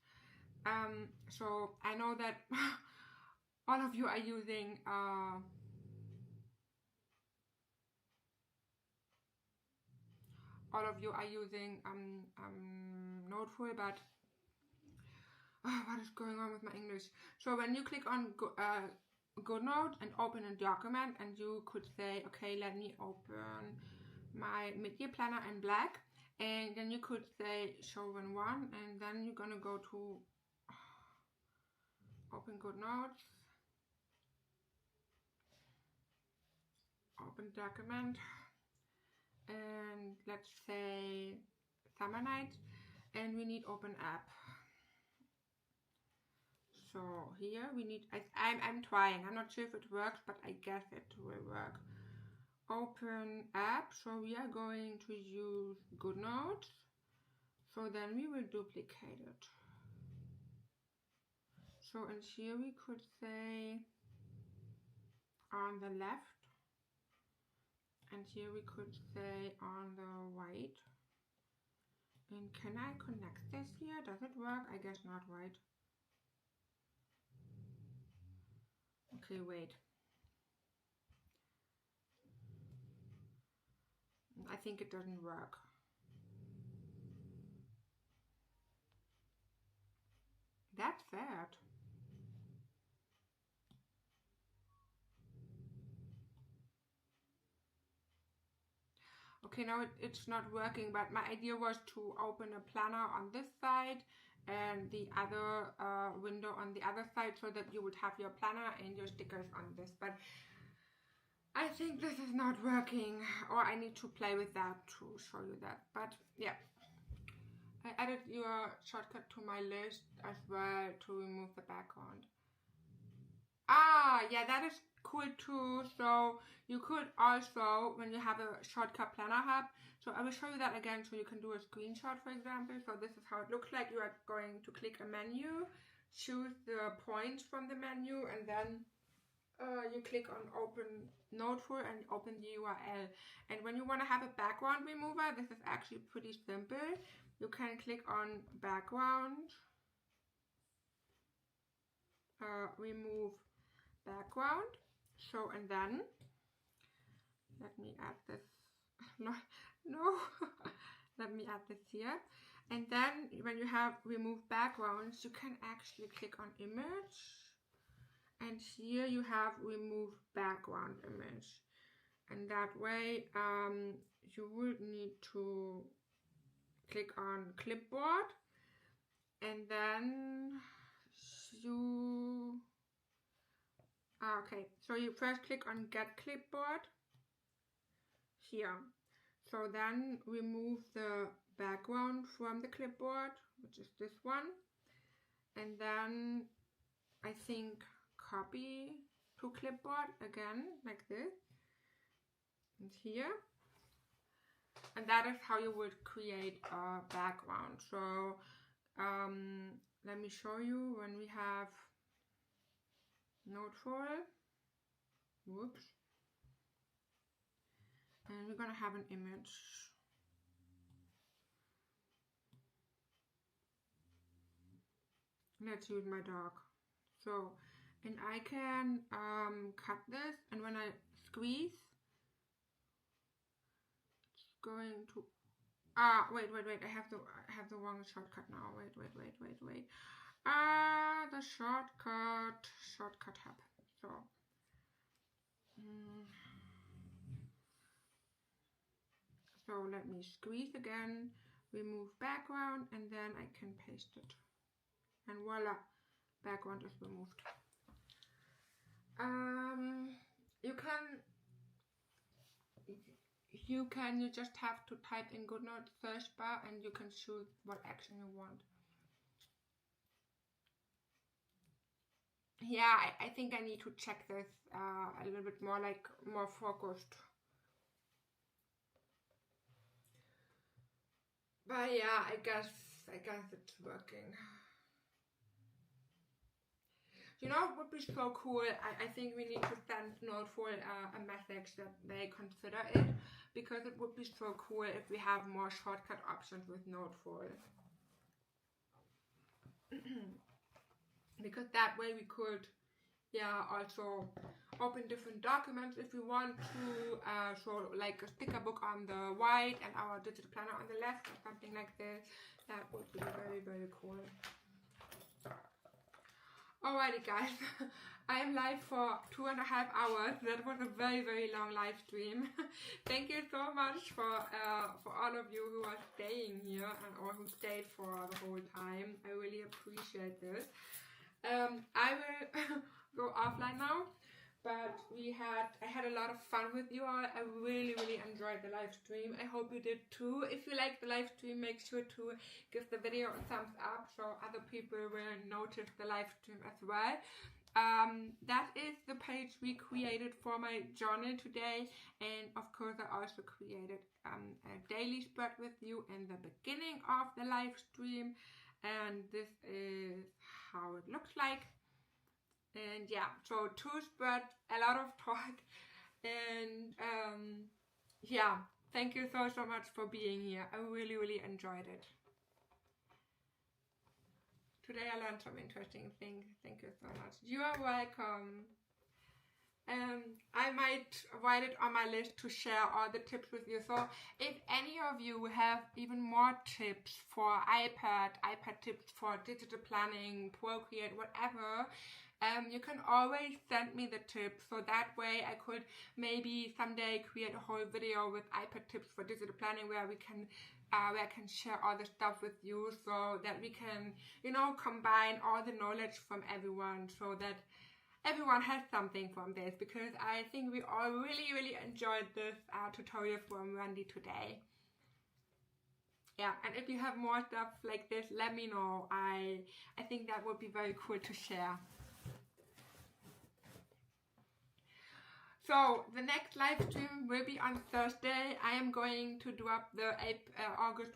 So I know that all of you are using Noteful, but what is going on with my English? So when you click on GoodNotes and open a document, and you could say, okay, let me open my mid-year planner in black, and then you could say show in one, and then you're gonna go to open GoodNotes, open document, and let's say summer night, and we need open app. So here we need, I'm trying, I'm not sure if it works, but I guess it will work. Open app, so we are going to use GoodNotes, so then we will duplicate it. So in here we could say on the left, and here we could say on the right. And can I connect this here? Does it work? I guess not, right? Okay, wait. I think it doesn't work. That's sad. Okay, now it's not working, but my idea was to open a planner on this side and the other window on the other side, so that you would have your planner and your stickers on this. But I think this is not working, or I need to play with that to show you that. But yeah, I added your shortcut to my list as well to remove the background. Ah, yeah, that is cool too. So you could also, when you have a shortcut planner hub, so I will show you that again so you can do a screenshot, for example. So this is how it looks like. You are going to click a menu, choose the points from the menu, and then you click on open Noteful and open the URL. And when you want to have a background remover, this is actually pretty simple. You can click on background, remove background. So, and then let me add this. No, let me add this here. And then when you have remove backgrounds, you can actually click on image, and here you have remove background image. And that way you would need to click on clipboard, and then you okay, so you first click on get clipboard here. So then remove the background from the clipboard, which is this one, and then I think copy to clipboard again, like this, and here. And that is how you would create a background. So let me show you when we have Noteful. Whoops. And we're gonna have an image. Let's use my dog. So, and I can cut this, and when I squeeze, it's going to wait, I have the wrong shortcut now. Wait. The shortcut hub. So so let me squeeze again, remove background, and then I can paste it, and voila, background is removed. You just have to type in GoodNotes search bar, and you can choose what action you want. Yeah, I think I need to check this a little bit more, like more focused. But yeah, I guess it's working. You know, it would be so cool. I think we need to send Noteful a message that they consider it, because it would be so cool if we have more shortcut options with Noteful. Because that way we could, yeah, also open different documents if we want to. So like a sticker book on the right and our digital planner on the left, or something like this. That would be very, very cool. Alrighty guys, I am live for 2.5 hours. That was a very, very long live stream. Thank you so much for all of you who are staying here or who stayed for the whole time. I really appreciate this. I will go offline now, but I had a lot of fun with you all. I really, really enjoyed the live stream. I hope you did too. If you like the live stream, make sure to give the video a thumbs up so other people will notice the live stream as well. That is the page we created for my journal today, and of course I also created a daily spread with you in the beginning of the live stream, and this is how it looks like. And yeah, so 2 spread, a lot of talk, and yeah, thank you so much for being here. I really, really enjoyed it. Today I learned some interesting things. Thank you so much. You are welcome. I might write it on my list to share all the tips with you. So if any of you have even more tips for iPad tips for digital planning, Procreate, whatever, you can always send me the tips, so that way I could maybe someday create a whole video with iPad tips for digital planning where I can share all the stuff with you, so that we can, you know, combine all the knowledge from everyone, so that everyone has something from this, because I think we all really enjoyed this tutorial from Randy today. Yeah, and if you have more stuff like this, let me know. I think that would be very cool to share. So the next live stream will be on Thursday. I am going to do up the August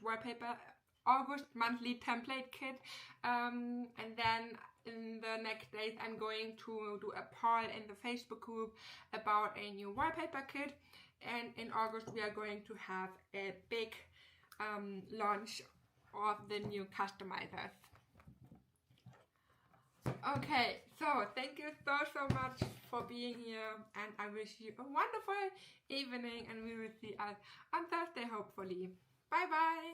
monthly template kit, and then in the next days I'm going to do a poll in the Facebook group about a new wallpaper kit, and in August we are going to have a big launch of the new customizers. Okay, so thank you so much for being here, and I wish you a wonderful evening, and we will see us on Thursday hopefully. Bye bye!